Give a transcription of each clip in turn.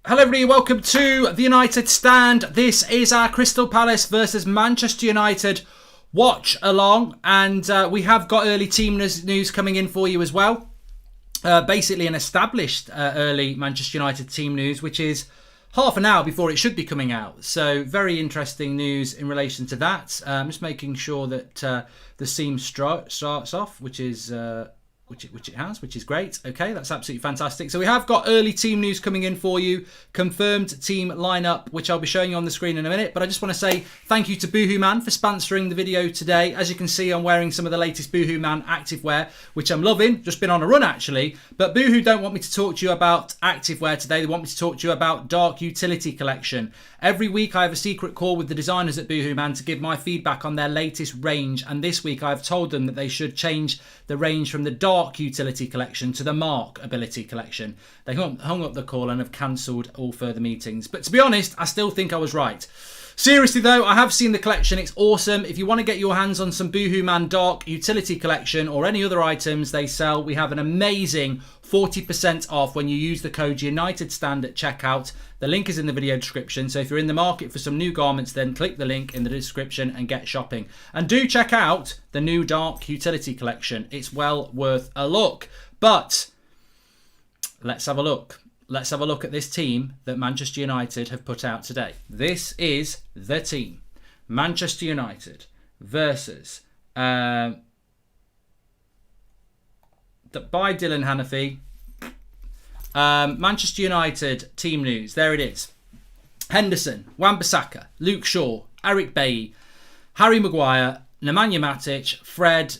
Hello everybody, welcome to the United Stand. This is our Crystal Palace versus Manchester United watch along, and we have got early team news coming in for you as well. Basically an established early Manchester United team news, which is half an hour before it should be coming out. So very interesting news in relation to that. Just making sure that the seam starts off, which is... Which it has, which is great. Okay, that's absolutely fantastic. So we have got early team news coming in for you. Confirmed team lineup, which I'll be showing you on the screen in a minute. But I just want to say thank you to Boohoo Man for sponsoring the video today. As you can see, I'm wearing some of the latest Boohoo Man activewear, which I'm loving. Just been on a run, actually. But Boohoo don't want me to talk to you about activewear today. They want me to talk to you about Dark Utility Collection. Every week, I have a secret call with the designers at Boohoo Man to give my feedback on their latest range. And this week, I've told them that they should change the range from the Dark Utility Collection to the Mark Ability Collection. They hung up the call and have cancelled all further meetings. But to be honest, I still think I was right. Seriously though, I have seen the collection. It's awesome. If you want to get your hands on some Boohoo Man Dark Utility Collection or any other items they sell, we have an amazing 40% off when you use the code UNITEDSTAND at checkout. The link is in the video description. So if you're in the market for some new garments, then click the link in the description and get shopping. And do check out the new Dark Utility Collection. It's well worth a look. But let's have a look. Let's have a look at this team that Manchester United have put out today. This is the team. Manchester United versus by Dylan Hanafi. Manchester United team news. There it is. Henderson, Wan-Bissaka, Luke Shaw, Eric Bailly, Harry Maguire, Nemanja Matic, Fred,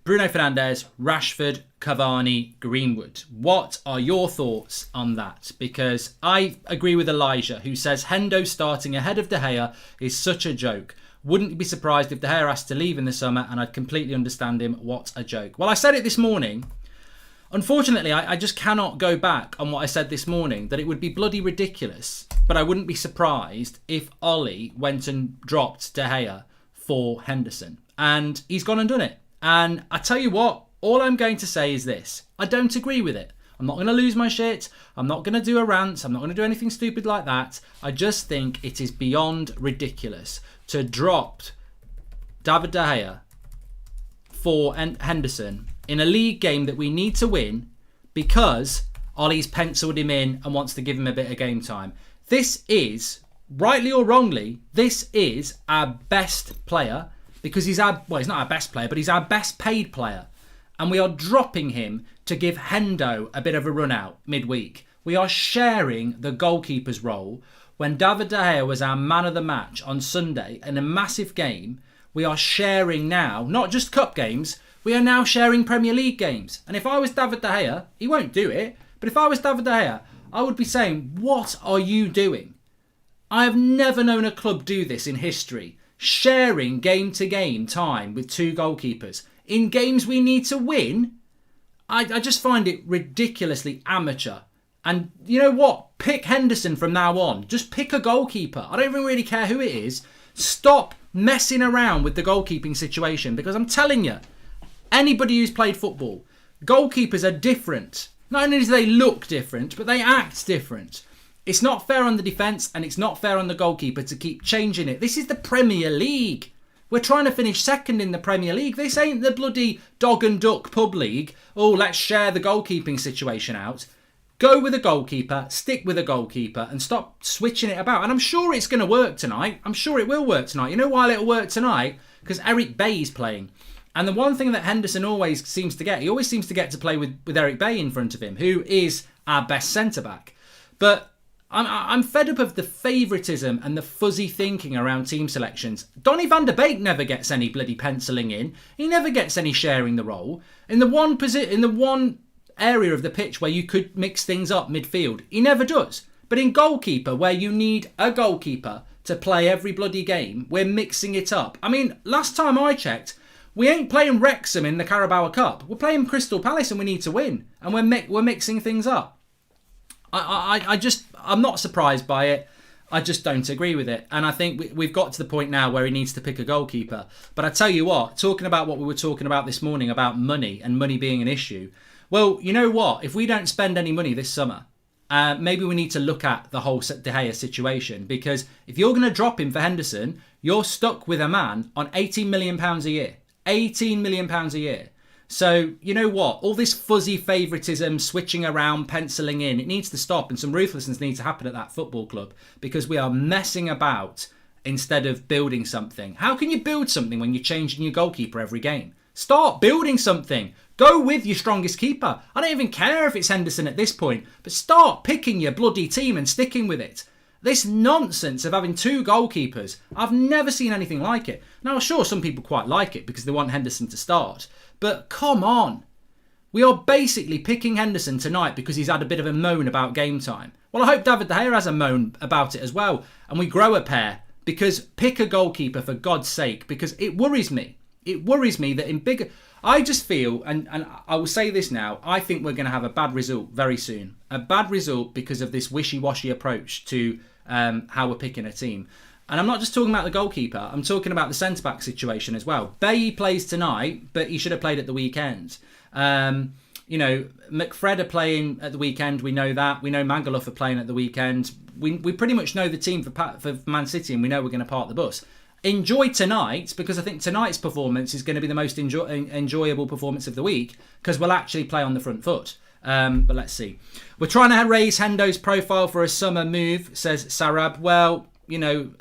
Bruno Fernandes, Rashford, Cavani, Greenwood. What are your thoughts on that? Because I agree with Elijah, who says Hendo starting ahead of De Gea is such a joke. Wouldn't be surprised if De Gea has to leave in the summer, and I'd completely understand him. What a joke. Well, I said it this morning. Unfortunately, I just cannot go back on what I said this morning, that it would be bloody ridiculous, but I wouldn't be surprised if Ollie went and dropped De Gea for Henderson. And he's gone and done it. And I tell you what, all I'm going to say is this. I don't agree with it. I'm not going to lose my shit. I'm not going to do a rant. I'm not going to do anything stupid like that. I just think it is beyond ridiculous to drop David De Gea for Henderson in a league game that we need to win because Ollie's penciled him in and wants to give him a bit of game time. This is, rightly or wrongly, this is our best player. Because he's not our best player, but he's our best paid player. And we are dropping him to give Hendo a bit of a run out midweek. We are sharing the goalkeeper's role. When David De Gea was our man of the match on Sunday in a massive game, we are sharing now, not just cup games, we are now sharing Premier League games. And if I was David De Gea, he won't do it, but if I was David De Gea, I would be saying, what are you doing? I have never known a club do this in history. Sharing game-to-game time with two goalkeepers in games we need to win. I just find it ridiculously amateur. And you know what? Pick Henderson from now on. Just pick a goalkeeper. I don't even really care who it is. Stop messing around with the goalkeeping situation, because I'm telling you, anybody who's played football, goalkeepers are different. Not only do they look different, but they act different. It's not fair on the defence and it's not fair on the goalkeeper to keep changing it. This is the Premier League. We're trying to finish second in the Premier League. This ain't the bloody dog and duck pub league. Oh, let's share the goalkeeping situation out. Go with a goalkeeper, stick with a goalkeeper and stop switching it about. And I'm sure it's going to work tonight. I'm sure it will work tonight. You know why it'll work tonight? Because Eric Bailly's playing. And the one thing that Henderson always seems to get, he always seems to get to play with Eric Bailly in front of him, who is our best centre-back. But I'm fed up of the favouritism and the fuzzy thinking around team selections. Donny van der Beek never gets any bloody penciling in. He never gets any sharing the role. In the one area of the pitch where you could mix things up midfield, he never does. But in goalkeeper, where you need a goalkeeper to play every bloody game, we're mixing it up. I mean, last time I checked, we ain't playing Wrexham in the Carabao Cup. We're playing Crystal Palace and we need to win. And we're mixing things up. I'm not surprised by it. I just don't agree with it. And I think we've got to the point now where he needs to pick a goalkeeper. But I tell you what, talking about what we were talking about this morning about money and money being an issue. Well, you know what? If we don't spend any money this summer, maybe we need to look at the whole De Gea situation, because if you're going to drop him for Henderson, you're stuck with a man on £18 million a year. £18 million a year. So, you know what? All this fuzzy favouritism, switching around, penciling in, it needs to stop, and some ruthlessness needs to happen at that football club, because we are messing about instead of building something. How can you build something when you're changing your goalkeeper every game? Start building something. Go with your strongest keeper. I don't even care if it's Henderson at this point, but start picking your bloody team and sticking with it. This nonsense of having two goalkeepers, I've never seen anything like it. Now, sure, some people quite like it because they want Henderson to start, but come on. We are basically picking Henderson tonight because he's had a bit of a moan about game time. Well, I hope David De Gea has a moan about it as well, and we grow a pair, because pick a goalkeeper for God's sake, because it worries me. It worries me that in bigger... I just feel, and I will say this now, I think we're going to have a bad result very soon. A bad result because of this wishy-washy approach to how we're picking a team. And I'm not just talking about the goalkeeper, I'm talking about the centre-back situation as well. Bailly plays tonight, but he should have played at the weekend. You know, McFred are playing at the weekend, we know that. We know Magaluf are playing at the weekend. We pretty much know the team for Man City, and we know we're going to park the bus. Enjoy tonight, because I think tonight's performance is going to be the most enjoyable performance of the week, because we'll actually play on the front foot. But let's see. We're trying to raise Hendo's profile for a summer move, says Sarab. Well, you know,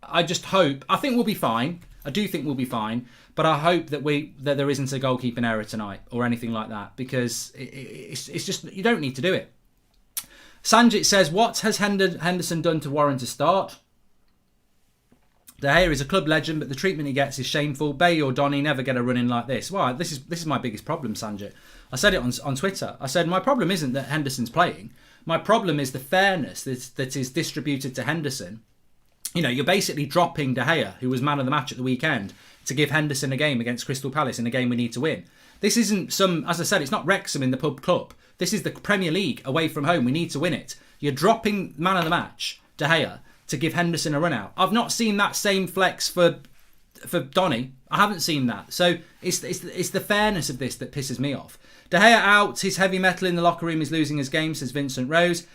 I just hope. I think we'll be fine. I do think we'll be fine. But I hope that there isn't a goalkeeping error tonight or anything like that, because it's just, you don't need to do it. Sanjit says, what has Henderson done to warrant a start? De Gea is a club legend, but the treatment he gets is shameful. Bailly or Donny never get a run in like this. Well, this is my biggest problem, Sanjit. I said it on Twitter. I said my problem isn't that Henderson's playing. My problem is the fairness that is distributed to Henderson. You know, you're basically dropping De Gea, who was man of the match at the weekend, to give Henderson a game against Crystal Palace in a game we need to win. This isn't as I said, it's not Wrexham in the pub club. This is the Premier League away from home. We need to win it. You're dropping man of the match, De Gea, to give Henderson a run out. I've not seen that same flex for Donny. I haven't seen that. So it's the fairness of this that pisses me off. De Gea out. His heavy metal in the locker room is losing his game, says Vincent Rose.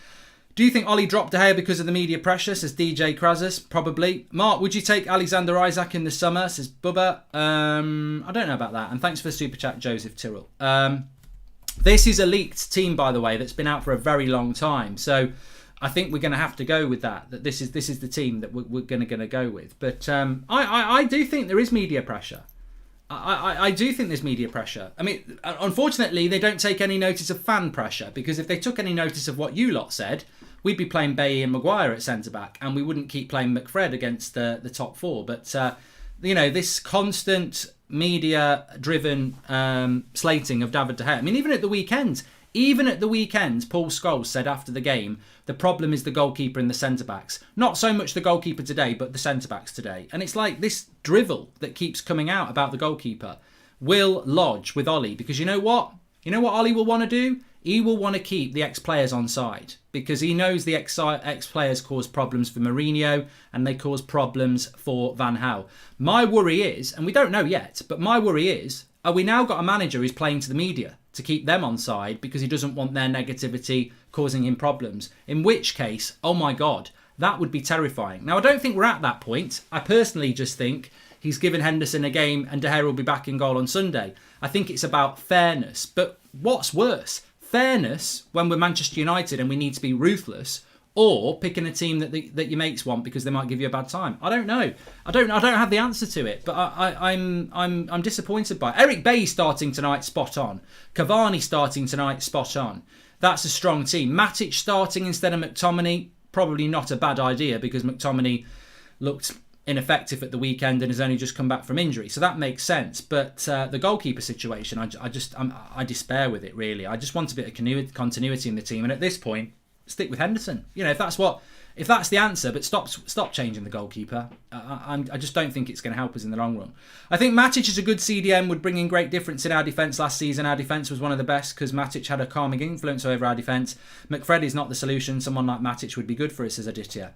Do you think Ollie dropped De Gea because of the media pressure, says DJ Krazis? Probably. Mark, would you take Alexander Isak in the summer, says Bubba? I don't know about that. And thanks for the super chat, Joseph Tyrrell. This is a leaked team, by the way, that's been out for a very long time. So I think we're going to have to go with that this is the team that we're going to go with. But I do think there is media pressure. I do think there's media pressure. I mean, unfortunately, they don't take any notice of fan pressure, because if they took any notice of what you lot said, we'd be playing Bailly and Maguire at centre-back, and we wouldn't keep playing McFred against the top four. But, you know, this constant media-driven slating of David De Gea. I mean, even at the weekend, Paul Scholes said after the game, the problem is the goalkeeper and the centre-backs. Not so much the goalkeeper today, but the centre-backs today. And it's like this drivel that keeps coming out about the goalkeeper will lodge with Ollie, because you know what? You know what Ollie will want to do? He will want to keep the ex-players on side, because he knows the ex-players cause problems for Mourinho and they cause problems for Van Gaal. My worry is, and we don't know yet, but my worry is, are we now got a manager who's playing to the media to keep them on side because he doesn't want their negativity causing him problems? In which case, oh my God, that would be terrifying. Now, I don't think we're at that point. I personally just think he's given Henderson a game and De Gea will be back in goal on Sunday. I think it's about fairness. But what's worse? Fairness when we're Manchester United and we need to be ruthless, or picking a team that your mates want because they might give you a bad time. I don't know. I don't have the answer to it, but I'm disappointed by it. Eric Bailly starting tonight, spot on. Cavani starting tonight, spot on. That's a strong team. Matic starting instead of McTominay, probably not a bad idea, because McTominay looked ineffective at the weekend and has only just come back from injury, so that makes sense. But the goalkeeper situation, I despair with it, really. I just want a bit of continuity in the team, and at this point, stick with Henderson. You know, if that's the answer, but stop changing the goalkeeper. I just don't think it's going to help us in the long run. I think Matic is a good CDM, would bring in great difference in our defence last season. Our defence was one of the best because Matic had a calming influence over our defence. McFred is not the solution. Someone like Matic would be good for us, as Aditya.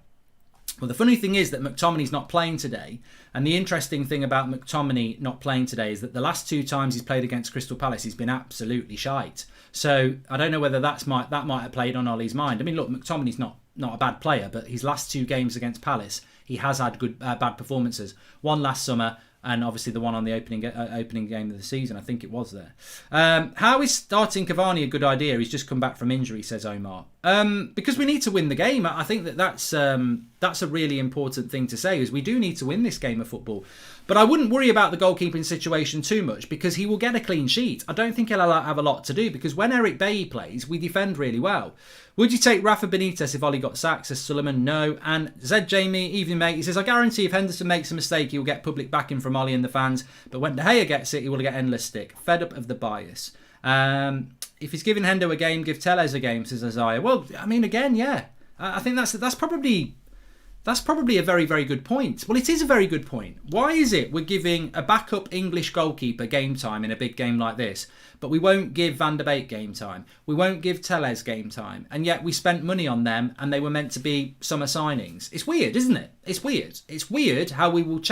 Well, the funny thing is that McTominay's not playing today. And the interesting thing about McTominay not playing today is that the last 2 times he's played against Crystal Palace, he's been absolutely shite. So I don't know whether that might have played on Ollie's mind. I mean, look, McTominay's not a bad player, but his last 2 games against Palace, he has had bad performances. One last summer, and obviously the one on the opening game of the season, I think it was there. How is starting Cavani a good idea? He's just come back from injury, says Omar. Because we need to win the game. I think that's a really important thing to say, is we do need to win this game of football. But I wouldn't worry about the goalkeeping situation too much, because he will get a clean sheet. I don't think he'll have a lot to do, because when Eric Bailly plays, we defend really well. Would you take Rafa Benitez if Ollie got sacked, says Suleiman? No. And Zed Jamie, evening mate, he says, I guarantee if Henderson makes a mistake, he will get public backing from Ollie and the fans. But when De Gea gets it, he will get endless stick. Fed up of the bias. If he's giving Hendo a game, give Tellez a game, says Isaiah. Well, I mean, again, yeah. I think that's probably a very, very good point. Well, it is a very good point. Why is it we're giving a backup English goalkeeper game time in a big game like this, but we won't give Van der Beek game time? We won't give Tellez game time. And yet we spent money on them and they were meant to be summer signings. It's weird, isn't it? It's weird. It's weird how we will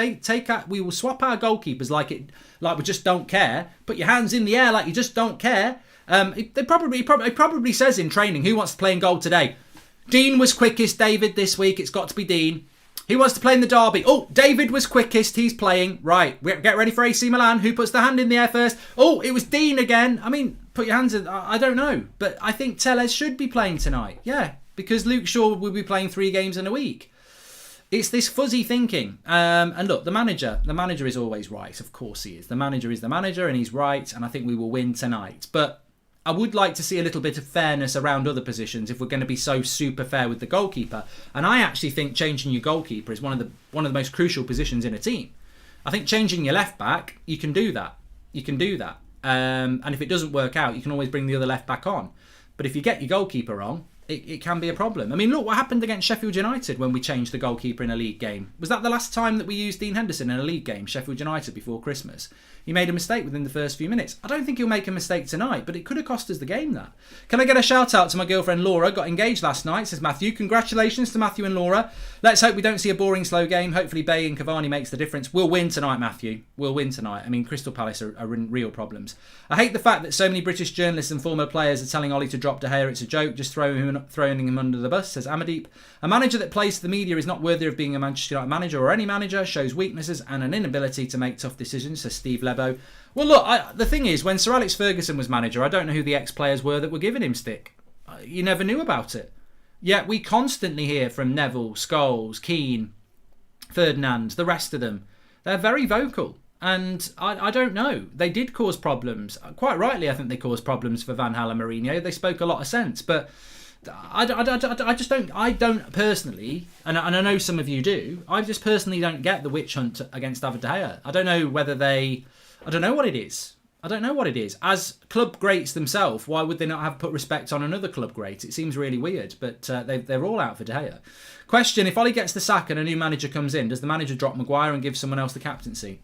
we will swap our goalkeepers like we just don't care. Put your hands in the air like you just don't care. It probably says in training, who wants to play in goal today? Dean was quickest, David, this week. It's got to be Dean. Who wants to play in the derby? Oh, David was quickest. He's playing. Right, get ready for AC Milan. Who puts the hand in the air first? Oh, it was Dean again. I mean, put your hands in... I don't know. But I think Tellez should be playing tonight. Yeah, because Luke Shaw will be playing 3 games in a week. It's this fuzzy thinking. And look, the manager is always right. Of course he is. The manager is the manager and he's right. And I think we will win tonight. But I would like to see a little bit of fairness around other positions if we're going to be so super fair with the goalkeeper. And I actually think changing your goalkeeper is one of the most crucial positions in a team. I think changing your left back, you can do that. And if it doesn't work out, you can always bring the other left back on. But if you get your goalkeeper wrong, it can be a problem. I mean, look what happened against Sheffield United when we changed the goalkeeper in a league game. Was that the last time that we used Dean Henderson in a league game, Sheffield United, before Christmas? He made a mistake within the first few minutes. I don't think he'll make a mistake tonight, but it could have cost us the game, that. Can I get a shout out to my girlfriend Laura? Got engaged last night, says Matthew. Congratulations to Matthew and Laura. Let's hope we don't see a boring, slow game. Hopefully Bay and Cavani makes the difference. We'll win tonight, Matthew. We'll win tonight. I mean, Crystal Palace are in real problems. I hate the fact that so many British journalists and former players are telling Ollie to drop De Gea. It's a joke. Just throwing him under the bus, says Amadeep. A manager that plays to the media is not worthy of being a Manchester United manager or any manager. Shows weaknesses and an inability to make tough decisions, says Steve Lebo. Well, look, the thing is, when Sir Alex Ferguson was manager, I don't know who the ex-players were that were giving him stick. You never knew about it. Yet we constantly hear from Neville, Scholes, Keane, Ferdinand, the rest of them. They're very vocal. And I don't know. They did cause problems. Quite rightly, I think they caused problems for Van Gaal and Mourinho. They spoke a lot of sense. But I don't personally, and I know some of you do, I just personally don't get the witch hunt against David De Gea. I don't know I don't know what it is. As club greats themselves, why would they not have put respect on another club great? It seems really weird, but they're all out for De Gea. Question, if Ollie gets the sack and a new manager comes in, does the manager drop Maguire and give someone else the captaincy?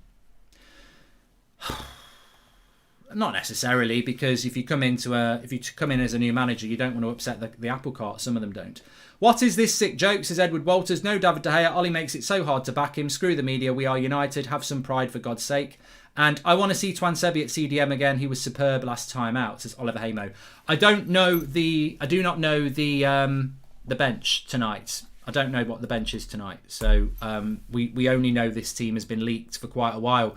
Not necessarily, because if you come in as a new manager, you don't want to upset the apple cart. Some of them don't. What is this sick joke, says Edward Walters. No David De Gea. Ollie makes it so hard to back him. Screw the media. We are united. Have some pride, for God's sake. And I want to see Twan Sebi at CDM again. He was superb last time out, says Oliver Haymo. I do not know the bench tonight. I don't know what the bench is tonight. So we only know this team has been leaked for quite a while.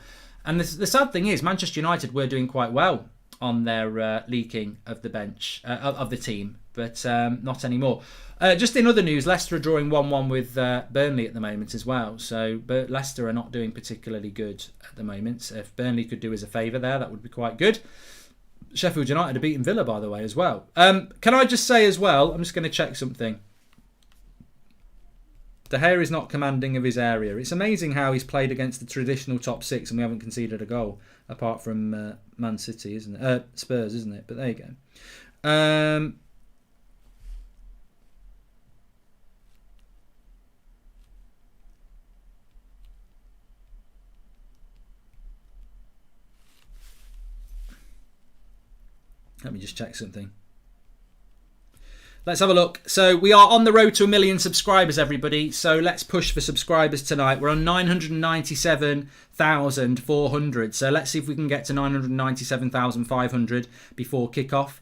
And the sad thing is, Manchester United were doing quite well on their leaking of the bench, of the team, but not anymore. Just in other news, Leicester are drawing 1-1 with Burnley at the moment as well. So but Leicester are not doing particularly good at the moment. So if Burnley could do us a favour there, that would be quite good. Sheffield United are beating Villa, by the way, as well. Can I just say as well, I'm just going to check something. De Gea is not commanding of his area. It's amazing how he's played against the traditional top 6 and we haven't conceded a goal, apart from Man City, isn't it? Spurs, isn't it? But there you go. Let me just check something. Let's have a look. So we are on the road to 1 million subscribers, everybody. So let's push for subscribers tonight. We're on 997,400. So let's see if we can get to 997,500 before kickoff.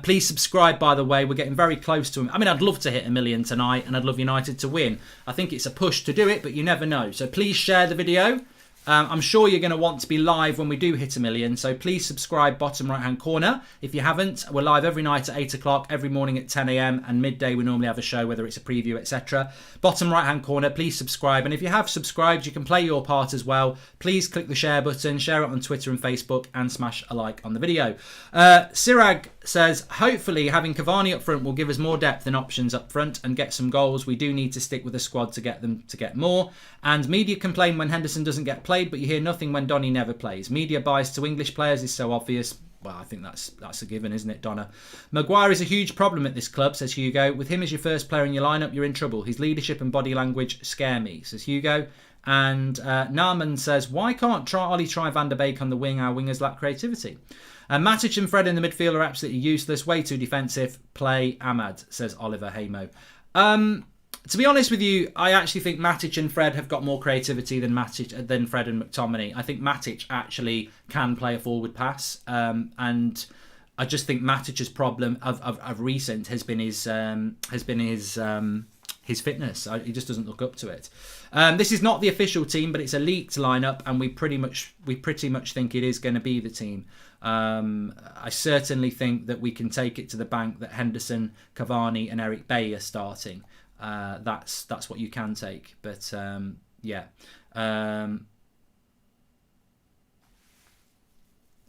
Please subscribe, by the way. We're getting very close to them. I mean, I'd love to hit 1 million tonight, and I'd love United to win. I think it's a push to do it, but you never know. So please share the video. I'm sure you're going to want to be live when we do hit 1 million, so please subscribe, bottom right hand corner. If you haven't, we're live every night at 8 o'clock, every morning at 10 a.m, and midday we normally have a show, whether it's a preview, etc. Bottom right hand corner, please subscribe, and if you have subscribed, you can play your part as well. Please click the share button, share it on Twitter and Facebook, and smash a like on the video. Sirag says, hopefully having Cavani up front will give us more depth and options up front and get some goals. We do need to stick with the squad to get them to get more. And media complain when Henderson doesn't get played, but you hear nothing when Donny never plays. Media bias to English players is so obvious. Well, I think that's a given, isn't it, Donna? Maguire is a huge problem at this club, says Hugo. With him as your first player in your lineup, you're in trouble. His leadership and body language scare me, says Hugo. And Naaman says, why can't Ollie try Van der Beek on the wing? Our wingers lack creativity. Matic and Fred in the midfield are absolutely useless. Way too defensive. Play Ahmad, says Oliver Hamo. To be honest with you, I actually think Matic and Fred have got more creativity than Fred and McTominay. I think Matic actually can play a forward pass, and I just think Matic's problem of recent has been his fitness. He just doesn't look up to it. This is not the official team, but it's a leaked lineup, and we pretty much think it is going to be the team. I certainly think that we can take it to the bank that Henderson, Cavani, and Eric Bailly are starting. That's what you can take, but yeah. I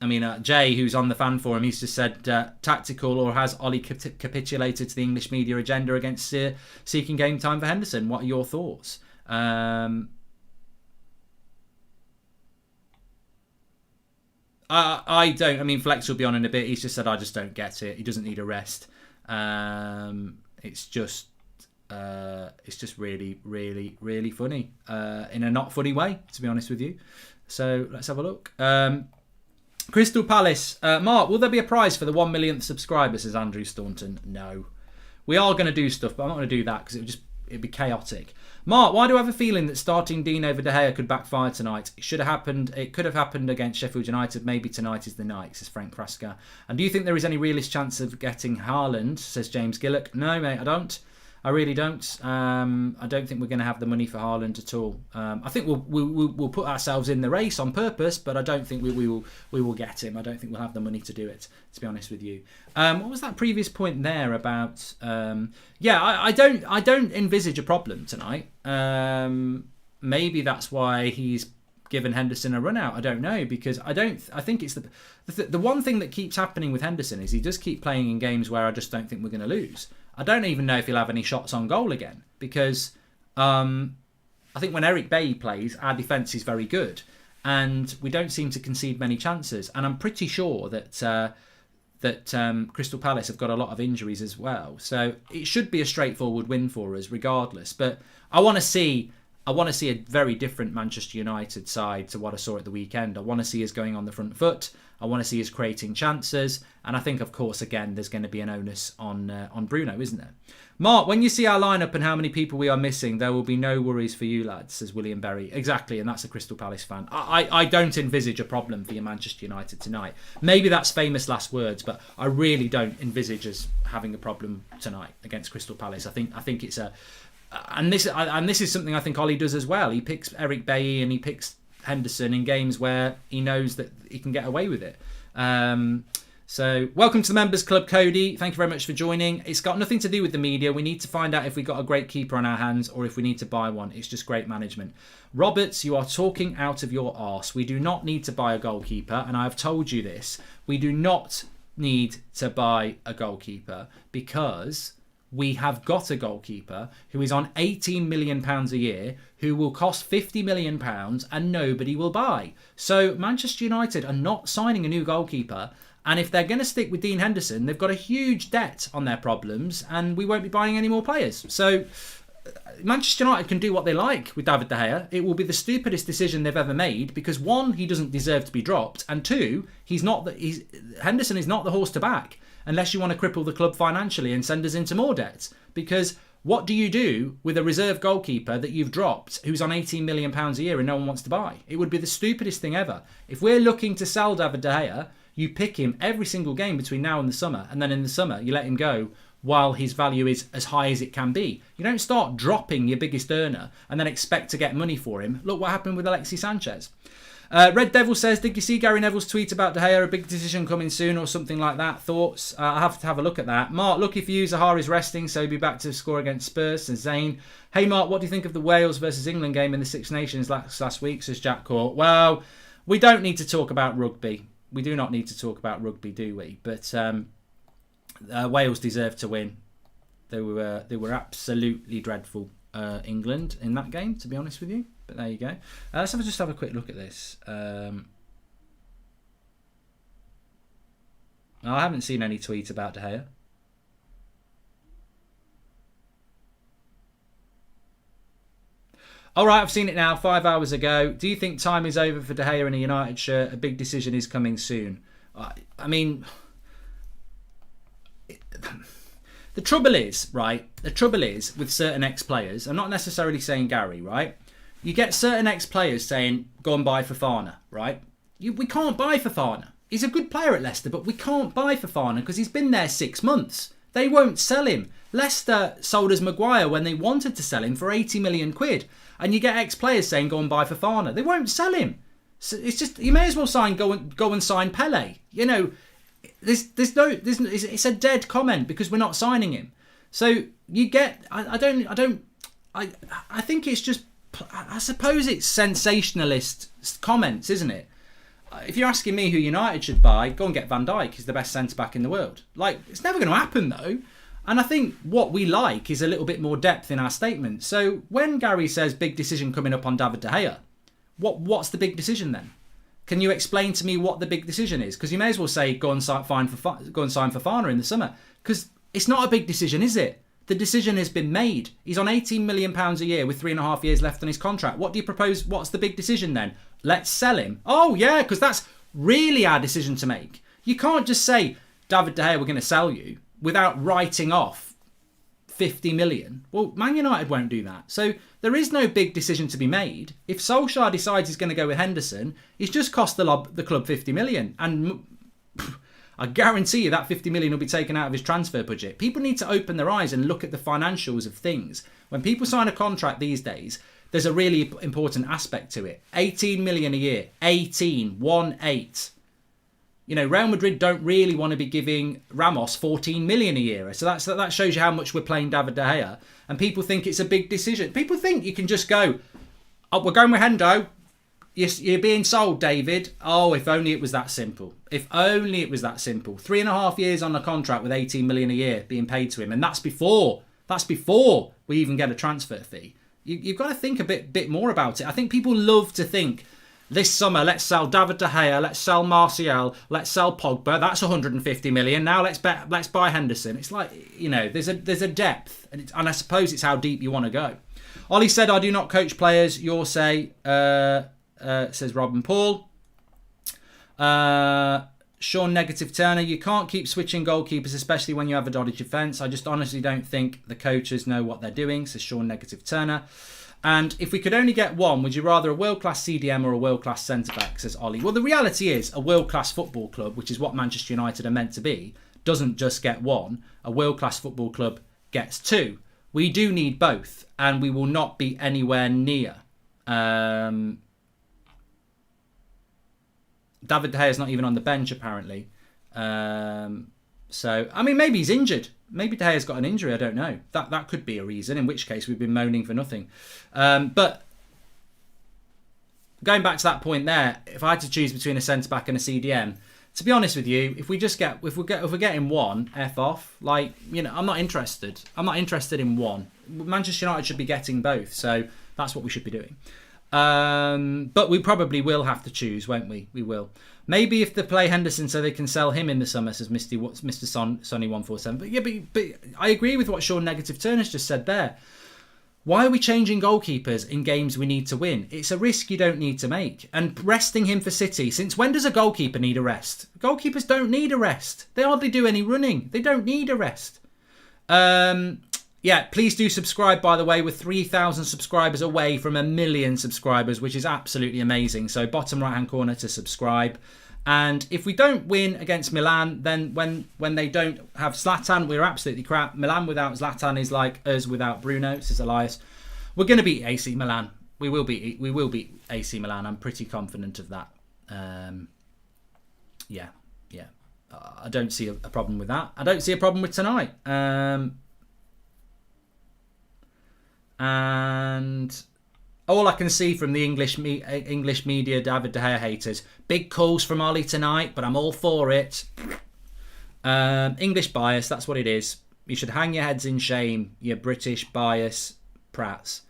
mean, Jay, who's on the fan forum, he's just said tactical, or has Ollie capitulated to the English media agenda against seeking game time for Henderson? What are your thoughts? I don't. I mean, Flex will be on in a bit. He's just said, I just don't get it. He doesn't need a rest. It's just really, really, really funny in a not funny way, to be honest with you. So let's have a look. Crystal Palace. Mark, will there be a prize for the 1 millionth subscriber, says Andrew Staunton? No. We are going to do stuff, but I'm not going to do that because it'd be chaotic. Mark, why do I have a feeling that starting Dean over De Gea could backfire tonight? It should have happened. It could have happened against Sheffield United. Maybe tonight is the night, says Frank Kraska. And do you think there is any realist chance of getting Haaland, says James Gillock? No, mate, I don't. I really don't. I don't think we're going to have the money for Haaland at all. I think we'll put ourselves in the race on purpose, but I don't think we will get him. I don't think we'll have the money to do it, to be honest with you. What was that previous point there about? I don't envisage a problem tonight. Maybe that's why he's given Henderson a run out. I don't know, because I think it's the one thing that keeps happening with Henderson is he does keep playing in games where I just don't think we're going to lose. I don't even know if he'll have any shots on goal again, because I think when Eric Bailly plays, our defence is very good and we don't seem to concede many chances. And I'm pretty sure that Crystal Palace have got a lot of injuries as well. So it should be a straightforward win for us regardless. But I want to see a very different Manchester United side to what I saw at the weekend. I want to see us going on the front foot. I want to see us creating chances. And I think, of course, again, there's going to be an onus on Bruno, isn't there? Mark, when you see our lineup and how many people we are missing, there will be no worries for you, lads, says William Berry. Exactly, and that's a Crystal Palace fan. I don't envisage a problem for your Manchester United tonight. Maybe that's famous last words, but I really don't envisage us having a problem tonight against Crystal Palace. I think it's a... And this is something I think Ollie does as well. He picks Eric Bailly and he picks Henderson in games where he knows that he can get away with it. So welcome to the Members Club, Cody. Thank you very much for joining. It's got nothing to do with the media. We need to find out if we got a great keeper on our hands or if we need to buy one. It's just great management. Roberts, you are talking out of your arse. We do not need to buy a goalkeeper, and I have told you this. We do not need to buy a goalkeeper because we have got a goalkeeper who is on £18 million a year, who will cost £50 million and nobody will buy. So Manchester United are not signing a new goalkeeper. And if they're going to stick with Dean Henderson, they've got a huge debt on their problems and we won't be buying any more players. So Manchester United can do what they like with David De Gea. It will be the stupidest decision they've ever made because, one, he doesn't deserve to be dropped, and two, Henderson is not the horse to back. unless you want to cripple the club financially and send us into more debt. Because what do you do with a reserve goalkeeper that you've dropped who's on £18 million a year and no one wants to buy? It would be the stupidest thing ever. If we're looking to sell David De Gea, you pick him every single game between now and the summer, and then in the summer you let him go while his value is as high as it can be. You don't start dropping your biggest earner and then expect to get money for him. Look what happened with Alexis Sanchez. Red Devil says, did you see Gary Neville's tweet about De Gea, a big decision coming soon or something like that? Thoughts? I have to have a look at that. Mark, lucky for you, Zaha is resting, so he'll be back to score against Spurs. And Zane, hey Mark, what do you think of the Wales versus England game in the Six Nations last week, says Jack Court. Well, we don't need to talk about rugby. We do not need to talk about rugby, do we? But Wales deserved to win. They were absolutely dreadful, England, in that game, to be honest with you. But there you go. Let's just have a quick look at this. I haven't seen any tweet about De Gea. All right, I've seen it now 5 hours ago. Do you think time is over for De Gea in a United shirt? A big decision is coming soon. I mean, the trouble is, right? The trouble is with certain ex-players, I'm not necessarily saying Gary, right? You get certain ex-players saying, go and buy Fofana, right? We can't buy Fofana. He's a good player at Leicester, but we can't buy Fofana because he's been there 6 months. They won't sell him. Leicester sold us Maguire when they wanted to sell him for 80 million quid. And you get ex-players saying, go and buy Fofana. They won't sell him. So it's just, you may as well go and sign Pele. You know, it's a dead comment because we're not signing him. So you get, I think it's just, I suppose it's sensationalist comments, isn't it? If you're asking me who United should buy, go and get Van Dijk. He's the best centre-back in the world. Like, it's never going to happen, though. And I think what we like is a little bit more depth in our statement. So when Gary says big decision coming up on David De Gea, what's the big decision then? Can you explain to me what the big decision is? Because you may as well say go and sign Fofana in the summer. Because it's not a big decision, is it? The decision has been made. He's on £18 million a year with 3.5 years left on his contract. What do you propose? What's the big decision then? Let's sell him. Oh, yeah, because that's really our decision to make. You can't just say, David De Gea, we're going to sell you without writing off 50 million. Well, Man United won't do that. So there is no big decision to be made. If Solskjaer decides he's going to go with Henderson, he's just cost the club 50 million. And I guarantee you that 50 million will be taken out of his transfer budget. People need to open their eyes and look at the financials of things. When people sign a contract these days, there's a really important aspect to it. 18 million a year. 18. 1-8. You know, Real Madrid don't really want to be giving Ramos 14 million a year. So that shows you how much we're playing David De Gea. And people think it's a big decision. People think you can just go, oh, we're going with Hendo. You're being sold, David. Oh, if only it was that simple. If only it was that simple. 3.5 years on a contract with 18 million a year being paid to him. And that's before we even get a transfer fee. You've got to think a bit more about it. I think people love to think, this summer, let's sell David De Gea, let's sell Martial, let's sell Pogba. That's 150 million. Now let's buy Henderson. It's like, you know, there's a depth, and I suppose it's how deep you want to go. Ollie said, I do not coach players. Your say, says Robin Paul. Sean Negative Turner, you can't keep switching goalkeepers, especially when you have a dodgy defence. I just honestly don't think the coaches know what they're doing, says Sean Negative Turner. And if we could only get one, would you rather a world-class CDM or a world-class centre-back, says Ollie. Well, the reality is a world-class football club, which is what Manchester United are meant to be, doesn't just get one. A world-class football club gets two. We do need both, and we will not be anywhere near. David De Gea is not even on the bench, apparently. So, I mean, maybe he's injured. Maybe De Gea's got an injury, I don't know. That could be a reason, in which case we've been moaning for nothing. But going back to that point there, if I had to choose between a centre-back and a CDM, to be honest with you, if we're getting one, F off. Like, you know, I'm not interested. I'm not interested in one. Manchester United should be getting both, so that's what we should be doing. But we probably will have to choose, won't we? We will. Maybe if they play Henderson so they can sell him in the summer, says Mr. Sonny 147. But yeah, but I agree with what Sean Negative Turner's just said there. Why are we changing goalkeepers in games we need to win? It's a risk you don't need to make. And resting him for City, since when does a goalkeeper need a rest? Goalkeepers don't need a rest. They hardly do any running. They don't need a rest. Yeah, please do subscribe, by the way. We're 3,000 subscribers away from 1 million subscribers, which is absolutely amazing. So bottom right-hand corner to subscribe. And if we don't win against Milan, then when they don't have Zlatan, we're absolutely crap. Milan without Zlatan is like us without Bruno, says Elias. We're going to beat AC Milan. We will beat AC Milan. I'm pretty confident of that. Yeah. I don't see a problem with that. I don't see a problem with tonight. And all I can see from the English media, David De Gea haters, big calls from Ollie tonight, but I'm all for it. English bias, that's what it is. You should hang your heads in shame, you British bias prats.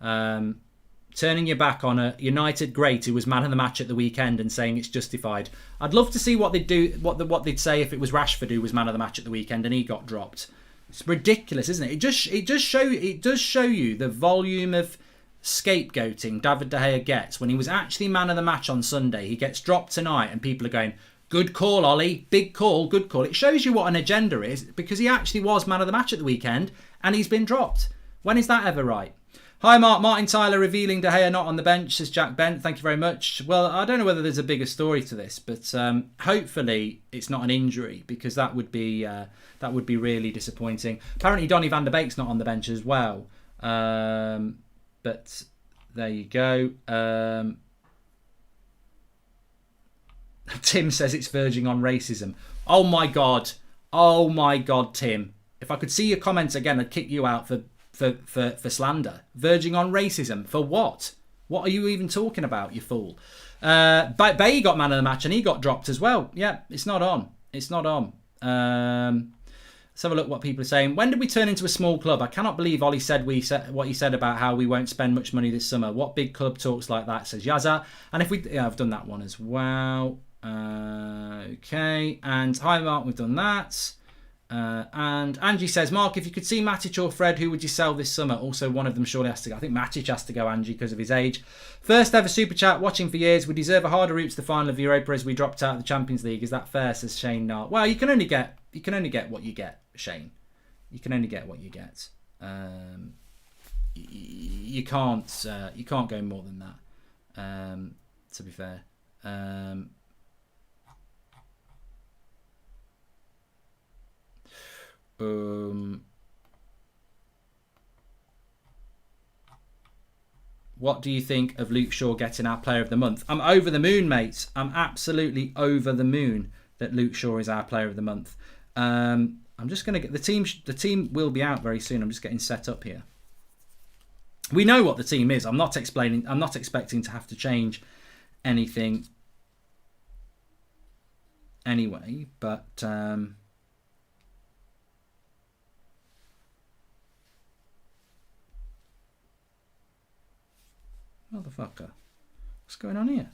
Turning your back on a United great who was man of the match at the weekend and saying it's justified. I'd love to see what they'd do, what they'd say if it was Rashford who was man of the match at the weekend and he got dropped. It's ridiculous, isn't it? It does show you the volume of scapegoating David De Gea gets when he was actually man of the match on Sunday. He gets dropped tonight and people are going, good call, Ollie, big call, good call. It shows you what an agenda is because he actually was man of the match at the weekend and he's been dropped. When is that ever right? Hi Mark, Martin Tyler revealing De Gea not on the bench, says Jack Bent. Thank you very much. Well, I don't know whether there's a bigger story to this, but hopefully it's not an injury because that would be really disappointing. Apparently Donny van der Beek's not on the bench as well. But there you go. Tim says it's verging on racism. Oh my God, Tim. If I could see your comments again, I'd kick you out for slander. Verging on racism. For what? What are you even talking about, you fool? But Bailly got man of the match and he got dropped as well. Yeah, it's not on. It's not on. Let's have a look what people are saying. When did we turn into a small club? I cannot believe Ollie said what he said about how we won't spend much money this summer. What big club talks like that, says Yazza. And if we... Yeah, I've done that one as well. Okay. And hi, Mark, we've done that. And Angie says, Mark, if you could see Matic or Fred, who would you sell this summer? Also, one of them surely has to go. I think Matic has to go, Angie, because of his age. First ever Super Chat, watching for years. We deserve a harder route to the final of Europa as we dropped out of the Champions League. Is that fair, says Shane Nart. Well, you can only get what you get, Shane. You can only get what you get. You can't go more than that, to be fair. What do you think of Luke Shaw getting our player of the month? I'm over the moon, mates. I'm absolutely over the moon that Luke Shaw is our player of the month. I'm just going to get the team. The team will be out very soon. I'm just getting set up here. We know what the team is. I'm not expecting to have to change anything anyway, but motherfucker, what's going on here?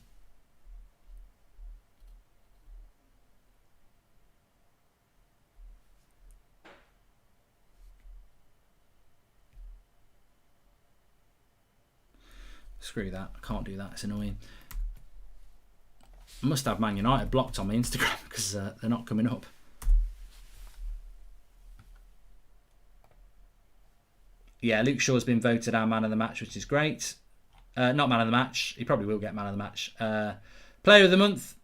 Screw that, I can't do that, it's annoying. I must have Man United blocked on my Instagram because they're not coming up. Yeah, Luke Shaw's been voted our man of the match, which is great. Not man of the match, he probably will get man of the match. Player of the month.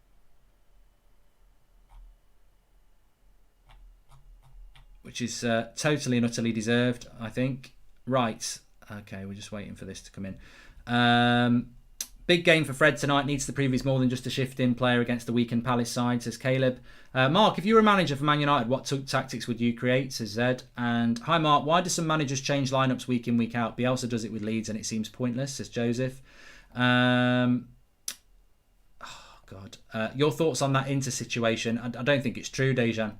Which is totally and utterly deserved, I think. Right, okay, we're just waiting for this to come in. Big game for Fred tonight. Needs the previews more than just a shift-in player against the weakened Palace side, says Caleb. Mark, if you were a manager for Man United, what tactics would you create, says Zed. And hi Mark, why do some managers change lineups week in, week out? Bielsa does it with Leeds and it seems pointless, says Joseph. Oh God. Your thoughts on that Inter situation? I don't think it's true, Dejan.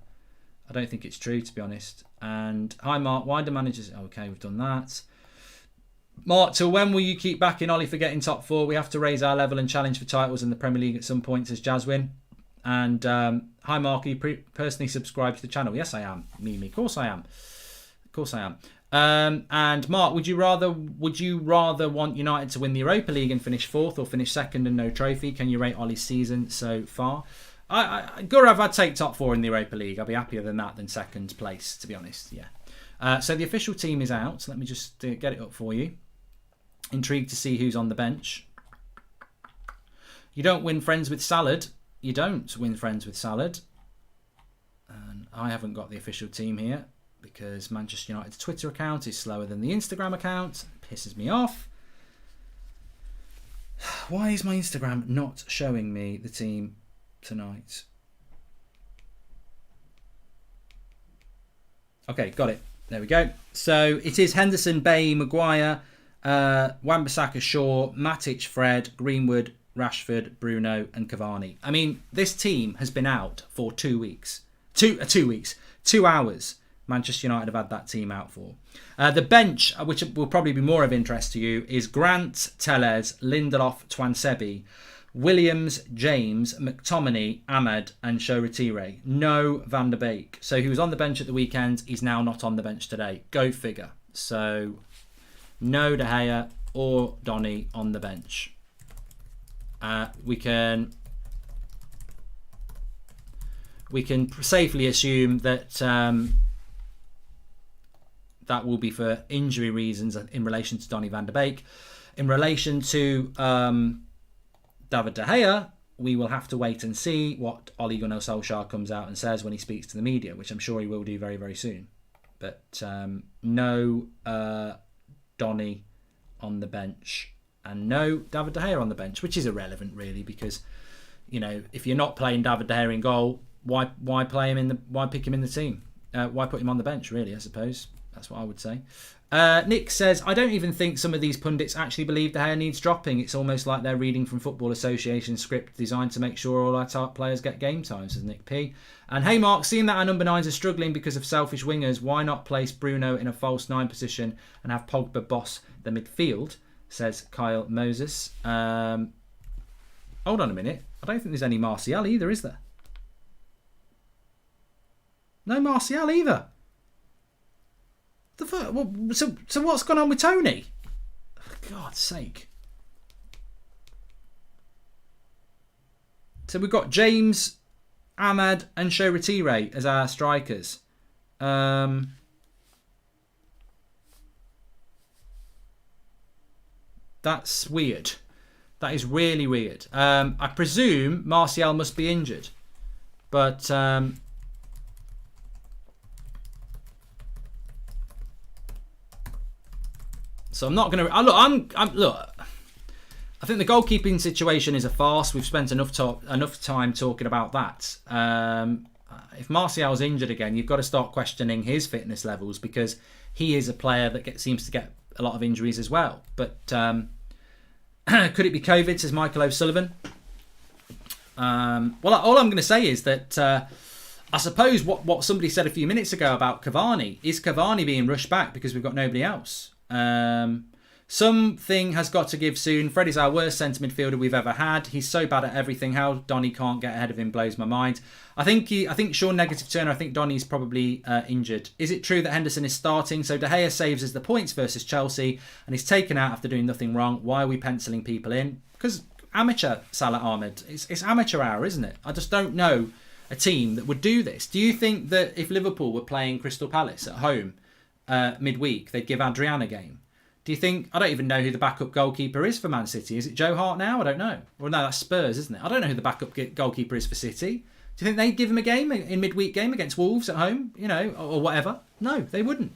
I don't think it's true, to be honest. And hi Mark, why do managers... Okay, we've done that. Mark, till when will you keep backing Ollie for getting top four? We have to raise our level and challenge for titles in the Premier League at some point, says Jaswin. And hi Mark, are you personally subscribed to the channel? Yes, I am. Mimi, of course I am. Of course I am. And Mark, would you rather want United to win the Europa League and finish 4th, or finish 2nd and no trophy? Can you rate Ollie's season so far? Gurav, I'd take top 4 in the Europa League. I'd be happier than that than 2nd place, to be honest. Yeah. So the official team is out. Let me just get it up for you. Intrigued to see who's on the bench. You don't win friends with salad. You don't win friends with salad. And I haven't got the official team here, because Manchester United's Twitter account is slower than the Instagram account. It pisses me off. Why is my Instagram not showing me the team tonight? Okay, got it. There we go. So it is Henderson, Bailly, Maguire, Wan-Bissaka, Shaw, Matic, Fred, Greenwood, Rashford, Bruno and Cavani. I mean, this team has been out for 2 weeks. 2 hours. Manchester United have had that team out for. The bench, which will probably be more of interest to you, is Grant, Tellez, Lindelof, Twansebi, Williams, James, McTominay, Ahmed and Shoretire. No Van der Beek. So he was on the bench at the weekend. He's now not on the bench today. Go figure. So no De Gea or Donny on the bench. We can safely assume that that will be for injury reasons in relation to Donny van der Beek. In relation to David De Gea, we will have to wait and see what Ole Gunnar Solskjaer comes out and says when he speaks to the media, which I'm sure he will do very, very soon. But no Donny on the bench and no David De Gea on the bench, which is irrelevant really, because if you're not playing David De Gea in goal, why play him why pick him in the team? Why put him on the bench, really, I suppose. That's what I would say. Nick says, I don't even think some of these pundits actually believe De Gea needs dropping. It's almost like they're reading from Football Association script designed to make sure all our top players get game time, says Nick P. And hey Mark, seeing that our number 9s are struggling because of selfish wingers, why not place Bruno in a false 9 position and have Pogba boss the midfield, says Kyle Moses. Hold on a minute. I don't think there's any Martial either, is there? No Martial either. So what's gone on with Tony? For God's sake. So we've got James, Ahmad and Shoretire as our strikers. That's weird. That is really weird. I presume Martial must be injured. But so I'm not going to look. I think the goalkeeping situation is a farce. We've spent enough time talking about that. If Martial's injured again, you've got to start questioning his fitness levels, because he is a player that seems to get a lot of injuries as well. But could it be COVID, says Michael O'Sullivan? Well, all I'm going to say is that I suppose what somebody said a few minutes ago about Cavani, is Cavani being rushed back because we've got nobody else? Something has got to give soon. Fred is our worst centre midfielder we've ever had. He's so bad at everything. How Donny can't get ahead of him blows my mind. I think Sean Negative Turner, I think Donny's probably injured. Is it true that Henderson is starting? So De Gea saves us the points versus Chelsea and he's taken out after doing nothing wrong. Why are we penciling people in? Because amateur, Salah Ahmed. It's amateur hour, isn't it? I just don't know a team that would do this. Do you think that if Liverpool were playing Crystal Palace at home midweek, they'd give Adrian a game? Do you think... I don't even know who the backup goalkeeper is for Man City. Is it Joe Hart now? I don't know. Well, no, that's Spurs, isn't it? I don't know who the backup goalkeeper is for City. Do you think they'd give him a game, in midweek game against Wolves at home, or whatever? No, they wouldn't.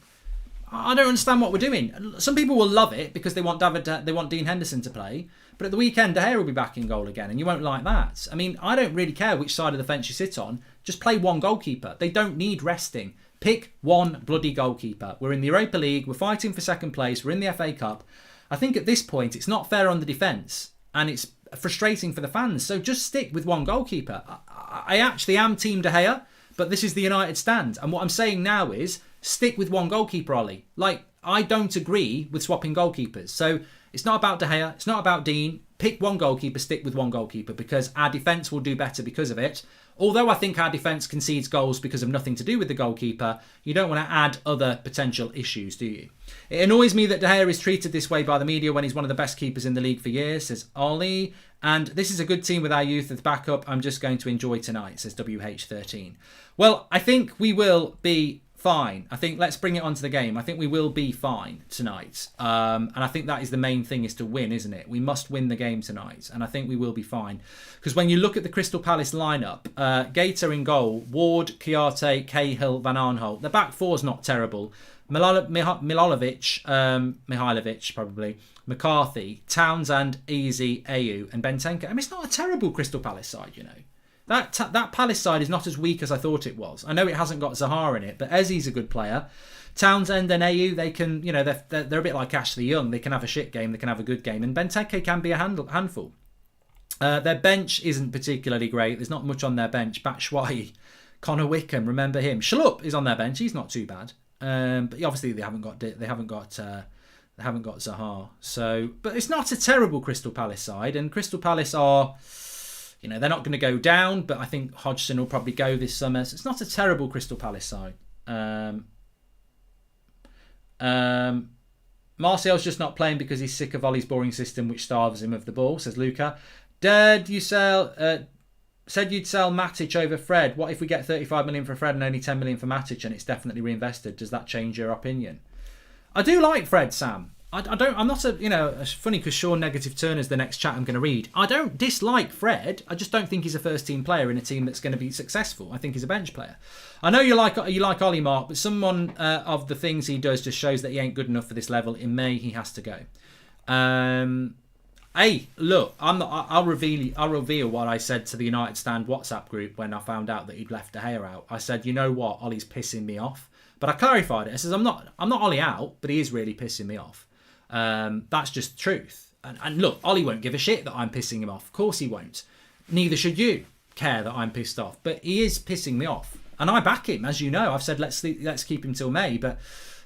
I don't understand what we're doing. Some people will love it because they want Dean Henderson to play, but at the weekend, De Gea will be back in goal again, and you won't like that. I mean, I don't really care which side of the fence you sit on. Just play one goalkeeper. They don't need resting. Pick one bloody goalkeeper. We're in the Europa League. We're fighting for second place. We're in the FA Cup. I think at this point, it's not fair on the defence, and it's frustrating for the fans. So just stick with one goalkeeper. I actually am Team De Gea, but this is the United stand. And what I'm saying now is stick with one goalkeeper, Ollie. I don't agree with swapping goalkeepers. So it's not about De Gea. It's not about Dean. Pick one goalkeeper, stick with one goalkeeper, because our defence will do better because of it. Although I think our defence concedes goals because of nothing to do with the goalkeeper, you don't want to add other potential issues, do you? It annoys me that De Gea is treated this way by the media when he's one of the best keepers in the league for years, says Ollie. And this is a good team with our youth as backup. I'm just going to enjoy tonight, says WH13. Well, I think we will be fine. I think let's bring it onto the game. I think we will be fine tonight. And I think that is the main thing, is to win, isn't it? We must win the game tonight. And I think we will be fine. Because when you look at the Crystal Palace lineup, Gaeta in goal, Ward, Chiarte, Cahill, Van Arnholt. The back four's not terrible. Mihailovic, probably. McCarthy, Townsend, Easy, Ayew, and Bentenka. I mean, it's not a terrible Crystal Palace side, you know. That Palace side is not as weak as I thought it was. I know it hasn't got Zaha in it, but Eze's a good player. Townsend and Ayew, they can, you know, they're a bit like Ashley Young. They can have a shit game, they can have a good game, and Benteke can be a handful. Their bench isn't particularly great. There's not much on their bench. Batshuayi, Connor Wickham, remember him. Schlupp is on their bench. He's not too bad. But obviously they haven't got Zaha. So, but it's not a terrible Crystal Palace side, and Crystal Palace are, you know, they're not going to go down, but I think Hodgson will probably go this summer. So it's not a terrible Crystal Palace side. Martial's just not playing because he's sick of Ollie's boring system, which starves him of the ball, says Luca. Said you'd sell Matic over Fred. What if we get 35 million for Fred and only 10 million for Matic, and it's definitely reinvested? Does that change your opinion? I do like Fred, Sam. I'm not a, you know, it's funny because Sean Negative Turner's the next chat I'm going to read. I don't dislike Fred. I just don't think he's a first team player in a team that's going to be successful. I think he's a bench player. I know you like Ollie, Mark, but someone of the things he does just shows that he ain't good enough for this level. In May, he has to go. Hey, look, I'll reveal what I said to the United Stand WhatsApp group when I found out that he'd left De Gea out. I said, you know what, Ollie's pissing me off. But I clarified it. I says, I'm not Ollie out, but he is really pissing me off. That's just the truth. And look, Ollie won't give a shit that I'm pissing him off. Of course he won't. Neither should you care that I'm pissed off. But he is pissing me off. And I back him, as you know. I've said let's keep him till May. But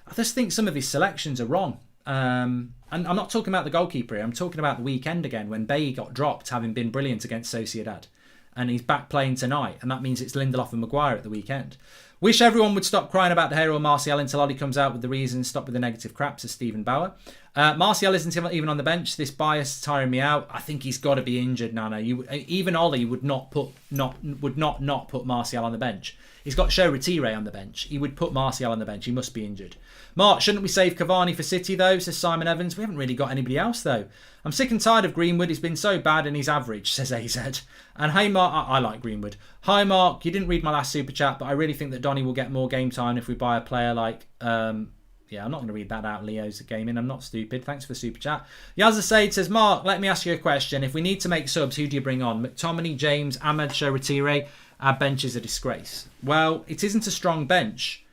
I just think some of his selections are wrong. And I'm not talking about the goalkeeper here. I'm talking about the weekend again when Bailly got dropped, having been brilliant against Sociedad. And he's back playing tonight. And that means it's Lindelof and Maguire at the weekend. Wish everyone would stop crying about De Gea or Martial until Ollie comes out with the reasons. Stop with the negative crap, says Stephen Bauer. Martial isn't even on the bench. This bias is tiring me out. I think he's got to be injured, Nana. Even Ollie would not put Martial on the bench. He's got Show Retire on the bench. He would put Martial on the bench. He must be injured. Mark, shouldn't we save Cavani for City though, says Simon Evans. We haven't really got anybody else though. I'm sick and tired of Greenwood. He's been so bad and he's average, says AZ. And hey Mark, I like Greenwood. Hi Mark, you didn't read my last super chat, but I really think that Donny will get more game time if we buy a player like yeah, I'm not going to read that out. Leo's gaming. I'm not stupid. Thanks for the super chat. Yazza Said says, Mark, let me ask you a question. If we need to make subs, who do you bring on? McTominay, James, Ahmed, Show Retire. Our bench is a disgrace. Well, it isn't a strong bench.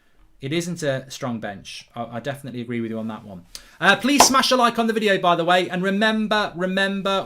It isn't a strong bench. I definitely agree with you on that one. Please smash a like on the video, by the way. And remember,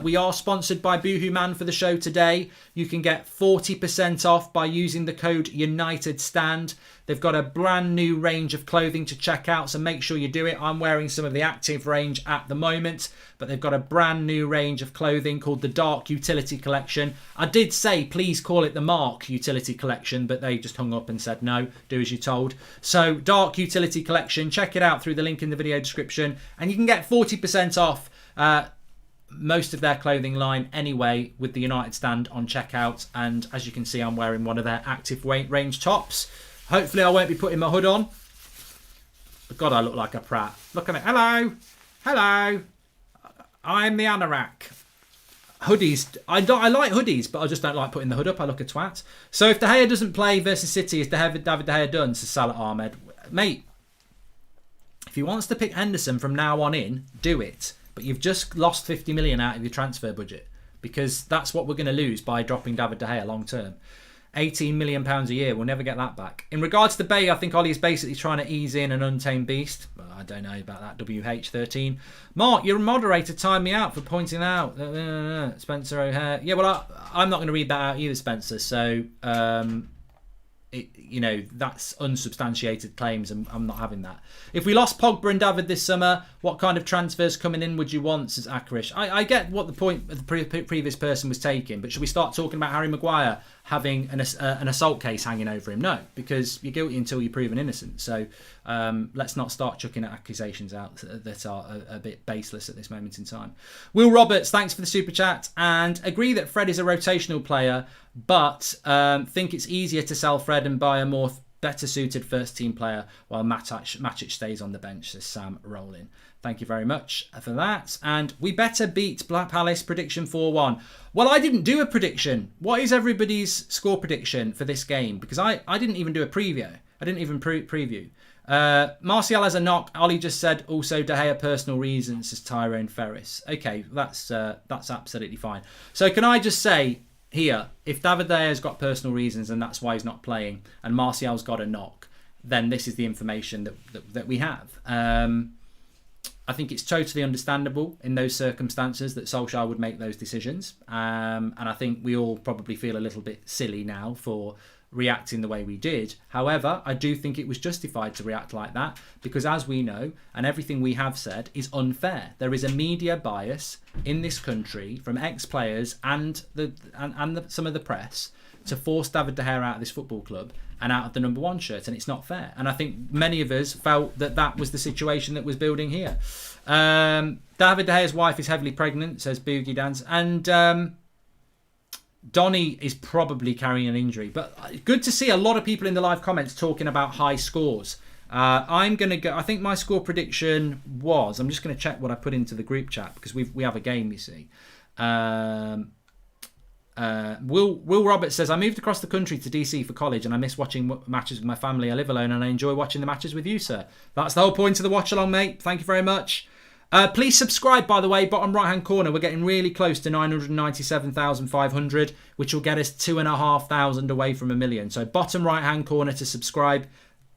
we are sponsored by Boohoo Man for the show today. You can get 40% off by using the code UNITEDSTAND. They've got a brand new range of clothing to check out, so make sure you do it. I'm wearing some of the active range at the moment, but they've got a brand new range of clothing called the Dark Utility Collection. I did say please call it the Mark Utility Collection, but they just hung up and said no, do as you're told. So Dark Utility Collection, check it out through the link in the video description, and you can get 40% off most of their clothing line anyway with the United Stand on checkout. And as you can see, I'm wearing one of their active range tops. Hopefully I won't be putting my hood on. But God, I look like a prat. Look at me. Hello. I'm the anorak. Hoodies. I like hoodies, but I just don't like putting the hood up. I look a twat. So if De Gea doesn't play versus City, is David De Gea done? Says Salah Ahmed. Mate, if he wants to pick Henderson from now on in, do it. But you've just lost 50 million out of your transfer budget, because that's what we're going to lose by dropping David De Gea long term. £18 million a year. We'll never get that back. In regards to Bay, I think Ollie's basically trying to ease in an untamed beast. Well, I don't know about that. WH13. Mark, your moderator timed me out for pointing out Spencer O'Hare. Yeah, well, I'm not going to read that out either, Spencer. So, that's unsubstantiated claims, and I'm not having that. If we lost Pogba and David this summer, what kind of transfers coming in would you want, says Akrish? I get what the point the previous person was taking, but should we start talking about Harry Maguire having an assault case hanging over him? No, because you're guilty until you're proven innocent. So let's not start chucking accusations out that are a bit baseless at this moment in time. Will Roberts, thanks for the super chat, and agree that Fred is a rotational player, but think it's easier to sell Fred and buy a better suited first team player while Matic stays on the bench, says Sam Rowling. Thank you very much for that. And we better beat Black Palace, prediction 4-1. Well, I didn't do a prediction. What is everybody's score prediction for this game? Because I didn't even do a preview. I didn't even preview. Martial has a knock. Ollie just said also De Gea personal reasons, says Tyrone Ferris. Okay, that's absolutely fine. So can I just say here, if David De Gea's got personal reasons and that's why he's not playing, and Martial's got a knock, then this is the information that we have. I think it's totally understandable in those circumstances that Solskjaer would make those decisions. And I think we all probably feel a little bit silly now for reacting the way we did. However, I do think it was justified to react like that because, as we know, and everything we have said is unfair. There is a media bias in this country from ex-players and some of the press to force David De Gea out of this football club and out of the number 1 shirt, and it's not fair. And I think many of us felt that was the situation that was building here. David De Gea's wife is heavily pregnant, says Boogie Dance, and Donny is probably carrying an injury. But good to see a lot of people in the live comments talking about high scores. I'm going to go, I think my score prediction was, I'm just going to check what I put into the group chat because we have a game, you see. Will Roberts says, I moved across the country to DC for college and I miss watching matches with my family. I live alone and I enjoy watching the matches with you, sir. That's the whole point of the watch along, mate. Thank you very much. Please subscribe, by the way, bottom right hand corner. We're getting really close to 997,500, which will get us 2,500 away from 1 million. So bottom right hand corner to subscribe.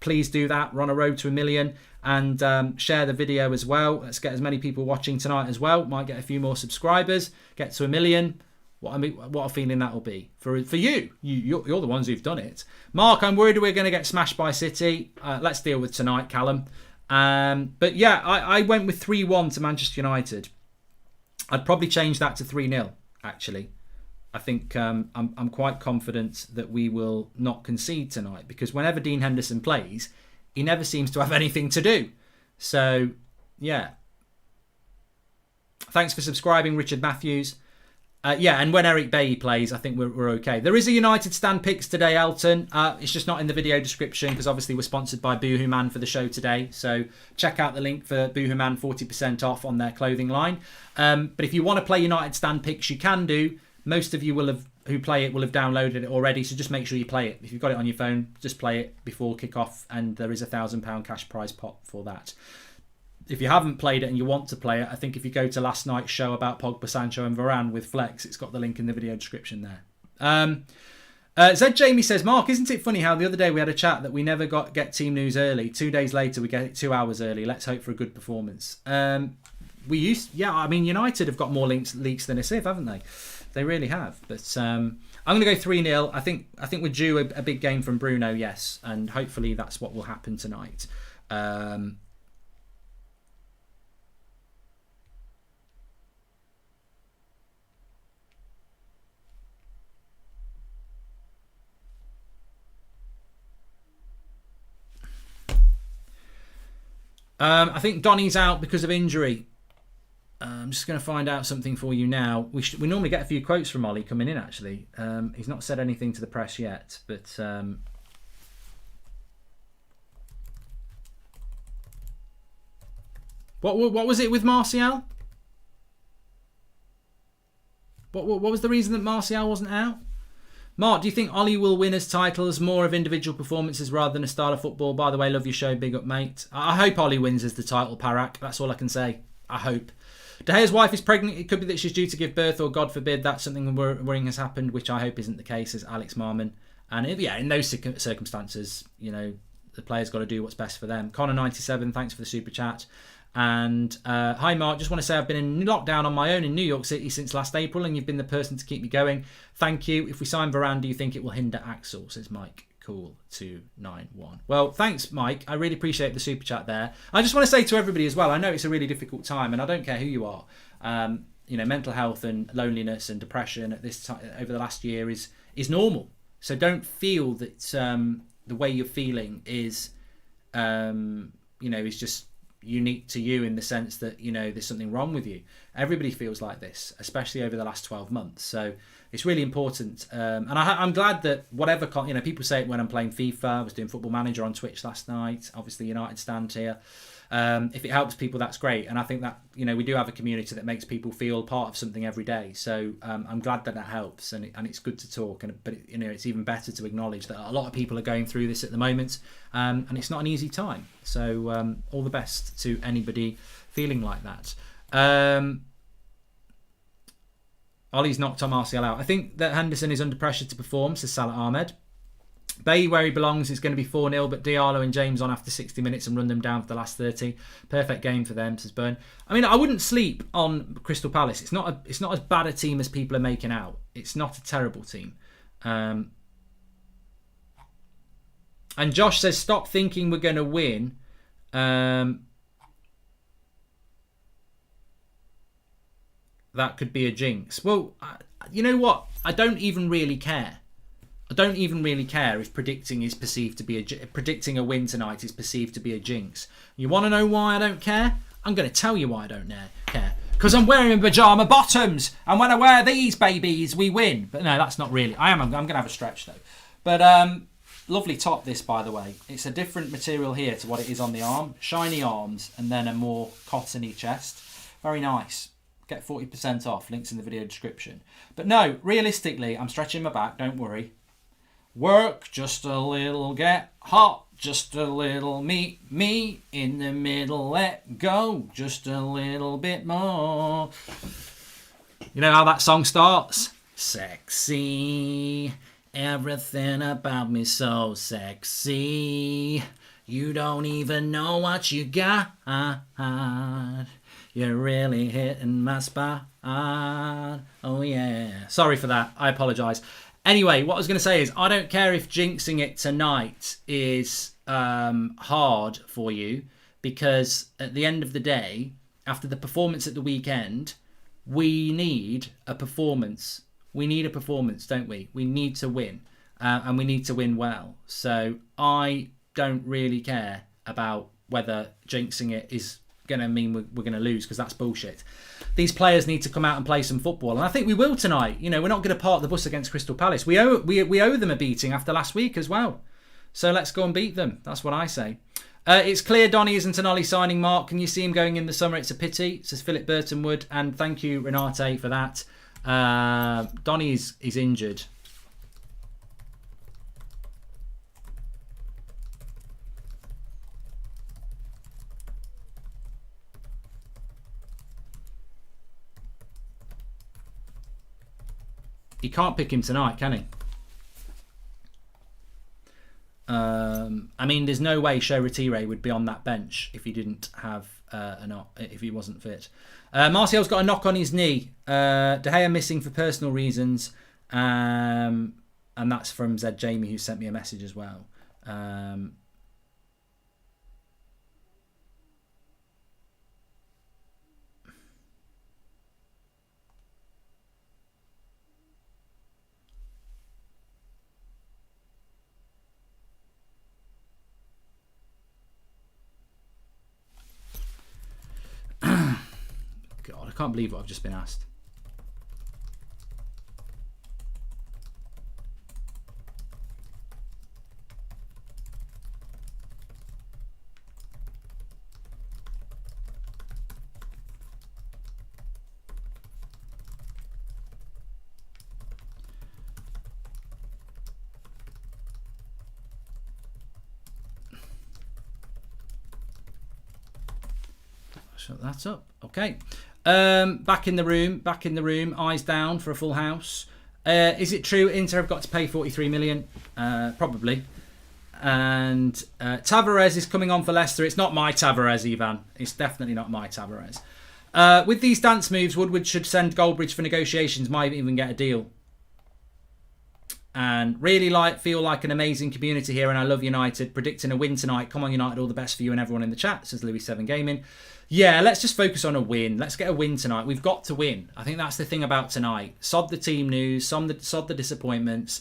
Please do that. We're on a road to 1 million, and share the video as well. Let's get as many people watching tonight as well. Might get a few more subscribers. Get to 1 million. What a feeling that will be for you. You're the ones who've done it. Mark, I'm worried we're going to get smashed by City. Let's deal with tonight, Callum. But yeah, I went with 3-1 to Manchester United. I'd probably change that to 3-0, actually. I think I'm quite confident that we will not concede tonight because whenever Dean Henderson plays, he never seems to have anything to do. So, yeah. Thanks for subscribing, Richard Matthews. And when Eric Bailly plays, I think we're okay. There is a United stand picks today, Elton. It's just not in the video description because obviously we're sponsored by Boohoo Man for the show today. So check out the link for Boohoo Man, 40% off on their clothing line. But if you want to play United stand picks, you can do. Most of you who play it will have downloaded it already. So just make sure you play it. If you've got it on your phone, just play it before kick-off. And there is a £1,000 cash prize pot for that. If you haven't played it and you want to play it, I think if you go to last night's show about Pogba, Sancho and Varane with Flex, it's got the link in the video description there. Zed Jamie says, Mark, isn't it funny how the other day we had a chat that we never get team news early. 2 days later, we get it 2 hours early. Let's hope for a good performance. United have got more leaks than a sieve, haven't they? They really have. But I'm going to go 3-0. I think we're due a big game from Bruno, yes. And hopefully that's what will happen tonight. I think Donny's out because of injury. I'm just going to find out something for you now. We normally get a few quotes from Ollie coming in, actually. He's not said anything to the press yet, but... What was it with Martial? What was the reason that Martial wasn't out? Mark, do you think Ollie will win his titles more of individual performances rather than a style of football? By the way, love your show. Big up, mate. I hope Ollie wins as the title, Parak. That's all I can say. I hope. De Gea's wife is pregnant. It could be that she's due to give birth, or God forbid, that's something worrying has happened, which I hope isn't the case, as Alex Marmon. And in those circumstances, the player's got to do what's best for them. Connor97, thanks for the super chat. And hi Mark, just want to say I've been in lockdown on my own in New York City since last April and you've been the person to keep me going. Thank you. If we sign Varane, do you think it will hinder Axel, says Mike Cool 291. Well, thanks, Mike. I really appreciate the super chat there. I just want to say to everybody as well, I know it's a really difficult time, and I don't care who you are. Mental health and loneliness and depression at this time over the last year is normal. So don't feel that the way you're feeling is is just unique to you in the sense that there's something wrong with you. Everybody feels like this, especially over the last 12 months. So it's really important, and I'm glad that whatever people say it when I'm playing FIFA. I was doing Football Manager on Twitch last night. Obviously, United stand here. If it helps people, that's great, and I think that we do have a community that makes people feel part of something every day. So I'm glad that helps, and it's good to talk. But it's even better to acknowledge that a lot of people are going through this at the moment, and it's not an easy time. So all the best to anybody feeling like that. Ollie's knocked Tom Martial out. I think that Henderson is under pressure to perform, says Salah Ahmed. Bay, where he belongs, is going to be 4-0, but Diallo and James on after 60 minutes and run them down for the last 30. Perfect game for them, says Byrne. I mean, I wouldn't sleep on Crystal Palace. It's not as bad a team as people are making out. It's not a terrible team. And Josh says, stop thinking we're going to win. That could be a jinx. Well, you know what? I don't even really care. I don't even really care if predicting a win tonight is perceived to be a jinx. You want to know why I don't care? I'm going to tell you why I don't care. Because I'm wearing pyjama bottoms, and when I wear these babies, we win. But no, that's not really. I'm going to have a stretch though. But lovely top this, by the way. It's a different material here to what it is on the arm. Shiny arms, and then a more cottony chest. Very nice. Get 40% off. Links in the video description. But no, realistically, I'm stretching my back. Don't worry. Work just a little, get hot just a little, meet me in the middle, let go just a little bit more. You know how that song starts? Sexy, everything about me so sexy. You don't even know what you got. You're really hitting my spot. Oh yeah. Sorry for that. I apologise. Anyway, what I was going to say is I don't care if jinxing it tonight is hard for you, because at the end of the day, after the performance at the weekend, we need a performance. We need a performance, don't we? We need to win, and we need to win well. So I don't really care about whether jinxing it is going to mean we're going to lose, because that's bullshit. These players need to come out and play some football, and I think we will tonight. We're not going to park the bus against Crystal Palace. We owe them a beating after last week as well. So let's go and beat them. That's what I say. It's clear Donny isn't an Ollie signing, Mark. Can you see him going in the summer? It's a pity, says Philip Burtonwood, and thank you, Renate, for that. Donny is injured. You can't pick him tonight, can he? I mean, there's no way Shoretire would be on that bench if he didn't have if he wasn't fit. Martial's got a knock on his knee. De Gea missing for personal reasons, and that's from Zed Jamie, who sent me a message as well. God, I can't believe what I've just been asked. Shut that up. Okay. Back in the room. Eyes down for a full house. Is it true Inter have got to pay 43 million? Probably. And Tavares is coming on for Leicester. It's not my Tavares, Ivan. It's definitely not my Tavares. With these dance moves, Woodward should send Goldbridge for negotiations. Might even get a deal. and really feel like an amazing community here, and I love United. Predicting a win tonight. Come on, United, all the best for you and everyone in the chat, says Louis7 Gaming. Yeah, let's just focus on a win. Let's get a win tonight. We've got to win. I think that's the thing about tonight. Sod the team news, sod the disappointments.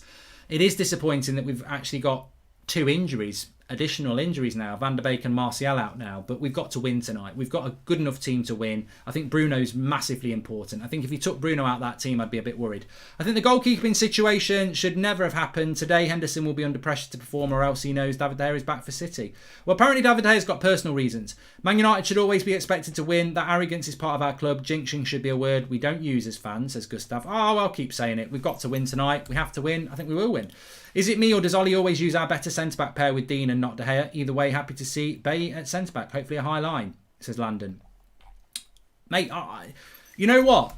It is disappointing that we've actually got 2 injuries, additional injuries now. Van der Beek and Martial out now, but we've got to win tonight. We've got a good enough team to win. I think Bruno's massively important. I think if you took Bruno out of that team, I'd be a bit worried. I think the goalkeeping situation should never have happened. Today, Henderson will be under pressure to perform, or else he knows David De Gea is back for City. Well, apparently David De Gea's got personal reasons. Man United should always be expected to win. That arrogance is part of our club. Jinxing should be a word we don't use as fans, says Gustav. Oh, I'll keep saying it. We've got to win tonight. We have to win. I think we will win. Is it me, or does Ollie always use our better centre-back pair with Dean and not De Gea? Either way, happy to see Bay at centre-back. Hopefully a high line, says Landon. Mate, you know what?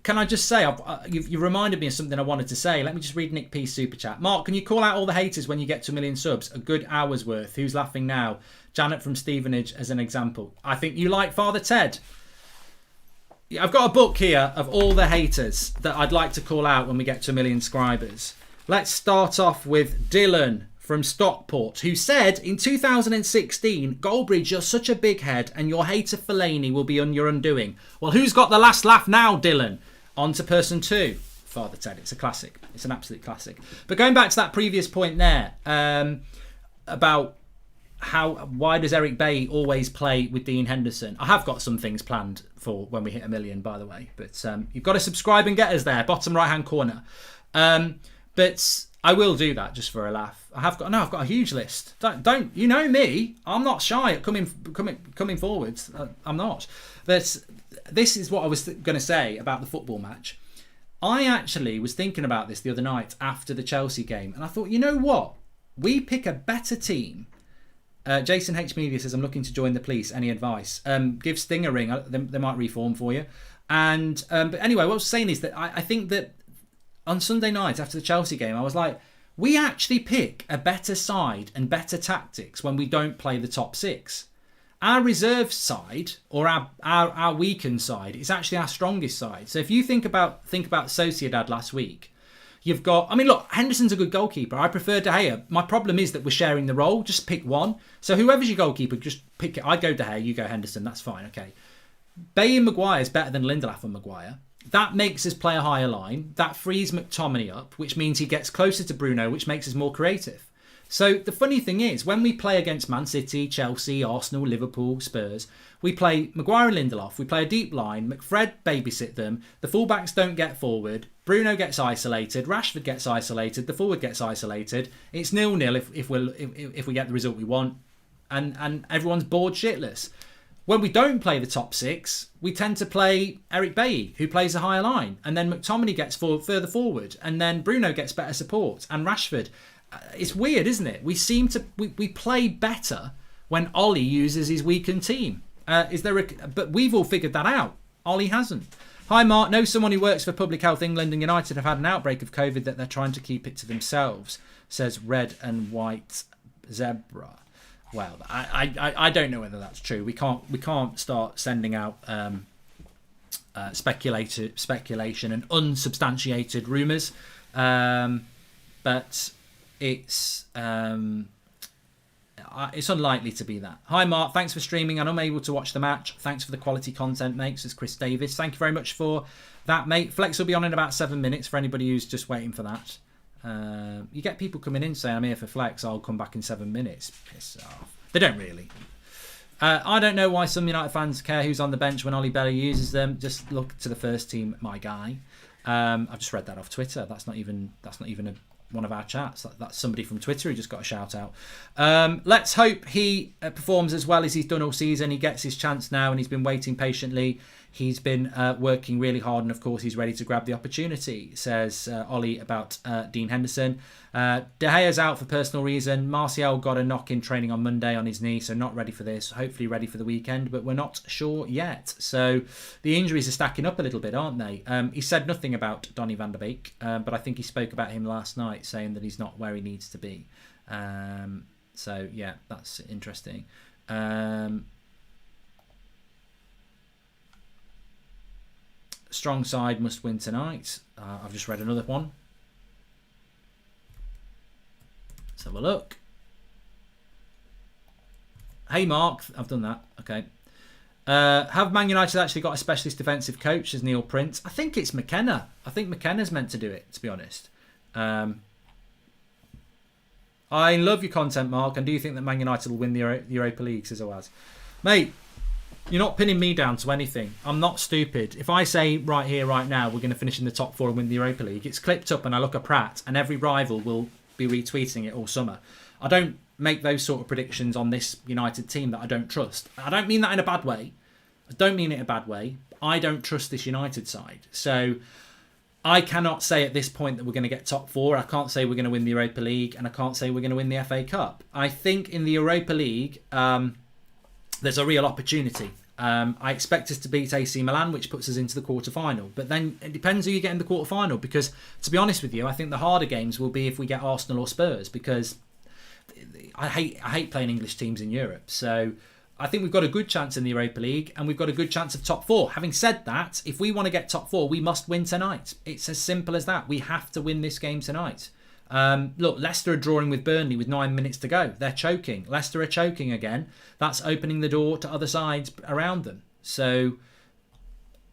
Can I just say, you've reminded me of something I wanted to say. Let me just read Nick P's super chat. Mark, can you call out all the haters when you get to 1 million subs? A good hour's worth. Who's laughing now? Janet from Stevenage as an example. I think you like Father Ted. I've got a book here of all the haters that I'd like to call out when we get to 1 million subscribers. Let's start off with Dylan from Stockport, who said in 2016, Goldbridge, you're such a big head and your hate of Fellaini will be on your undoing. Well, who's got the last laugh now, Dylan? On to person 2. Father Ted, it's a classic. It's an absolute classic. But going back to that previous point there, about why does Eric Bailly always play with Dean Henderson? I have got some things planned for when we hit 1 million, by the way. But you've got to subscribe and get us there, bottom right-hand corner. But I will do that just for a laugh. I've got a huge list. Don't you know me? I'm not shy at coming forwards. I'm not. But this is what I was going to say about the football match. I actually was thinking about this the other night after the Chelsea game, and I thought, you know what? We pick a better team. Jason H Media says, I'm looking to join the police. Any advice? Give Sting a ring. They might reform for you. And but anyway, what I was saying is that I think that on Sunday night after the Chelsea game, I was like, we actually pick a better side and better tactics when we don't play the top 6. Our reserve side, or our weakened side, is actually our strongest side. So if you think about Sociedad last week, you've got, I mean, look, Henderson's a good goalkeeper. I prefer De Gea. My problem is that we're sharing the role. Just pick one. So whoever's your goalkeeper, just pick it. I'd go De Gea, you go Henderson. That's fine, okay. Bailly and Maguire is better than Lindelof and Maguire. That makes us play a higher line. That frees McTominay up, which means he gets closer to Bruno, which makes us more creative. So the funny thing is, when we play against Man City, Chelsea, Arsenal, Liverpool, Spurs, we play Maguire and Lindelof. We play a deep line. McFred babysit them. The fullbacks don't get forward. Bruno gets isolated. Rashford gets isolated. The forward gets isolated. It's 0-0 if we get the result we want, and everyone's bored shitless. When we don't play the top 6, we tend to play Eric Bailly, who plays a higher line. And then McTominay gets further forward. And then Bruno gets better support. And Rashford. It's weird, isn't it? We play better when Ollie uses his weakened team. But we've all figured that out. Ollie hasn't. Hi, Mark. Know someone who works for Public Health England and United have had an outbreak of COVID that they're trying to keep it to themselves, says Red and White Zebra. Well, I don't know whether that's true. We can't start sending out speculation and unsubstantiated rumours, but it's unlikely to be that. Hi Mark, thanks for streaming and unable to watch the match. Thanks for the quality content, mate, says Chris Davis. Thank you very much for that, mate. Flex will be on in about 7 minutes for anybody who's just waiting for that. You get people coming in saying, I'm here for Flex, I'll come back in 7 minutes. Piss off. They don't really. I don't know why some United fans care who's on the bench when Ollie Bailly uses them. Just look to the first team, my guy. I've just read that off Twitter. That's not even one of our chats. That's somebody from Twitter who just got a shout out. Let's hope he performs as well as he's done all season. He gets his chance now and he's been waiting patiently. He's been working really hard and of course he's ready to grab the opportunity, says Ollie about Dean Henderson. De Gea's out for personal reason. Martial got a knock in training on Monday on his knee, so not ready for this. Hopefully ready for the weekend, but we're not sure yet. So the injuries are stacking up a little bit, aren't they? He said nothing about Donny van der Beek, but I think he spoke about him last night, saying that he's not where he needs to be. So yeah, that's interesting. Strong side must win tonight. I've just read another one. Let's have a look. Hey, Mark. I've done that. Okay. Have Man United actually got a specialist defensive coach, as Neil Prince? I think it's McKenna. I think McKenna's meant to do it, to be honest. I love your content, Mark. And do you think that Man United will win the Europa League, says Oaz? Mate, you're not pinning me down to anything. I'm not stupid. If I say right here, right now, we're going to finish in the top 4 and win the Europa League, it's clipped up and I look at Pratt and every rival will be retweeting it all summer. I don't make those sort of predictions on this United team that I don't trust. I don't mean that in a bad way. I don't mean it in a bad way. I don't trust this United side. So I cannot say at this point that we're going to get top 4. I can't say we're going to win the Europa League and I can't say we're going to win the FA Cup. I think in the Europa League, there's a real opportunity. I expect us to beat AC Milan, which puts us into the quarter-final. But then it depends who you get in the quarter-final because, to be honest with you, I think the harder games will be if we get Arsenal or Spurs because I hate playing English teams in Europe. So I think we've got a good chance in the Europa League and we've got a good chance of top 4. Having said that, if we want to get top 4, we must win tonight. It's as simple as that. We have to win this game tonight. Look, Leicester are drawing with Burnley with 9 minutes to go. They're choking. Leicester are choking again. That's opening the door to other sides around them. So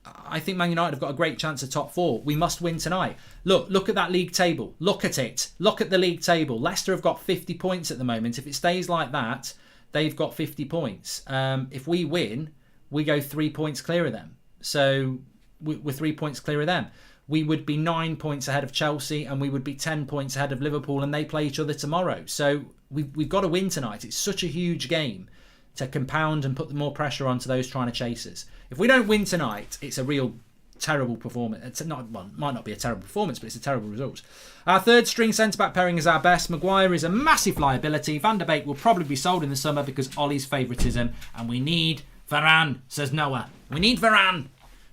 I think Man United have got a great chance of top 4. We must win tonight. Look at that league table. Look at it. Look at the league table. Leicester have got 50 points at the moment. If it stays like that, they've got 50 points. If we win, we go 3 points clear of them. So we're 3 points clear of them. We would be 9 points ahead of Chelsea and we would be 10 points ahead of Liverpool and they play each other tomorrow. So we've got to win tonight. It's such a huge game to compound and put more pressure onto those trying to chase us. If we don't win tonight, it's a real terrible performance. It's not, well, it might not be a terrible performance, but it's a terrible result. Our third string centre-back pairing is our best. Maguire is a massive liability. Van der Beek will probably be sold in the summer because Ollie's favouritism. And we need Varane, says Noah. We need Varane.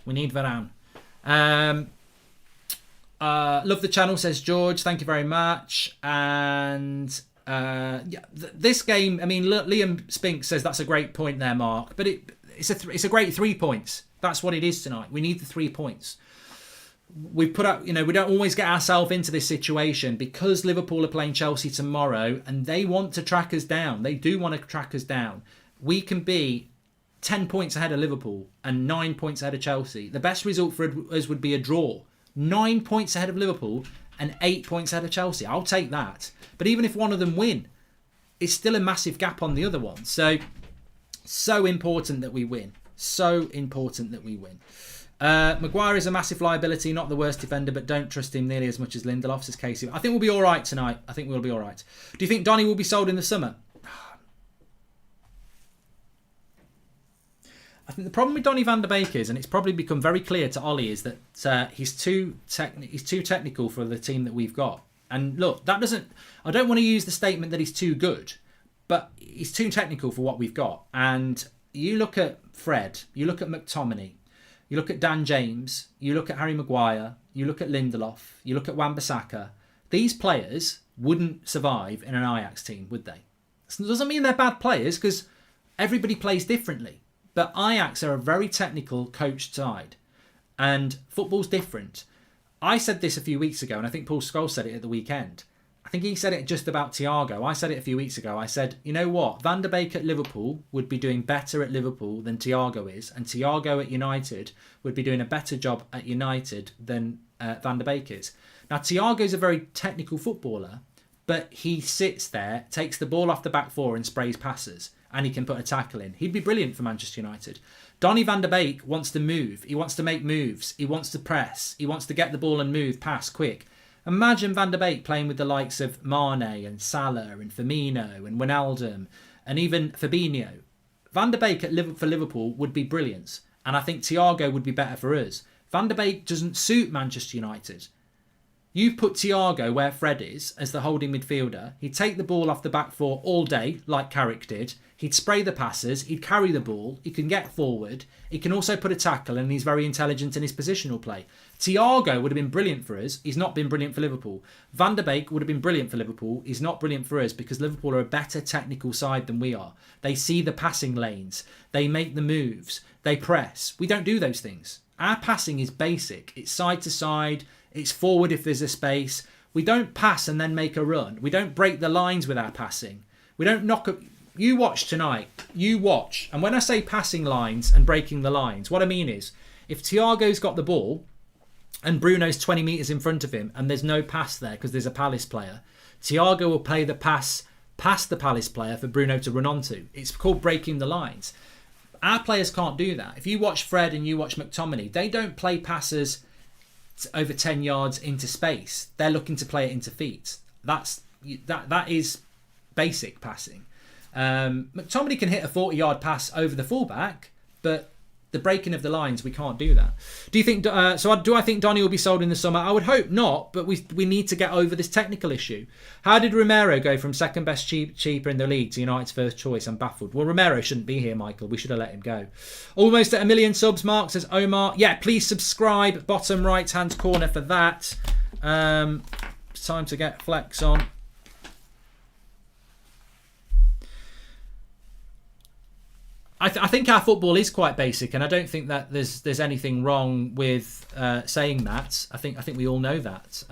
We need Varane. Love the channel, says George. Thank you very much. And this game, I mean, Liam Spink says that's a great point there, Mark. But it's a great 3 points. That's what it is tonight. We need the 3 points. We've put up, we don't always get ourselves into this situation because Liverpool are playing Chelsea tomorrow and they want to track us down. They do want to track us down. We can be 10 points ahead of Liverpool and 9 points ahead of Chelsea. The best result for us would be a draw. 9 points ahead of Liverpool and 8 points ahead of Chelsea. I'll take that. But even if one of them win, it's still a massive gap on the other one. So important that we win. So important that we win. Maguire is a massive liability, not the worst defender, but don't trust him nearly as much as Lindelof, says Casey. I think we'll be all right tonight. I think we'll be all right. Do you think Donny will be sold in the summer? I think the problem with Donny van der Beek is, and it's probably become very clear to Ollie, is that he's too technical for the team that we've got. And look, that doesn't. I don't want to use the statement that he's too good, but he's too technical for what we've got. And you look at Fred, you look at McTominay, you look at Dan James, you look at Harry Maguire, you look at Lindelof, you look at Wan-Bissaka. These players wouldn't survive in an Ajax team, would they? It doesn't mean they're bad players because everybody plays differently. But Ajax are a very technical coached side. And football's different. I said this a few weeks ago, and I think Paul Scholes said it at the weekend. I think he said it just about Thiago. I said it a few weeks ago. I said, you know what? Van der Beek at Liverpool would be doing better at Liverpool than Thiago is. And Thiago at United would be doing a better job at United than Van der Beek is. Now, Thiago's a very technical footballer, but he sits there, takes the ball off the back four and sprays passes. And he can put a tackle in. He'd be brilliant for Manchester United. Donny van der Beek wants to move. He wants to make moves. He wants to press. He wants to get the ball and move, pass quick. Imagine Van der Beek playing with the likes of Mane and Salah and Firmino and Wijnaldum and even Fabinho. Van der Beek for Liverpool would be brilliant. And I think Thiago would be better for us. Van der Beek doesn't suit Manchester United. You put Thiago where Fred is as the holding midfielder. He'd take the ball off the back four all day, like Carrick did. He'd spray the passes. He'd carry the ball. He can get forward. He can also put a tackle, and he's very intelligent in his positional play. Thiago would have been brilliant for us. He's not been brilliant for Liverpool. Van der Beek would have been brilliant for Liverpool. He's not brilliant for us because Liverpool are a better technical side than we are. They see the passing lanes. They make the moves. They press. We don't do those things. Our passing is basic. It's side to side. It's forward if there's a space. We don't pass and then make a run. We don't break the lines with our passing. We don't knock up. You watch tonight. You watch. And when I say passing lines and breaking the lines, what I mean is if Thiago's got the ball and Bruno's 20 metres in front of him and there's no pass there because there's a Palace player, Thiago will play the pass past the Palace player for Bruno to run onto. It's called breaking the lines. Our players can't do that. If you watch Fred and you watch McTominay, they don't play passes over 10 yards into space. They're looking to play it into feet. That is basic passing. McTominay can hit a 40-yard pass over the fullback, but the breaking of the lines, we can't do that. Do you think? Do I think Donny will be sold in the summer? I would hope not, but we need to get over this technical issue. How did Romero go from second best cheaper in the league to United's first choice? I'm baffled. Well, Romero shouldn't be here, Michael. We should have let him go. Almost at 1 million subs, Mark, says Omar. Yeah, please subscribe. Bottom right-hand corner for that. It's time to get Flex on. I think our football is quite basic, and I don't think that there's anything wrong with saying that. I think we all know that.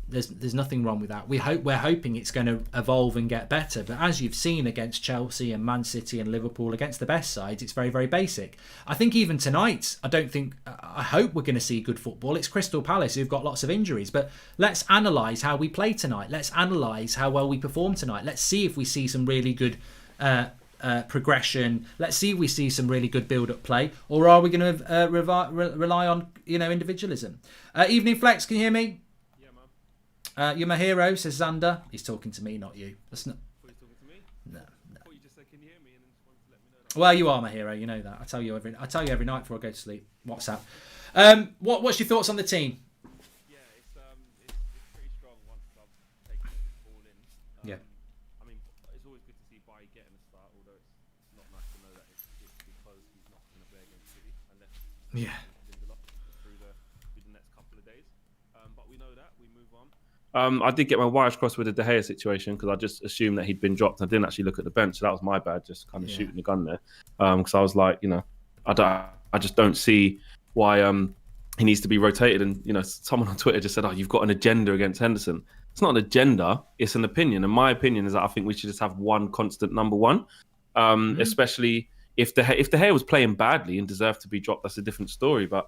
There's nothing wrong with that. We're hoping it's going to evolve and get better. But as you've seen against Chelsea and Man City and Liverpool, against the best sides, it's very, very basic. I think even tonight, I hope we're going to see good football. It's Crystal Palace who've got lots of injuries, but let's analyse how we play tonight. Let's analyse how well we perform tonight. Let's see if we see some really good progression. Let's see if we see some really good build-up play, or are we going to rely on individualism? Evening Flex, can you hear me? Yeah, man. You're my hero, says Xander. He's talking to me, not you. That's not. Thought you talking to me? No. I thought you just said, "Can you hear me?" and then just wanted to let me know that. Well, you are my hero. You know that. I tell you every night before I go to sleep. WhatsApp. What's your thoughts on the team? Yeah, it's pretty strong once I've taken it all in. Yeah. I mean, it's always good to see Bailly getting a start, although it's not nice to know that it's because he's not going to play against City unless Yeah. through the next couple of days. But we know that we move on. I did get my wires crossed with the De Gea situation because I just assumed that he'd been dropped. I didn't actually look at the bench, so that was my bad, just kind of shooting the gun there. Because I was like, I just don't see why he needs to be rotated. And someone on Twitter just said, "Oh, you've got an agenda against Henderson." It's not an agenda; it's an opinion. And my opinion is that I think we should just have one constant number one, especially if De Gea was playing badly and deserved to be dropped. That's a different story. But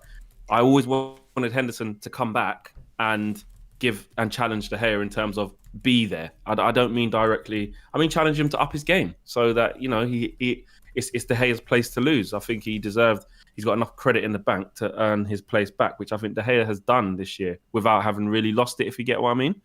I always wanted Henderson to come back and give and challenge De Gea in terms of be there. I don't mean directly. I mean challenge him to up his game so that it's De Gea's place to lose. I think he deserved. He's got enough credit in the bank to earn his place back, which I think De Gea has done this year without having really lost it. If you get what I mean.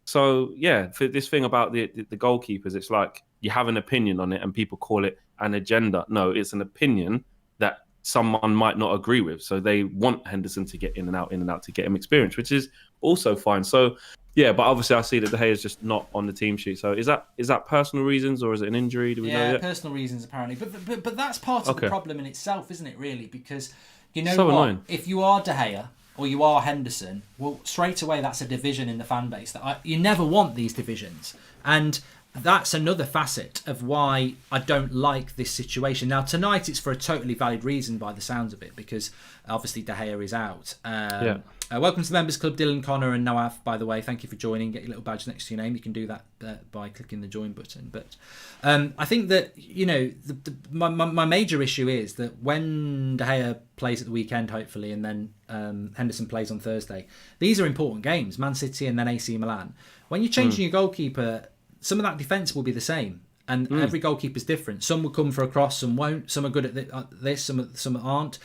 So yeah, for this thing about the goalkeepers, it's like you have an opinion on it and people call it an agenda. No, it's an opinion that someone might not agree with. So they want Henderson to get in and out to get him experience, which is also fine. So yeah, but obviously I see that De Gea is just not on the team sheet. So is that personal reasons or is it an injury? Do we know yet? Personal reasons apparently. But that's part of the problem in itself, isn't it? Really, because what? Annoying. If you are De Gea or you are Henderson, well, straight away that's a division in the fan base. You never want these divisions, and that's another facet of why I don't like this situation. Now, tonight it's for a totally valid reason by the sounds of it, because obviously De Gea is out. Welcome to the Members Club, Dylan, Connor and Noaf, by the way. Thank you for joining. Get your little badge next to your name. You can do that by clicking the join button. But I think that, my major issue is that when De Gea plays at the weekend, hopefully, and then Henderson plays on Thursday, these are important games, Man City and then AC Milan. When you're changing your goalkeeper, some of that defence will be the same, and every goalkeeper's different. Some will come for a cross, some won't. Some are good at this, some aren't.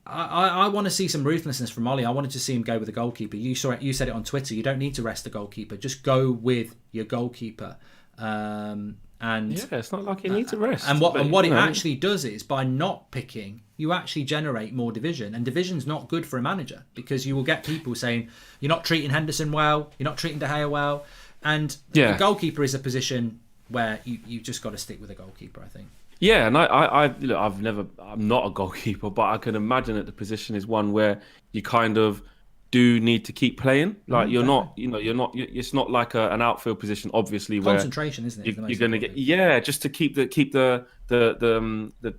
I want to see some ruthlessness from Ollie. I wanted to see him go with the goalkeeper. You said it on Twitter. You don't need to rest the goalkeeper. Just go with your goalkeeper. It's not like you need to rest. And what it actually does is, by not picking, you actually generate more division. And division's not good for a manager, because you will get people saying you're not treating Henderson well, you're not treating De Gea well. And the goalkeeper is a position where you just got to stick with a goalkeeper, I think. Yeah, and I'm not a goalkeeper, but I can imagine that the position is one where you kind of do need to keep playing. Like it's not like an outfield position, obviously, where concentration, isn't it? You're going to get just to keep the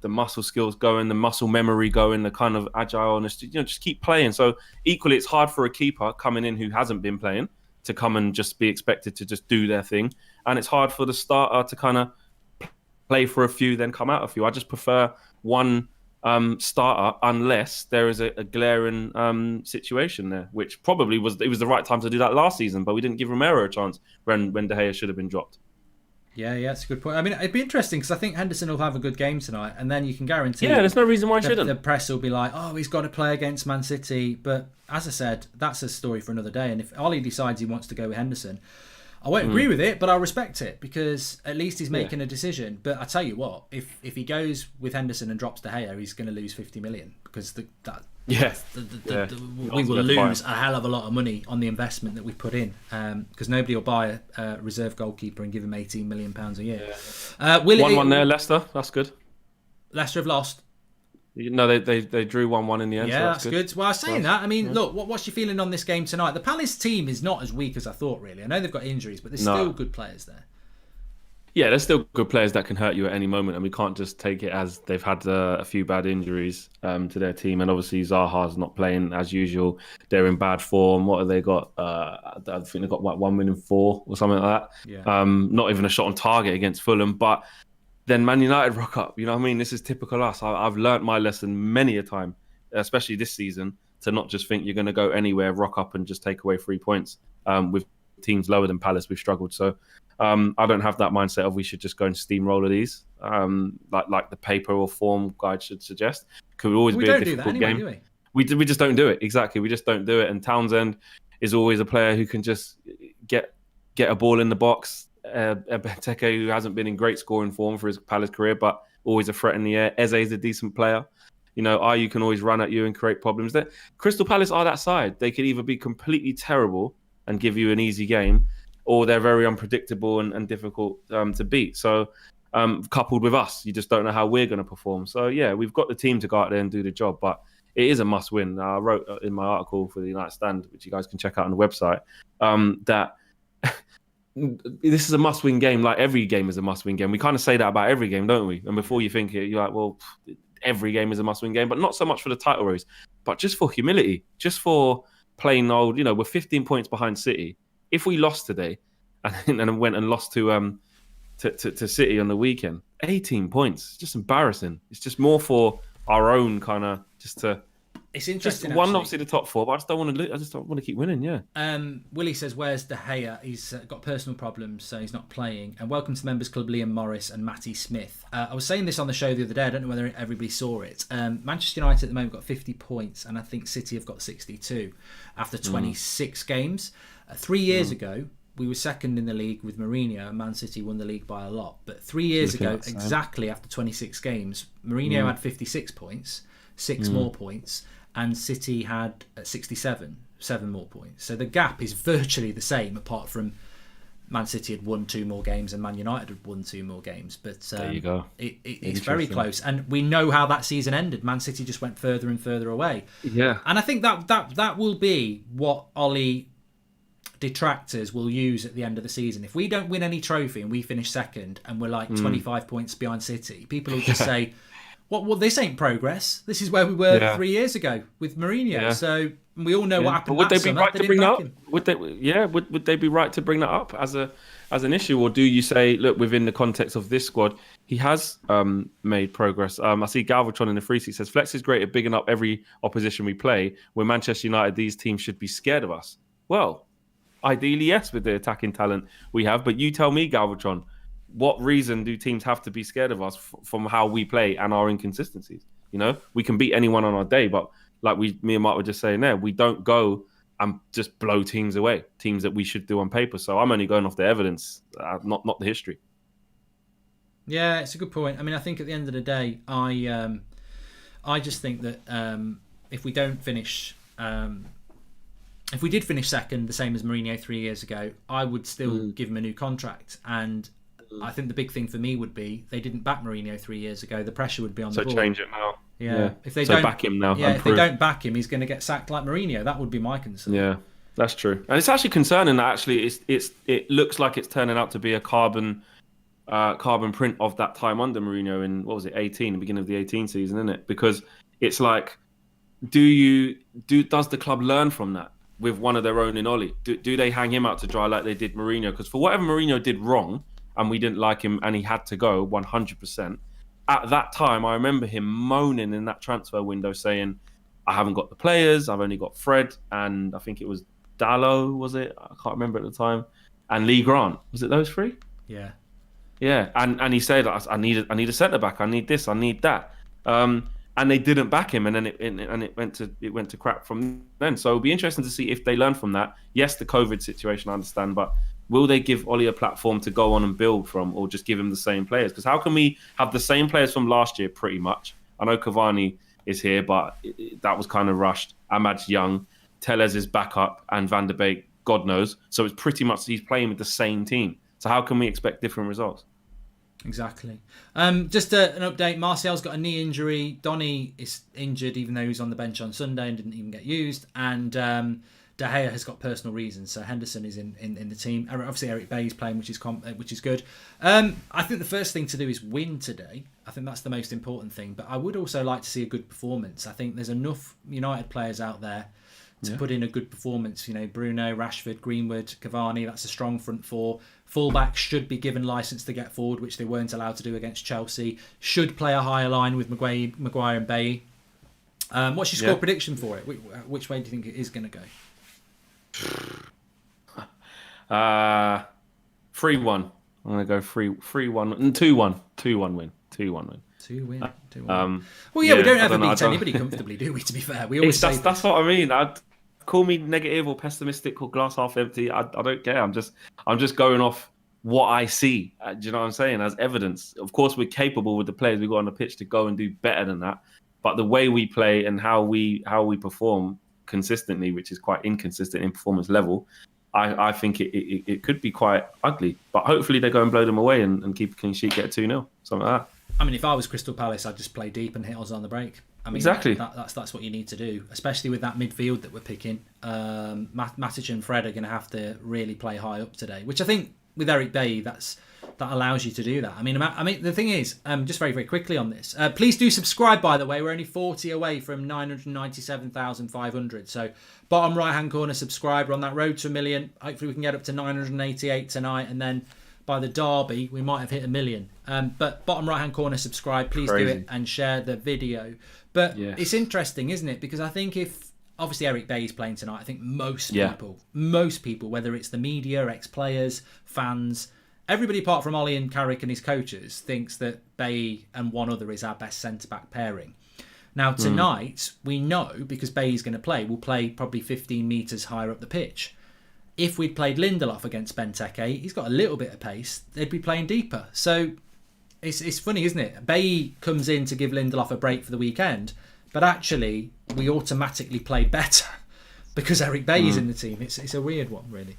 muscle skills going, the muscle memory going, the kind of agileness. Just keep playing. So equally, it's hard for a keeper coming in who hasn't been playing to come and just be expected to just do their thing, and it's hard for the starter to kind of play for a few, then come out a few. I just prefer one starter unless there is a glaring situation there, which probably was the right time to do that last season, but we didn't give Romero a chance when De Gea should have been dropped. Yeah, it's a good point. I mean, it'd be interesting because I think Henderson will have a good game tonight, and then you can guarantee. Yeah, there's no reason why he shouldn't. The press will be like, "Oh, he's got to play against Man City," but as I said, that's a story for another day. And if Ollie decides he wants to go with Henderson, I won't agree with it, but I'll respect it because at least he's making a decision. But I tell you what, if he goes with Henderson and drops De Gea, he's going to lose 50 million because we will lose a hell of a lot of money on the investment that we put in because nobody will buy a reserve goalkeeper and give him £18 million a year. 1-1 there, Leicester. That's good. Leicester have lost. No, they drew 1-1 in the end. Yeah, so that's good. Well, I was saying that. I mean, look, what's your feeling on this game tonight? The Palace team is not as weak as I thought, really. I know they've got injuries, but there's still good players there. Yeah, there's still good players that can hurt you at any moment, and we can't just take it as they've had a few bad injuries to their team. And obviously, Zaha's not playing as usual. They're in bad form. What have they got? I think they've got 1 win in 4 or something like that. Yeah. Not even a shot on target against Fulham, but then Man United rock up. You know what I mean? This is typical us. I've learnt my lesson many a time, especially this season, to not just think you're going to go anywhere, rock up and just take away 3 points. With teams lower than Palace, we've struggled. So I don't have that mindset of we should just go and steamroller these, like the paper or form guide should suggest. Could always be a difficult game. Do we just don't do it. Exactly. We just don't do it. And Townsend is always a player who can just get a ball in the box. Benteke, who hasn't been in great scoring form for his Palace career, but always a threat in the air. Eze is a decent player. Ayew can always run at you and create problems. Crystal Palace are that side. They could either be completely terrible and give you an easy game, or they're very unpredictable and difficult to beat. So coupled with us, you just don't know how we're going to perform. So yeah, we've got the team to go out there and do the job, but it is a must-win. I wrote in my article for the United Stand, which you guys can check out on the website, that this is a must-win game. Like every game is a must-win game. We kind of say that about every game, don't we? And before you think it, you're like, well, every game is a must-win game, but not so much for the title race, but just for humility, just for plain old. We're 15 points behind City. If we lost today, and went and lost to City on the weekend, 18 points. It's just embarrassing. It's just more for our own kind of just to. It's interesting. Just one, obviously the top 4, but I just don't want to. I just don't want to keep winning. Yeah. Willie says, "Where's De Gea? He's got personal problems, so he's not playing." And welcome to the Members Club, Liam Morris and Matty Smith. I was saying this on the show the other day. I don't know whether everybody saw it. Manchester United at the moment got 50 points, and I think City have got 62 after 26 games. 3 years ago, we were second in the league with Mourinho, and Man City won the league by a lot. But 3 years ago, exactly after 26 games, Mourinho had 56 points, 6 more points, and City had 67, 7 more points. So the gap is virtually the same, apart from Man City had won 2 more games and Man United had won 2 more games. But there you go. It's very close, and we know how that season ended. Man City just went further and further away. Yeah, and I think that will be what Ollie detractors will use at the end of the season. If we don't win any trophy and we finish second and we're like 25 points behind City, people will just say, well, this ain't progress. This is where we were 3 years ago with Mourinho. Yeah. So we all know what happened. But would they be right to bring that up? Him. Would they be right to bring that up as an issue, or do you say, look, within the context of this squad, he has made progress? I see Galvatron in the free seat says Flex is great at bigging up every opposition we play. We're Manchester United, these teams should be scared of us. Well, ideally, yes, with the attacking talent we have. But you tell me, Galvatron, what reason do teams have to be scared of us from how we play and our inconsistencies? We can beat anyone on our day, but like me and Mark were just saying there, we don't go and just blow teams away, teams that we should do on paper. So I'm only going off the evidence, not the history. Yeah, it's a good point. I mean, I think at the end of the day, I just think that if we don't finish... if we did finish second, the same as Mourinho 3 years ago, I would still give him a new contract. And I think the big thing for me would be they didn't back Mourinho 3 years ago. The pressure would be on the board. So change it now. Yeah. If they so don't back him now. Yeah, if they don't back him, he's going to get sacked like Mourinho. That would be my concern. Yeah, that's true. And it's actually concerning that actually it looks like it's turning out to be a carbon print of that time under Mourinho in, what was it, 18, the beginning of the 18 season, isn't it? Because it's like, does the club learn from that with one of their own in Oli? Do they hang him out to dry like they did Mourinho? Because for whatever Mourinho did wrong, and we didn't like him, and he had to go 100%. At that time, I remember him moaning in that transfer window, saying, "I haven't got the players. I've only got Fred, and I think it was Dallo, was it? I can't remember at the time, and Lee Grant. Was it those three? Yeah." Yeah, and he said, I need a centre back. I need this. I need that. And they didn't back him, and then it went to crap from then. So it'll be interesting to see if they learn from that. Yes, the COVID situation, I understand, but will they give Oli a platform to go on and build from, or just give him the same players? Because how can we have the same players from last year, pretty much? I know Cavani is here, but that was kind of rushed. Ahmad's young, Tellez is back up, and Van der Beek, God knows. So it's pretty much he's playing with the same team. So how can we expect different results? Exactly. Just an update. Martial's got a knee injury. Donny is injured, even though he was on the bench on Sunday and didn't even get used. And De Gea has got personal reasons. So Henderson is in the team. Obviously, Eric Bailly's playing, which is good. I think the first thing to do is win today. I think that's the most important thing. But I would also like to see a good performance. I think there's enough United players out there to put in a good performance. Bruno, Rashford, Greenwood, Cavani, that's a strong front four. Fullbacks should be given licence to get forward, which they weren't allowed to do against Chelsea. Should play a higher line with Maguire and Bailly. What's your score prediction for it? Which way do you think it is going to go? 3-1. I'm going to go 3-1 and 2-1. 2-1 win. 2-1 win. 2-1. We don't ever beat anybody comfortably, do we? To be fair, we always say that's what I mean. Call me negative or pessimistic or glass half empty. I don't care. I'm just going off what I see. Do you know what I'm saying? As evidence. Of course, we're capable with the players we got on the pitch to go and do better than that. But the way we play and how we perform consistently, which is quite inconsistent in performance level, I think it could be quite ugly. But hopefully they go and blow them away and keep a clean sheet, get a 2-0, something like that. I mean, if I was Crystal Palace, I'd just play deep and hit us on the break. I mean, exactly. That's what you need to do, especially with that midfield that we're picking. Matic and Fred are going to have to really play high up today, which I think with Eric Bailly, that allows you to do that. I mean, the thing is, just very, very quickly on this, please do subscribe, by the way. We're only 40 away from 997,500. So bottom right-hand corner, subscribe. We're on that road to 1 million. Hopefully we can get up to 988 tonight, and then by the derby, we might have hit 1 million. But bottom right-hand corner, subscribe. Please do it and share the video. But It's interesting, isn't it? Because I think obviously Eric Bailly's playing tonight, I think most people, whether it's the media, ex-players, fans, everybody apart from Ollie and Carrick and his coaches, thinks that Bailly and one other is our best centre-back pairing. Now, tonight, we know, because Bailly's going to play, we'll play probably 15 metres higher up the pitch. If we'd played Lindelof against Benteke, he's got a little bit of pace, they'd be playing deeper. So it's funny, isn't it? Bailly comes in to give Lindelof a break for the weekend, but actually we automatically played better because Eric Bailly's in the team. It's a weird one, really.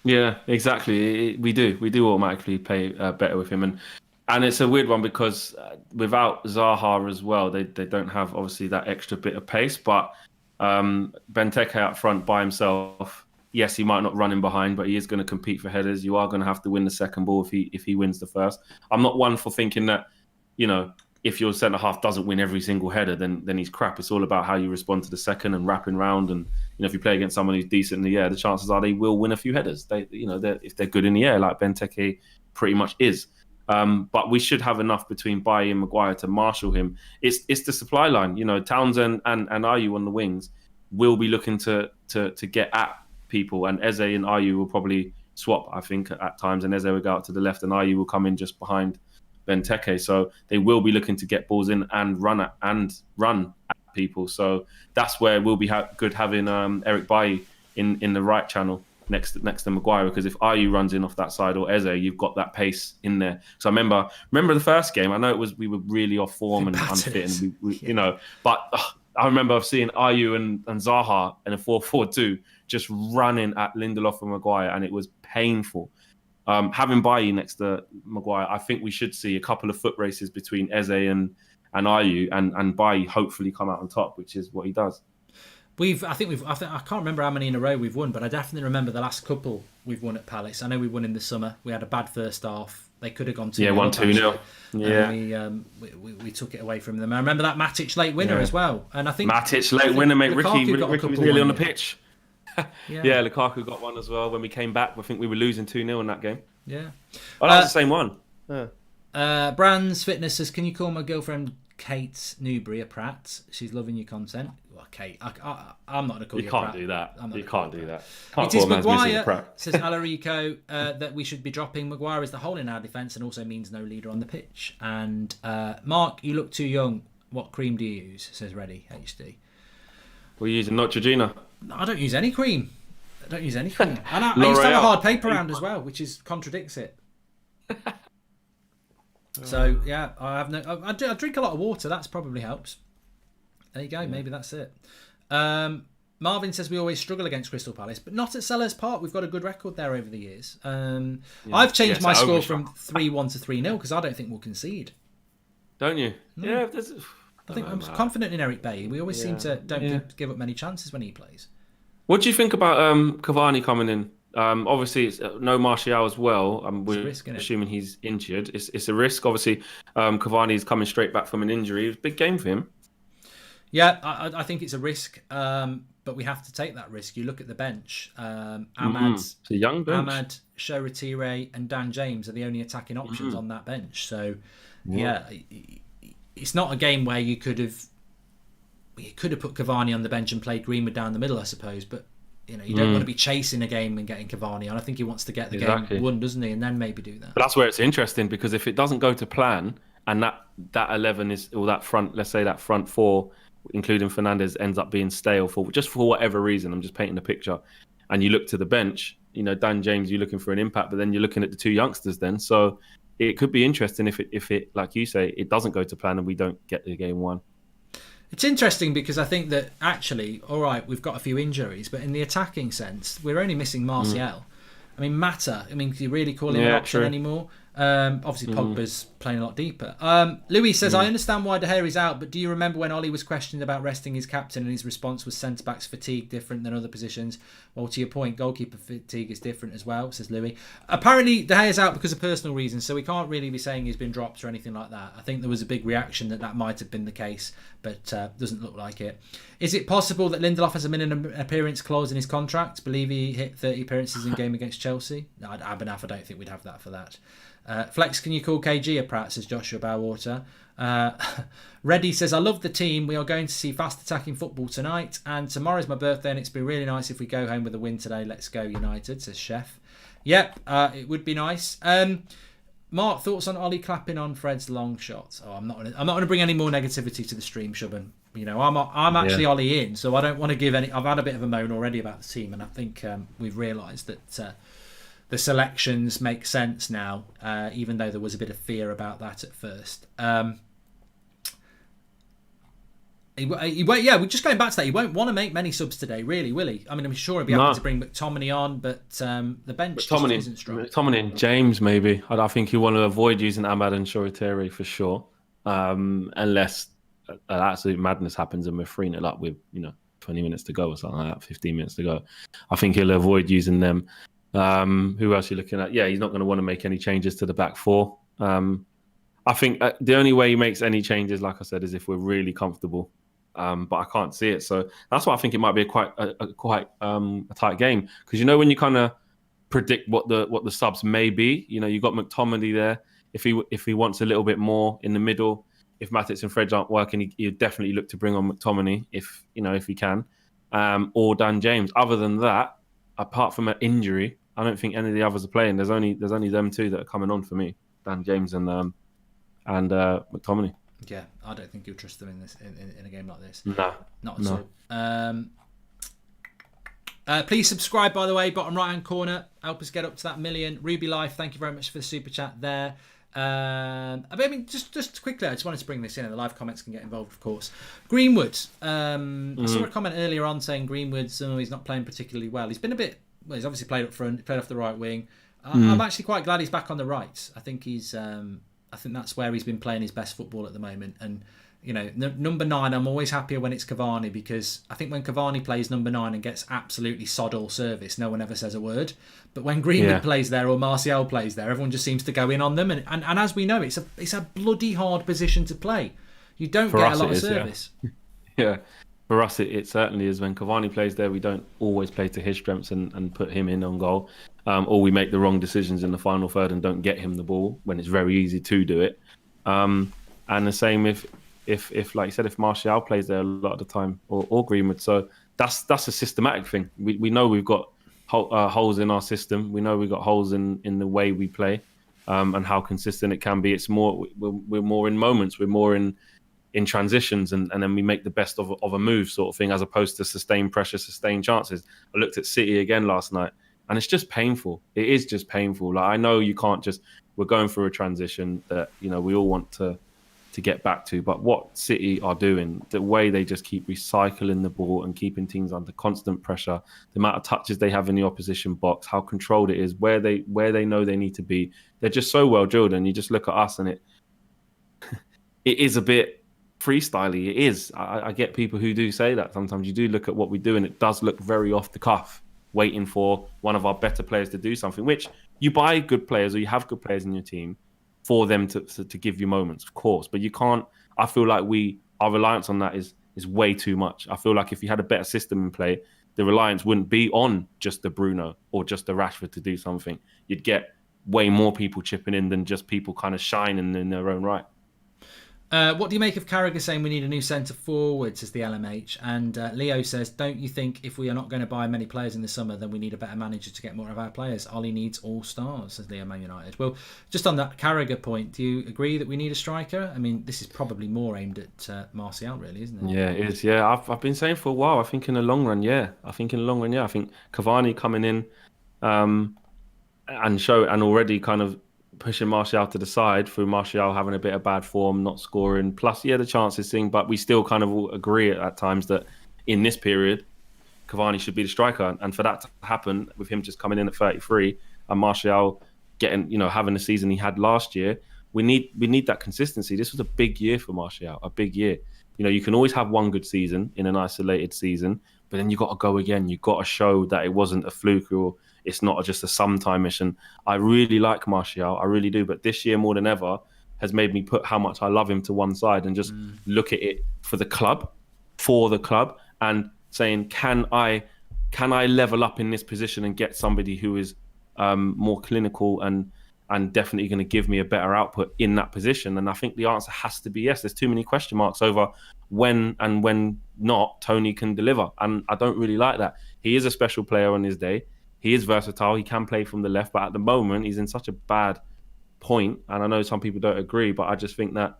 Yeah, exactly. We do automatically play better with him, and it's a weird one because without Zaha as well, they don't have obviously that extra bit of pace. But Benteke up front by himself. Yes, he might not run in behind, but he is going to compete for headers. You are going to have to win the second ball if he wins the first. I'm not one for thinking that, if your centre half doesn't win every single header, then he's crap. It's all about how you respond to the second and wrapping round. And if you play against someone who's decent in the air, the chances are they will win a few headers. If they're good in the air, like Benteke pretty much is. But we should have enough between Bailly and Maguire to marshal him. It's the supply line. Townsend and Ayew on the wings will be looking to get at people, and Eze and Ayew will probably swap, I think, at times, and Eze will go out to the left and Ayew will come in just behind Benteke. So they will be looking to get balls in and run at people. So that's where we'll be good having Eric Bailly in the right channel next to Maguire, because if Ayew runs in off that side or Eze, you've got that pace in there. So I remember the first game. I know we were really off form and unfit, and but I remember seeing Ayew and Zaha in a 4-4-2 just running at Lindelof and Maguire, and it was painful. Having Bailly next to Maguire, I think we should see a couple of foot races between Eze and and Ayew, and Bailly hopefully come out on top, which is what he does. I can't remember how many in a row we've won, but I definitely remember the last couple we've won at Palace. I know we won in the summer. We had a bad first half. They could have gone 2-0. Yeah, 1-2-0. Yeah, we took it away from them. I remember that Matic late winner as well, and I think Matic late winner, mate. Ricky was nearly on the pitch. Yeah, Lukaku got one as well when we came back. I think we were losing 2-0 in that game. Yeah, that was the same one. Brands Fitness says, "Can you call my girlfriend Kate Newbury a prat? She's loving your content." Well, Kate, I'm not going to call you a prat. You can't do that. It is Maguire, says Alarico, that we should be dropping. Maguire is the hole in our defence and also means no leader on the pitch. And Mark, you look too young. What cream do you use? Says Reddy HD. We're using Neutrogena. No, I don't use any cream. And I used to have a hard paper round as well, which contradicts it. So yeah, I drink a lot of water. That's probably helps. There you go. Maybe that's it. Marvin says we always struggle against Crystal Palace, but not at Sellers Park. We've got a good record there over the years. I've changed my score from 3-1 to 3-0 because I don't think we'll concede. Don't you? No. Yeah. I think I'm confident in Eric Bailly. We always seem to don't give up many chances when he plays. What do you think about Cavani coming in? Obviously, it's no Martial as well. We're assuming he's injured. It's a risk. Obviously, Cavani's coming straight back from an injury. It was a big game for him. Yeah, I think it's a risk, but we have to take that risk. You look at the bench. It's a young bench. Ahmad, Shoretire and Dan James are the only attacking options on that bench. So, it's not a game where you could have put Cavani on the bench and played Greenwood down the middle, I suppose. But you don't want to be chasing a game and getting Cavani on. I think he wants to get the game won, doesn't he? And then maybe do that. But that's where it's interesting because if it doesn't go to plan and that 11 is, or that front, let's say that front four, including Fernandes, ends up being stale for whatever reason. I'm just painting a picture. And you look to the bench, Dan James, you're looking for an impact, but then you're looking at the two youngsters then. So it could be interesting if it, like you say, it doesn't go to plan and we don't get the game won. It's interesting because I think that actually, all right, we've got a few injuries, but in the attacking sense, we're only missing Martial. I mean, Mata, do you really call him an option anymore? Obviously, Pogba's playing a lot deeper. Louis says, I understand why De Gea is out, but do you remember when Ollie was questioned about resting his captain and his response was centre-backs fatigue different than other positions? Well, to your point, goalkeeper fatigue is different as well, says Louis. Apparently, De Gea is out because of personal reasons, so we can't really be saying he's been dropped or anything like that. I think there was a big reaction that might have been the case, but doesn't look like it. Is it possible that Lindelof has a minimum appearance clause in his contract? Believe he hit 30 appearances in game against Chelsea? No, I don't think we'd have that for that. Flex, can you call KG a prat, says Joshua Bowater. Reddy says, I love the team. We are going to see fast attacking football tonight. And tomorrow's my birthday and it's been really nice if we go home with a win today. Let's go United, says Chef. Yep, it would be nice. Mark, thoughts on Ollie clapping on Fred's long shot? Oh, I'm not going to bring any more negativity to the stream, Shubban. I'm actually Ollie in, so I don't want to give any. I've had a bit of a moan already about the team, and I think we've realised that the selections make sense now, even though there was a bit of fear about that at first. We're just going back to that. He won't want to make many subs today, really, will he? I mean, I'm sure he'll be happy to bring McTominay on, but the bench just isn't strong. McTominay and James, maybe. I think he'll want to avoid using Ahmad and Shoretire for sure, unless an absolute madness happens and we're 3-0 up with 20 minutes to go or something like that, 15 minutes to go. I think he'll avoid using them. Who else are you looking at? Yeah, he's not going to want to make any changes to the back four. I think the only way he makes any changes, like I said, is if we're really comfortable. But I can't see it, so that's why I think it might be a tight game. Because when you kind of predict what the subs may be, you got McTominay there. If he wants a little bit more in the middle, if Matic and Fred aren't working, he'd definitely look to bring on McTominay if he can, or Dan James. Other than that, apart from an injury, I don't think any of the others are playing. There's only them two that are coming on for me, Dan James and McTominay. Yeah, I don't think you'll trust them in a game like this. No, not at all. Please subscribe, by the way, bottom right hand corner. Help us get up to that 1 million. Ruby Life, thank you very much for the super chat there. Just quickly, I just wanted to bring this in, and the live comments can get involved, of course. Greenwood. I saw a comment earlier on saying Greenwood's he's not playing particularly well. He's been he's obviously played up front, played off the right wing. I'm actually quite glad he's back on the right. I think he's I think that's where he's been playing his best football at the moment. And number 9, I'm always happier when it's Cavani, because I think when Cavani plays number 9 and gets absolutely sod all service, no one ever says a word. But when Greenwood plays there or Martial plays there, everyone just seems to go in on them. And as we know, it's a bloody hard position to play. You don't get a lot of service. Yeah. For us, it certainly is. When Cavani plays there, we don't always play to his strengths and put him in on goal. Or we make the wrong decisions in the final third and don't get him the ball when it's very easy to do it. And the same if like you said, if Martial plays there a lot of the time, or Greenwood. So that's a systematic thing. We know we've got holes in our system. We know we've got holes in the way we play, and how consistent it can be. It's more we're more in moments. We're more in transitions, and then we make the best of a move, sort of thing, as opposed to sustained pressure, sustained chances. I looked at City again last night, and it's just painful. It is just painful. Like, I know you can't just, we're going through a transition that we all want to get back to, but what City are doing, the way they just keep recycling the ball and keeping teams under constant pressure, the amount of touches they have in the opposition box, how controlled it is, where they know they need to be, they're just so well drilled. And you just look at us, and it is a bit freestyly. It is. I get people who do say that. Sometimes you do look at what we do, and it does look very off the cuff, waiting for one of our better players to do something, which you buy good players, or you have good players in your team for them to give you moments, of course. But you can't, I feel like our reliance on that is way too much. I feel like if you had a better system in play, the reliance wouldn't be on just the Bruno or just the Rashford to do something. You'd get way more people chipping in than just people kind of shining in their own right. What do you make of Carragher saying we need a new centre forward, says the LMH? And Leo says, don't you think if we are not going to buy many players in the summer, then we need a better manager to get more of our players? Ollie needs all stars, says Leo Man United. Well, just on that Carragher point, do you agree that we need a striker? I mean, this is probably more aimed at Martial, really, isn't it? Yeah, it is. Yeah, I've been saying for a while, I think in the long run, I think Cavani coming in and already kind of pushing Martial to the side through Martial having a bit of bad form, not scoring. Plus, the chances thing, but we still kind of all agree at times that in this period, Cavani should be the striker. And for that to happen, with him just coming in at 33 and Martial getting, having the season he had last year, we need that consistency. This was a big year for Martial, a big year. You can always have one good season in an isolated season, but then you got to go again. You got to show that it wasn't a fluke, or it's not just a sometime mission. I really like Martial, I really do. But this year, more than ever, has made me put how much I love him to one side and just look at it for the club, and saying, can I level up in this position and get somebody who is more clinical and definitely going to give me a better output in that position? And I think the answer has to be yes. There's too many question marks over when and when not Tony can deliver. And I don't really like that. He is a special player on his day. He is versatile. He can play from the left, but at the moment he's in such a bad point. And I know some people don't agree, but I just think that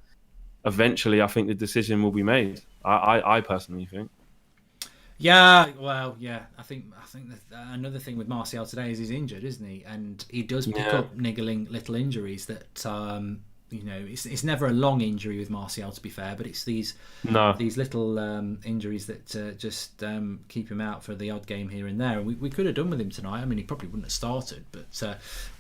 eventually I think the decision will be made. I personally think. Yeah, well, yeah. I think another thing with Martial today is he's injured, isn't he? And he does pick up niggling little injuries that it's never a long injury with Martial, to be fair, but it's these little injuries that just keep him out for the odd game here and there. And we could have done with him tonight. I mean, he probably wouldn't have started. But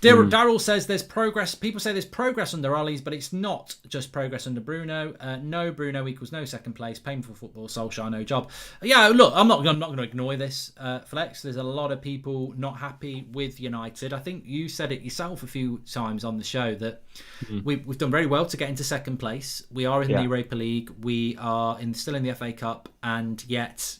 Daryl says there's progress. People say there's progress under Ollie's, but it's not just progress under Bruno. No Bruno equals no second place. Painful football. Solskjaer, no job. Yeah, look, I'm not going to ignore this, Flex. There's a lot of people not happy with United. I think you said it yourself a few times on the show that we've done very well to get into second place. We are in the Europa League. We are still in the FA Cup, and yet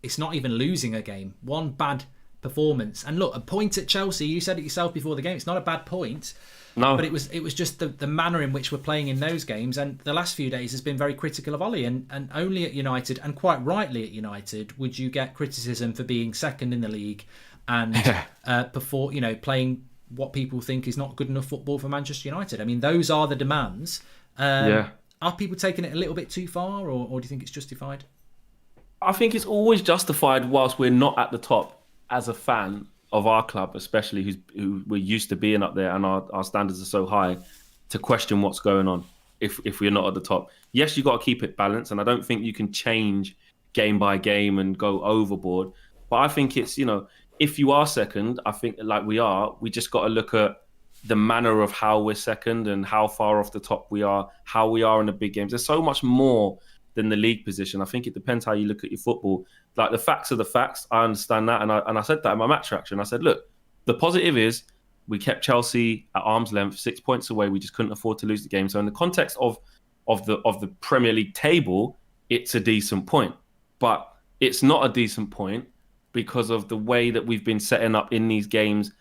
it's not even losing a game. One bad performance, and look, a point at Chelsea. You said it yourself before the game. It's not a bad point. No, but it was just the manner in which we're playing in those games. And the last few days has been very critical of Ollie, and only at United, and quite rightly at United, would you get criticism for being second in the league and before playing what people think is not good enough football for Manchester United. I mean, those are the demands. Are people taking it a little bit too far, or do you think it's justified? I think it's always justified whilst we're not at the top. As a fan of our club, especially who we're used to being up there and our standards are so high, to question what's going on if we're not at the top. Yes, you got to keep it balanced, and I don't think you can change game by game and go overboard. But I think it's, if you are second, I think like we are, we just got to look at the manner of how we're second and how far off the top we are, how we are in the big games. There's so much more than the league position. I think it depends how you look at your football. Like, the facts are the facts. I understand that. And I said that in my match reaction. I said, look, the positive is we kept Chelsea at arm's length, 6 points away. We just couldn't afford to lose the game. So in the context of the Premier League table, it's a decent point. But it's not a decent point because of the way that we've been setting up in these games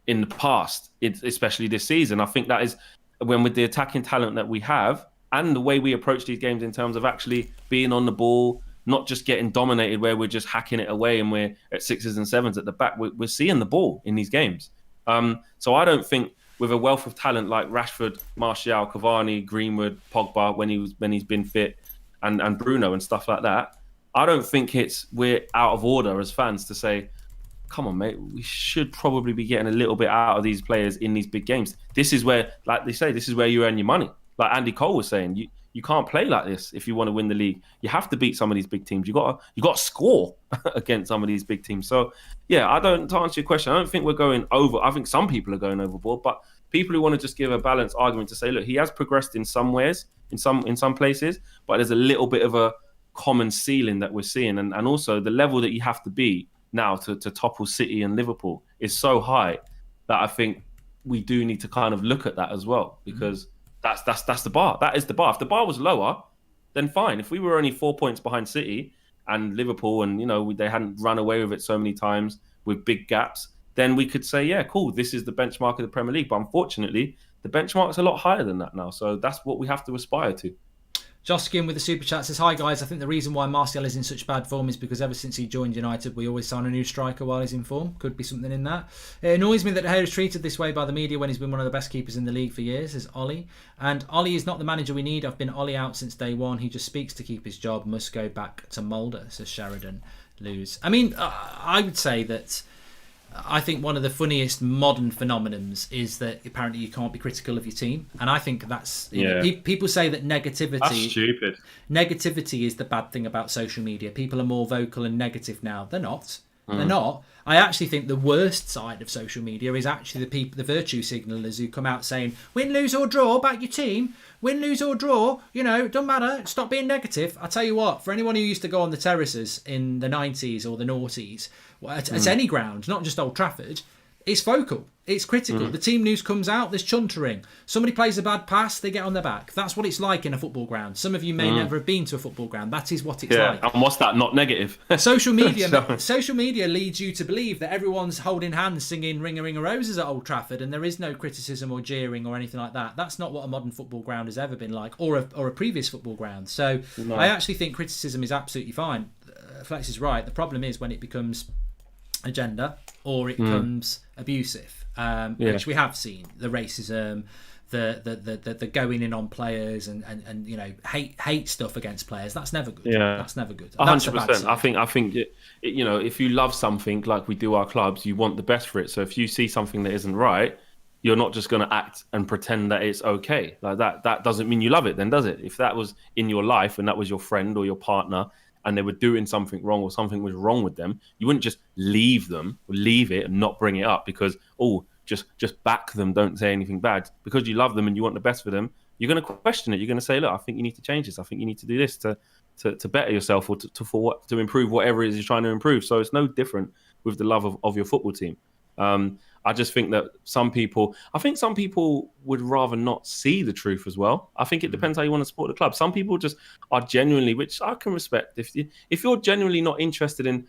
in the past, especially this season. I think that is when, with the attacking talent that we have and the way we approach these games in terms of actually being on the ball, not just getting dominated where we're just hacking it away and we're at 6s and 7s at the back. We're seeing the ball in these games. So I don't think, with a wealth of talent like Rashford, Martial, Cavani, Greenwood, Pogba, when he's been fit, and Bruno and stuff like that, I don't think we're out of order as fans to say, come on, mate, we should probably be getting a little bit out of these players in these big games. This is where, like they say, this is where you earn your money. Like Andy Cole was saying, you can't play like this if you want to win the league. You have to beat some of these big teams. You got to score against some of these big teams. So yeah, to answer your question, I don't think we're going over. I think some people are going overboard, but people who want to just give a balanced argument to say, look, he has progressed in some ways, in some places, but there's a little bit of a common ceiling that we're seeing, and also the level that you have to be now to topple City and Liverpool is so high that I think we do need to kind of look at that as well, because that's the bar. That is the bar. If the bar was lower, then fine. If we were only 4 points behind City and Liverpool, and they hadn't run away with it so many times with big gaps, then we could say, yeah, cool, this is the benchmark of the Premier League. But unfortunately, the benchmark's a lot higher than that now. So that's what we have to aspire to. Joskin with the super chat says, hi guys, I think the reason why Martial is in such bad form is because ever since he joined United, we always sign a new striker while he's in form. Could be something in that. It annoys me that De Gea is treated this way by the media when he's been one of the best keepers in the league for years, says Ollie. And Ollie is not the manager we need. I've been Ollie out since day one. He just speaks to keep his job. Must go back to Mulder, says Sheridan Lose. I mean, I would say that I think one of the funniest modern phenomenons is that apparently you can't be critical of your team, and I think that's people say that negativity. That's stupid. Negativity is the bad thing about social media. People are more vocal and negative now. They're not. They're not. I actually think the worst side of social media is actually the virtue signalers who come out saying, win, lose or draw, back your team. Win, lose or draw, it doesn't matter. Stop being negative. I tell you what, for anyone who used to go on the terraces in the 90s or the noughties, at any ground, not just Old Trafford, it's vocal. It's critical. The team news comes out, there's chuntering. Somebody plays a bad pass, they get on their back. That's what it's like in a football ground. Some of you may never have been to a football ground. That is what it's like. And what's that? Not negative. Social media leads you to believe that everyone's holding hands singing Ring a Ring of Roses at Old Trafford, and there is no criticism or jeering or anything like that. That's not what a modern football ground has ever been like, or a previous football ground. So no. I actually think criticism is absolutely fine. Flex is right. The problem is when it becomes agenda or it becomes abusive, which we have seen. The racism, the going in on players and hate stuff against players. That's never good. Yeah, that's never good. 100%. I think if you love something like we do our clubs, you want the best for it. So if you see something that isn't right, you're not just going to act and pretend that it's okay. Like that doesn't mean you love it then, does it? If that was in your life and that was your friend or your partner and they were doing something wrong or something was wrong with them, you wouldn't just leave it and not bring it up because, just back them, don't say anything bad. Because you love them and you want the best for them, you're going to question it. You're going to say, look, I think you need to change this. I think you need to do this to better yourself or to improve whatever it is you're trying to improve. So it's no different with the love of your football team. I just think that some people would rather not see the truth as well. I think it depends how you want to support the club. Some people just are genuinely, which I can respect. If you're genuinely not interested in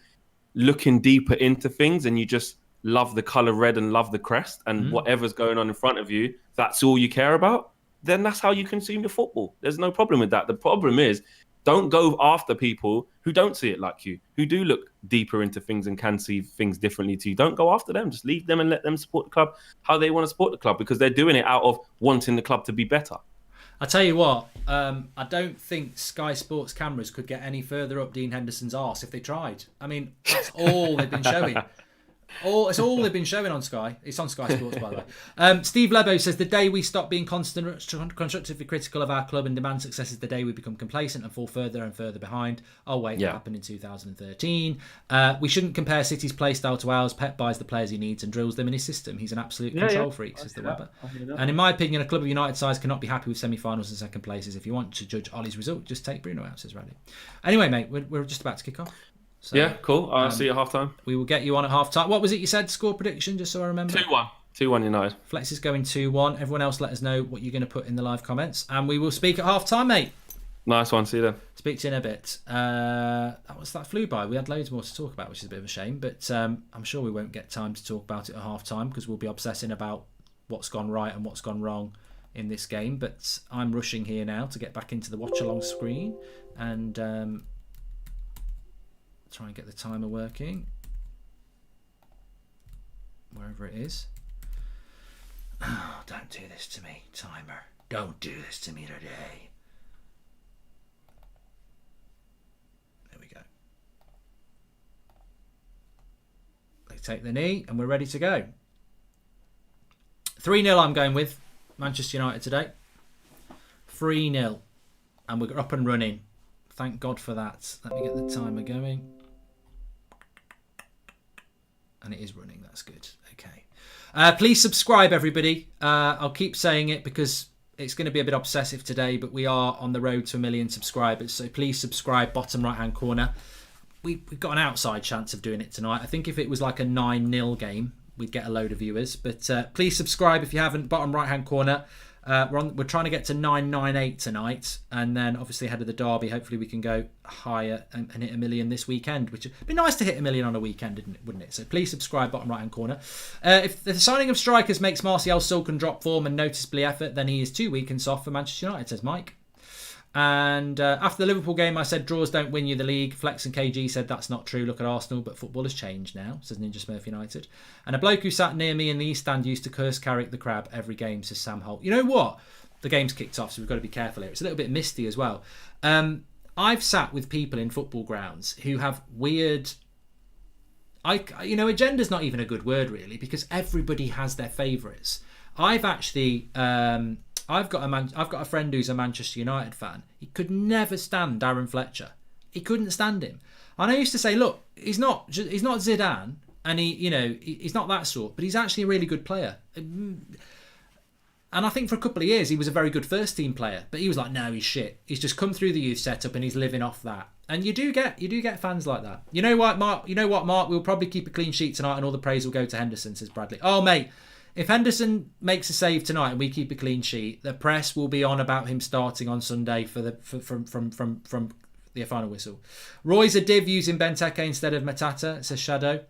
looking deeper into things and you just love the colour red and love the crest and whatever's going on in front of you, that's all you care about, then that's how you consume your football. There's no problem with that. The problem is, don't go after people who don't see it like you, who do look deeper into things and can see things differently to you. Don't go after them. Just leave them and let them support the club how they want to support the club because they're doing it out of wanting the club to be better. I tell you what, I don't think Sky Sports cameras could get any further up Dean Henderson's arse if they tried. I mean, that's all they've been showing. It's all they've been showing on Sky. It's on Sky Sports, by the way. Steve Lebo says the day we stop being constructively critical of our club and demand success is the day we become complacent and fall further and further behind. Oh wait, that happened in 2013. We shouldn't compare City's play style to ours. Pep buys the players he needs and drills them in his system. He's an absolute control freak, says the Weber. And in my opinion, a club of United size cannot be happy with semi-finals and second places. If you want to judge Ollie's result, just take Bruno out, says Radley. Anyway, mate, we're just about to kick off. So, yeah, cool. I'll see you at half time. We will get you on at half time. What was it you said? Score prediction, just so I remember. 2-1. 2-1 United. Flex is going 2-1. Everyone else, let us know what you're going to put in the live comments, and we will speak at half time, mate. Nice one. See you then. Speak to you in a bit. That flew by. We had loads more to talk about, which is a bit of a shame, but I'm sure we won't get time to talk about it at half time because we'll be obsessing about what's gone right and what's gone wrong in this game. But I'm rushing here now to get back into the watch along screen and try and get the timer working wherever it is. Oh, don't do this to me, timer. Don't do this to me today. There we go. They take the knee and we're ready to go. 3-0 I'm going with Manchester United today. 3-0 and we're up and running. Thank God for that. Let me get the timer going. And it is running. That's good. Okay. Please subscribe, everybody. I'll keep saying it because it's going to be a bit obsessive today, but we are on the road to 1 million subscribers. So please subscribe, bottom right-hand corner. We've got an outside chance of doing it tonight. I think if it was like a 9-0 game, we'd get a load of viewers. But please subscribe if you haven't, bottom right-hand corner. We're trying to get to 998 tonight, and then obviously ahead of the derby, hopefully we can go higher and hit 1 million this weekend, which would be nice to hit 1 million on a weekend, wouldn't it? So please subscribe, bottom right hand corner. If the signing of strikers makes Martial sulk drop form and noticeably effort, then he is too weak and soft for Manchester United, says Mike. And after the Liverpool game, I said draws don't win you the league. Flex and KG said that's not true. Look at Arsenal, but football has changed now, says Ninja Smurf United. And a bloke who sat near me in the East Stand used to curse Carrick the Crab every game, says Sam Holt. You know what? The game's kicked off, so we've got to be careful here. It's a little bit misty as well. I've sat with people in football grounds who have weird... agenda's not even a good word, really, because everybody has their favourites. I've actually... I've got a friend who's a Manchester United fan. He could never stand Darren Fletcher. He couldn't stand him. And I used to say, look, he's not Zidane, and he's not that sort, but he's actually a really good player. And I think for a couple of years he was a very good first team player, but he was like, no, he's shit. He's just come through the youth setup and he's living off that. And you do get fans like that. You know what, Mark? We'll probably keep a clean sheet tonight, and all the praise will go to Henderson, says Bradley. Oh, mate. If Henderson makes a save tonight and we keep a clean sheet, the press will be on about him starting on Sunday from the final whistle. Roy's a div using Benteke instead of Matata, says Shadow.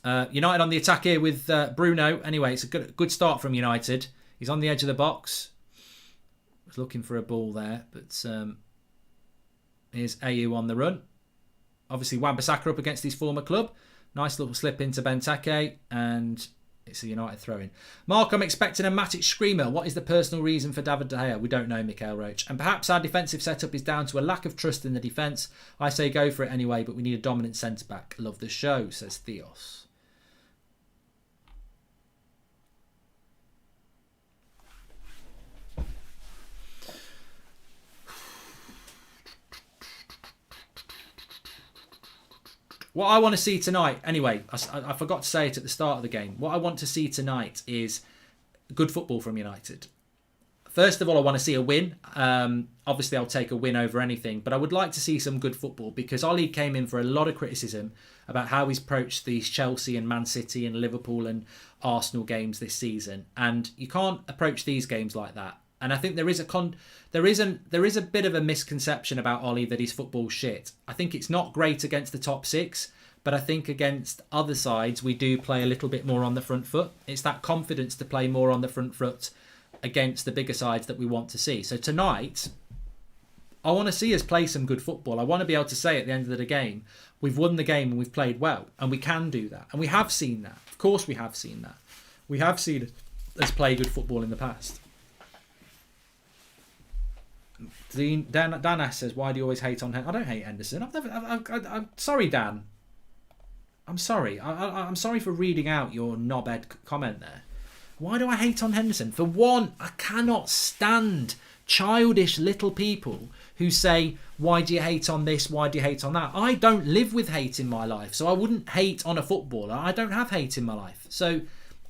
United on the attack here with Bruno. Anyway, it's a good start from United. He's on the edge of the box. Was looking for a ball there, but here's AU on the run. Obviously, Wan-Bissaka up against his former club. Nice little slip into Benteke, and it's a United throw-in. Mark, I'm expecting a Matic screamer. What is the personal reason for David De Gea? We don't know, Mikhail Roach. And perhaps our defensive setup is down to a lack of trust in the defence. I say go for it anyway, but we need a dominant centre-back. Love the show, says Theos. What I want to see tonight, anyway, I forgot to say it at the start of the game. What I want to see tonight is good football from United. First of all, I want to see a win. Obviously, I'll take a win over anything, but I would like to see some good football because Ollie came in for a lot of criticism about how he's approached these Chelsea and Man City and Liverpool and Arsenal games this season. And you can't approach these games like that. And I think there is a bit of a misconception about Ollie that his football's shit. I think it's not great against the top six, but I think against other sides we do play a little bit more on the front foot. It's that confidence to play more on the front foot against the bigger sides that we want to see. So tonight, I want to see us play some good football. I want to be able to say at the end of the game, we've won the game and we've played well, and we can do that. And we have seen that. Of course we have seen that. We have seen us play good football in the past. Dan S says, why do you always hate on Henderson? I don't hate Henderson. I'm sorry, Dan. I'm sorry. I'm sorry for reading out your knobhead comment there. Why do I hate on Henderson? For one, I cannot stand childish little people who say, why do you hate on this? Why do you hate on that? I don't live with hate in my life, so I wouldn't hate on a footballer. I don't have hate in my life, so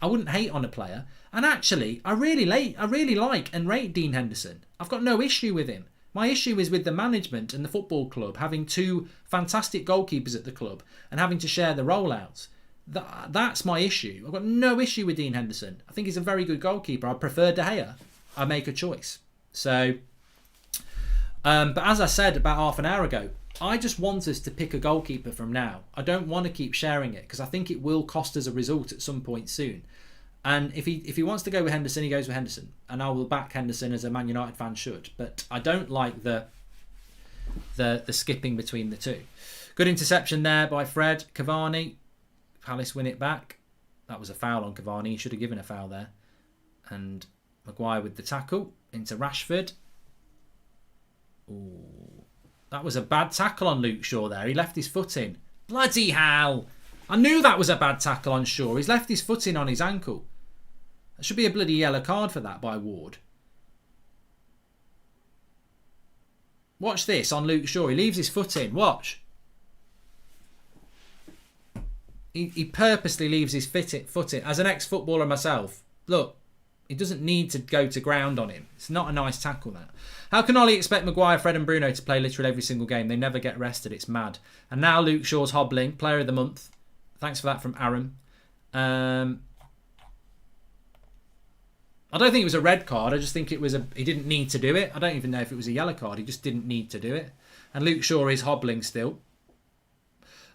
I wouldn't hate on a player. And actually, I really like and rate Dean Henderson. I've got no issue with him. My issue is with the management and the football club having two fantastic goalkeepers at the club and having to share the rollouts. That's my issue. I've got no issue with Dean Henderson. I think he's a very good goalkeeper. I prefer De Gea. I make a choice. So, but as I said about half an hour ago, I just want us to pick a goalkeeper from now. I don't want to keep sharing it because I think it will cost us a result at some point soon. And if he wants to go with Henderson, he goes with Henderson. And I will back Henderson as a Man United fan should. But I don't like the skipping between the two. Good interception there by Fred. Cavani. Palace win it back. That was a foul on Cavani. He should have given a foul there. And Maguire with the tackle into Rashford. Ooh, that was a bad tackle on Luke Shaw there. He left his foot in. Bloody hell. I knew that was a bad tackle on Shaw. He's left his foot in on his ankle. There should be a bloody yellow card for that by Ward. Watch this on Luke Shaw. He leaves his foot in. Watch. He purposely leaves his foot in. As an ex-footballer myself, look, he doesn't need to go to ground on him. It's not a nice tackle, that. How can Ollie expect Maguire, Fred and Bruno to play literally every single game? They never get rested. It's mad. And now Luke Shaw's hobbling. Player of the month. Thanks for that from Aaron. I don't think it was a red card. I just think it was he didn't need to do it. I don't even know if it was a yellow card. He just didn't need to do it. And Luke Shaw is hobbling still.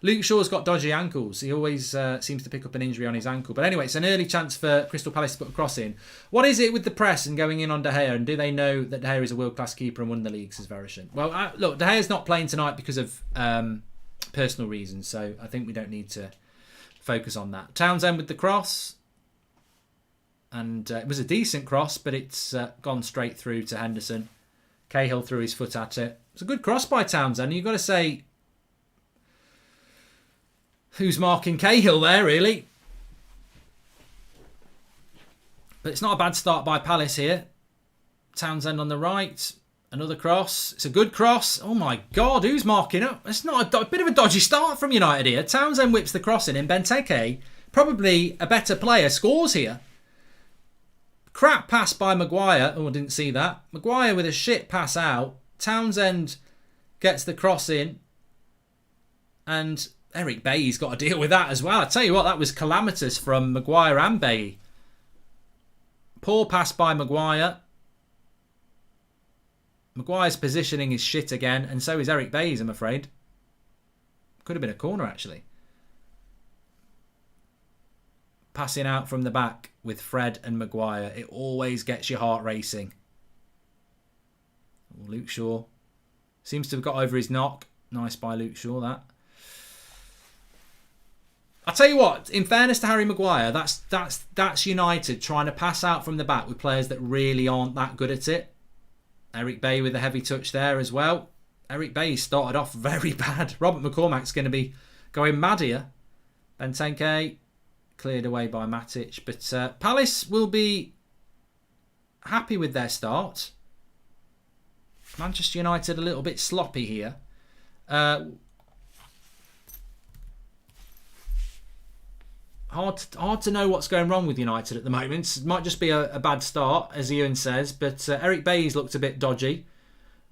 Luke Shaw's got dodgy ankles. He always seems to pick up an injury on his ankle. But anyway, it's an early chance for Crystal Palace to put a cross in. What is it with the press and going in on De Gea? And do they know that De Gea is a world-class keeper and won the league, says Verison? Well, look, De Gea's not playing tonight because of personal reasons. So I think we don't need to focus on that. Townsend with the cross. And it was a decent cross, but it's gone straight through to Henderson. Cahill threw his foot at it. It's a good cross by Townsend. You've got to say, who's marking Cahill there, really? But it's not a bad start by Palace here. Townsend on the right. Another cross. It's a good cross. Oh my God, who's marking up? It's not a bit of a dodgy start from United here. Townsend whips the cross in and Benteke, probably a better player, scores here. Crap pass by Maguire. Oh, I didn't see that. Maguire with a shit pass out. Townsend gets the cross in. And Eric Bailly's got to deal with that as well. I tell you what, that was calamitous from Maguire and Bailly. Poor pass by Maguire. Maguire's positioning is shit again, and so is Eric Bailly's, I'm afraid. Could have been a corner, actually. Passing out from the back with Fred and Maguire. It always gets your heart racing. Luke Shaw seems to have got over his knock. Nice by Luke Shaw, that. I'll tell you what, in fairness to Harry Maguire, that's United trying to pass out from the back with players that really aren't that good at it. Eric Bailly with a heavy touch there as well. Eric Bailly started off very bad. Robert McCormack's going to be going mad here. Benteke cleared away by Matic. But Palace will be happy with their start. Manchester United a little bit sloppy here. Hard to know what's going wrong with United at the moment. It might just be a bad start, as Ian says, but Eric Bailly's looked a bit dodgy.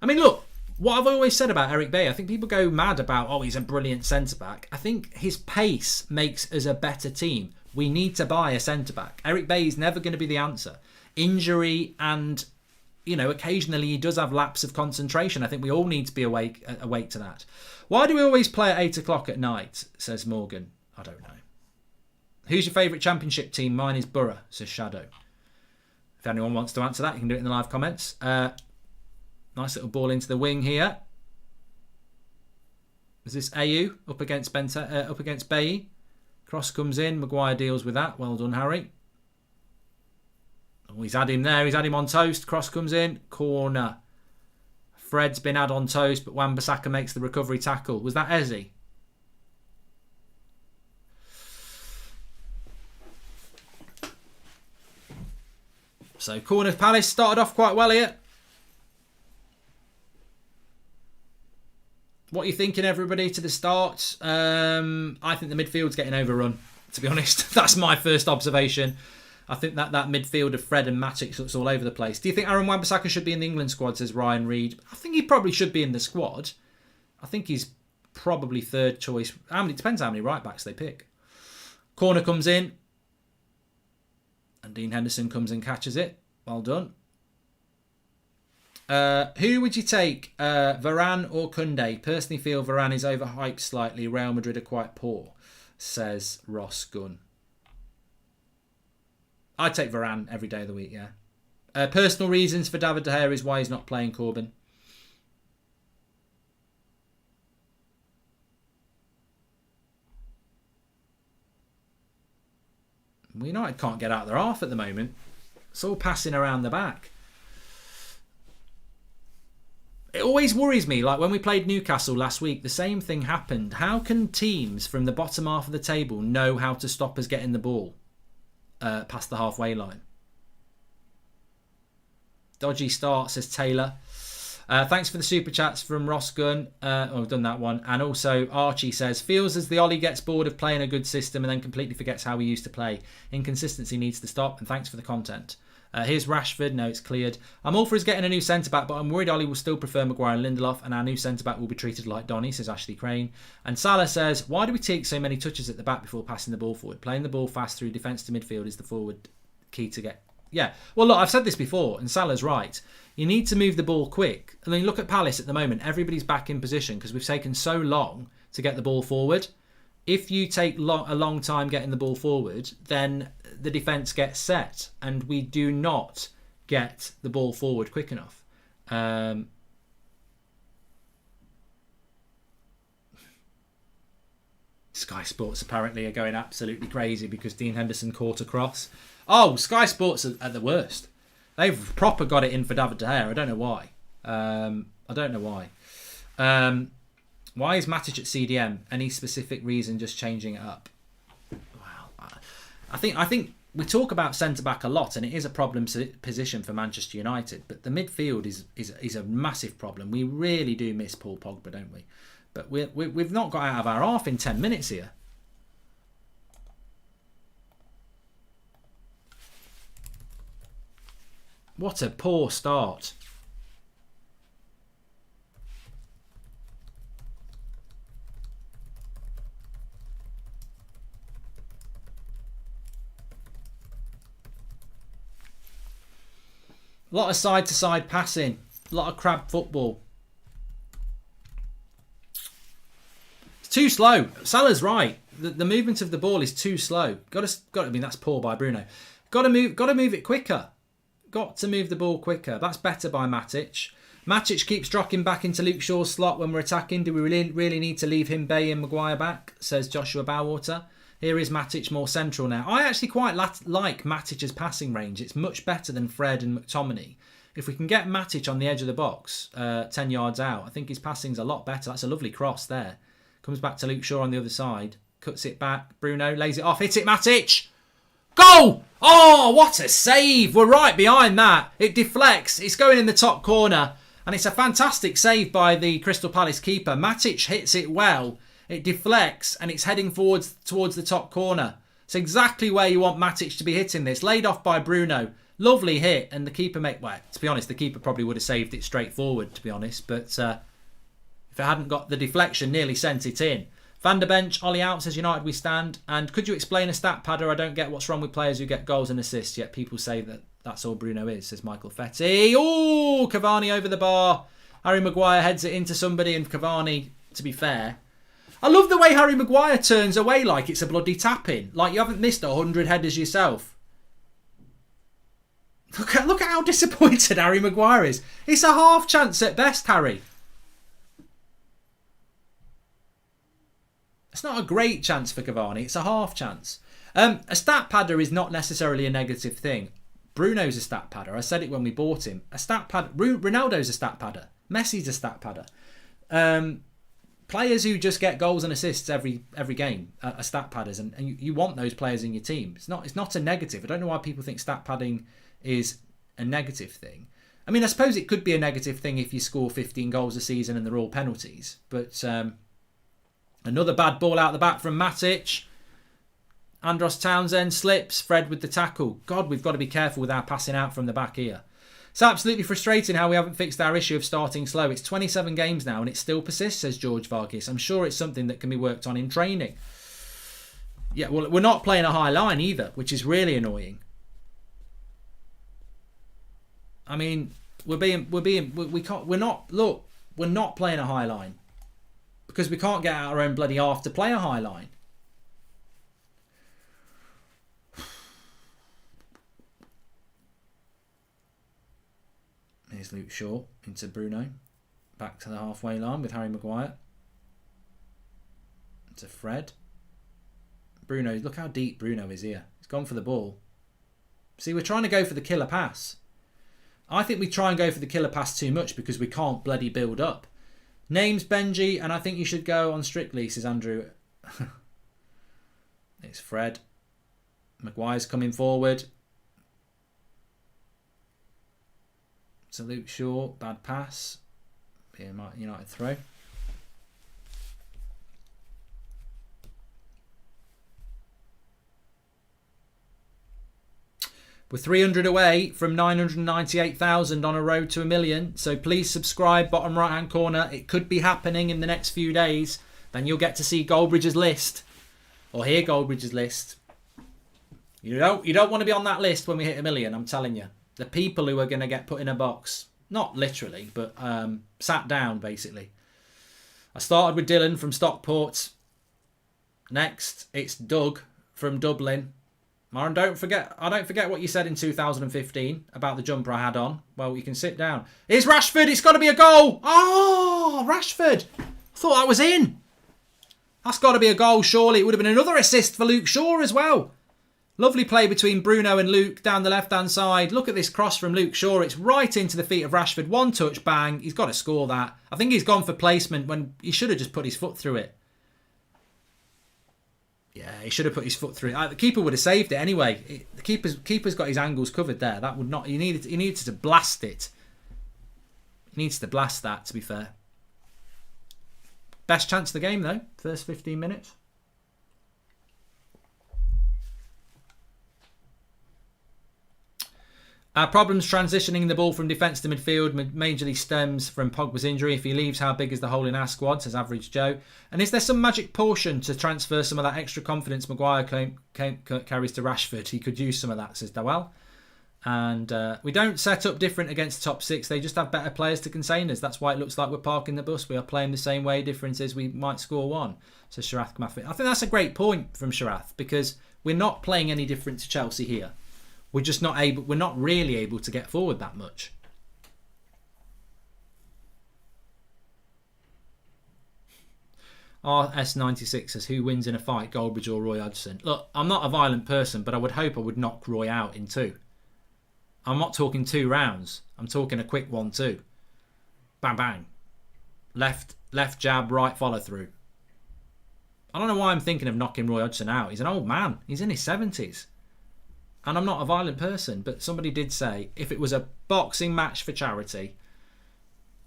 I mean, look, what I've always said about Eric Bailly, I think people go mad about, oh, he's a brilliant centre-back. I think his pace makes us a better team. We need to buy a centre-back. Eric Bailly's never going to be the answer. Injury and, occasionally he does have lapse of concentration. I think we all need to be awake to that. Why do we always play at 8 o'clock at night, says Morgan. I don't know. Who's your favourite championship team? Mine is Borough, says Shadow. If anyone wants to answer that, you can do it in the live comments. Nice little ball into the wing here. Is this AU up against Bailly? Cross comes in. Maguire deals with that. Well done, Harry. Oh, he's had him there. He's had him on toast. Cross comes in. Corner. Fred's been had on toast, but Wan-Bissaka makes the recovery tackle. Was that Eze? So corner Palace started off quite well here. What are you thinking, everybody, to the start? I think the midfield's getting overrun, to be honest. That's my first observation. I think that midfield of Fred and Matic looks all over the place. Do you think Aaron Wan-Bissaka should be in the England squad, says Ryan Reid? I think he probably should be in the squad. I think he's probably third choice. It depends how many right-backs they pick. Corner comes in. And Dean Henderson comes and catches it. Well done. Who would you take, Varane or Koundé? Personally feel Varane is overhyped slightly. Real Madrid are quite poor, says Ross Gunn. I'd take Varane every day of the week, yeah. Personal reasons for David De Gea is why he's not playing, Corbin. United can't get out their half at the moment. It's all passing around the back. It always worries me, like when we played Newcastle last week, the same thing happened. How can teams from the bottom half of the table know how to stop us getting the ball past the halfway line? Dodgy start, says Taylor. Thanks for the super chats from Ross Gunn. I've done that one. And also Archie says, feels as the Ollie gets bored of playing a good system and then completely forgets how he used to play. Inconsistency needs to stop, and thanks for the content. Here's Rashford. No, it's cleared. I'm all for us getting a new centre-back, but I'm worried Ollie will still prefer Maguire and Lindelof, and our new centre-back will be treated like Donny, says Ashley Crane. And Salah says, why do we take so many touches at the back before passing the ball forward? Playing the ball fast through defence to midfield is the forward key to get... Yeah. Well, look, I've said this before, and Salah's right. You need to move the ball quick. I mean, look at Palace at the moment. Everybody's back in position because we've taken so long to get the ball forward. If you take a long time getting the ball forward, then the defence gets set, and we do not get the ball forward quick enough. Sky Sports apparently are going absolutely crazy because Dean Henderson caught a cross. Oh, Sky Sports are the worst. They've proper got it in for David De Gea. I don't know why. Why is Matic at CDM? Any specific reason just changing it up? Well, I think we talk about centre-back a lot, and it is a problem position for Manchester United, but the midfield is a massive problem. We really do miss Paul Pogba, don't we? But we've not got out of our half in 10 minutes here. What a poor start. A lot of side-to-side passing. A lot of crab football. It's too slow. Salah's right. The movement of the ball is too slow. I mean, that's poor by Bruno. Got to move it quicker. Got to move the ball quicker. That's better by Matic. Matic keeps dropping back into Luke Shaw's slot when we're attacking. Do we really need to leave him, Bay and Maguire back? Says Joshua Bowater. Here is Matic more central now. I actually quite like Matic's passing range. It's much better than Fred and McTominay. If we can get Matic on the edge of the box, 10 yards out, I think his passing's a lot better. That's a lovely cross there. Comes back to Luke Shaw on the other side. Cuts it back. Bruno lays it off. Hit it, Matic! Goal! Oh, what a save. We're right behind that. It deflects. It's going in the top corner. And it's a fantastic save by the Crystal Palace keeper. Matic hits it well. It deflects and it's heading towards the top corner. It's exactly where you want Matic to be hitting this. Laid off by Bruno. Lovely hit. And the keeper well, to be honest, the keeper probably would have saved it straight forward, to be honest. But if it hadn't got the deflection, nearly sent it in. Van der Bench, Ollie out, says United we stand. And could you explain a stat padder? I don't get what's wrong with players who get goals and assists, yet people say that that's all Bruno is, says Michael Fetty. Oh, Cavani over the bar. Harry Maguire heads it into somebody, and Cavani, to be fair. I love the way Harry Maguire turns away like it's a bloody tap-in. Like you haven't missed 100 headers yourself. Look at how disappointed Harry Maguire is. It's a half chance at best, Harry. It's not a great chance for Cavani. It's a half chance. A stat padder is not necessarily a negative thing. Bruno's a stat padder. I said it when we bought him. A stat padder. Ronaldo's a stat padder. Messi's a stat padder. Players who just get goals and assists every game are stat padders, and you want those players in your team. It's not a negative. I don't know why people think stat padding is a negative thing. I mean, I suppose it could be a negative thing if you score 15 goals a season and they're all penalties. But another bad ball out the back from Matic. Andros Townsend slips. Fred with the tackle. God, we've got to be careful with our passing out from the back here. It's absolutely frustrating how we haven't fixed our issue of starting slow. It's 27 games now and it still persists, says George Vargas. I'm sure it's something that can be worked on in training. Yeah, well, we're not playing a high line either, which is really annoying. I mean, we're not playing a high line because we can't get out our own bloody half to play a high line. Here's Luke Shaw into Bruno. Back to the halfway line with Harry Maguire. To Fred. Bruno, look how deep Bruno is here. He's gone for the ball. See, we're trying to go for the killer pass. I think we try and go for the killer pass too much because we can't bloody build up. Name's Benji, and I think you should go on Strictly, says Andrew. It's Fred. Maguire's coming forward. To Luke Shaw, bad pass. United throw. We're 300 away from 998,000 on a road to 1 million. So please subscribe, bottom right hand corner. It could be happening in the next few days. Then you'll get to see Goldbridge's list. Or hear Goldbridge's list. You don't want to be on that list when we hit 1 million, I'm telling you. The people who are going to get put in a box. Not literally, but sat down, basically. I started with Dylan from Stockport. Next, it's Doug from Dublin. Maren, I don't forget what you said in 2015 about the jumper I had on. Well, you can sit down. It's Rashford. It's got to be a goal. Oh, Rashford. I thought that was in. That's got to be a goal, surely. It would have been another assist for Luke Shaw as well. Lovely play between Bruno and Luke down the left-hand side. Look at this cross from Luke Shaw. It's right into the feet of Rashford. One touch, bang. He's got to score that. I think he's gone for placement when he should have just put his foot through it. Yeah, he should have put his foot through it. The keeper would have saved it anyway. The keeper's got his angles covered there. That would not. He needed to blast it. He needs to blast that, to be fair. Best chance of the game, though. First 15 minutes. Our problems transitioning the ball from defence to midfield majorly stems from Pogba's injury. If he leaves, how big is the hole in our squad, says Average Joe. And is there some magic portion to transfer some of that extra confidence Maguire carries to Rashford? He could use some of that, says Dawell. And we don't set up different against the top six. They just have better players to contain us. That's why it looks like we're parking the bus. We are playing the same way. Difference is we might score one, says Sharath Kmafi. I think that's a great point from Sharath because we're not playing any different to Chelsea here. We're just not able. We're not really able to get forward that much. RS96 says, who wins in a fight, Goldbridge or Roy Hodgson? Look, I'm not a violent person, but I would hope I would knock Roy out in 2. I'm not talking 2 rounds. I'm talking a quick 1-2. Bang, bang. Left jab, right follow through. I don't know why I'm thinking of knocking Roy Hodgson out. He's an old man. He's in his 70s. And I'm not a violent person, but somebody did say if it was a boxing match for charity,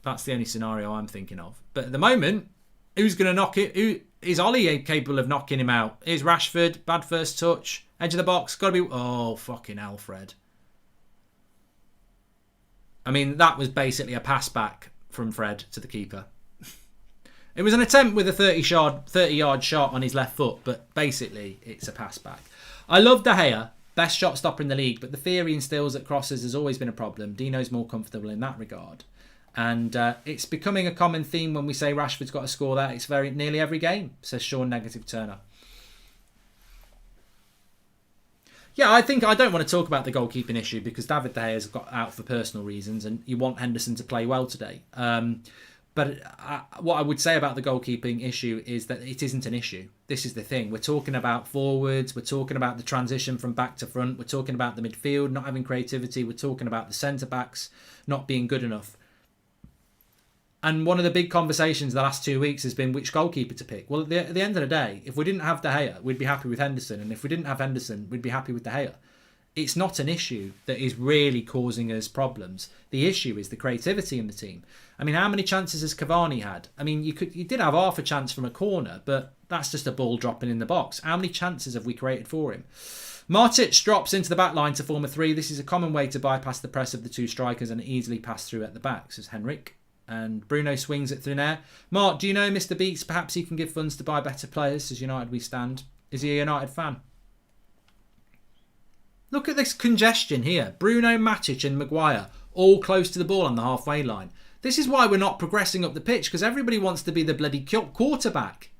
that's the only scenario I'm thinking of. But at the moment, who's going to knock it? Is Ollie capable of knocking him out? Is Rashford, bad first touch, edge of the box, got to be... Oh, fucking hell, Fred. I mean, that was basically a pass back from Fred to the keeper. It was an attempt with a 30-yard shot on his left foot, but basically it's a pass back. I love De Gea. Best shot stopper in the league, but the theory and stills at crosses has always been a problem. Dino's more comfortable in that regard. And it's becoming a common theme when we say Rashford's got to score that. It's nearly every game, says Sean Negative Turner. Yeah, I think I don't want to talk about the goalkeeping issue because David De Gea's got out for personal reasons and you want Henderson to play well today. But what I would say about the goalkeeping issue is that it isn't an issue. This is the thing. We're talking about forwards. We're talking about the transition from back to front. We're talking about the midfield not having creativity. We're talking about the centre-backs not being good enough. And one of the big conversations the last 2 weeks has been which goalkeeper to pick. Well, at the end of the day, if we didn't have De Gea, we'd be happy with Henderson. And if we didn't have Henderson, we'd be happy with De Gea. it's not an issue that is really causing us problems. The issue is the creativity in the team. I mean, how many chances has Cavani had? I mean, you did have half a chance from a corner, but that's just a ball dropping in the box. How many chances have we created for him? Matic drops into the back line to form a 3. This is a common way to bypass the press of the 2 strikers and easily pass through at the back, says Henrik. And Bruno swings it through air. Mark, do you know Mr. Beats? Perhaps he can give funds to buy better players, says United We Stand. Is he a United fan? Look at this congestion here. Bruno, Matic and Maguire all close to the ball on the halfway line. This is why we're not progressing up the pitch, because everybody wants to be the bloody quarterback.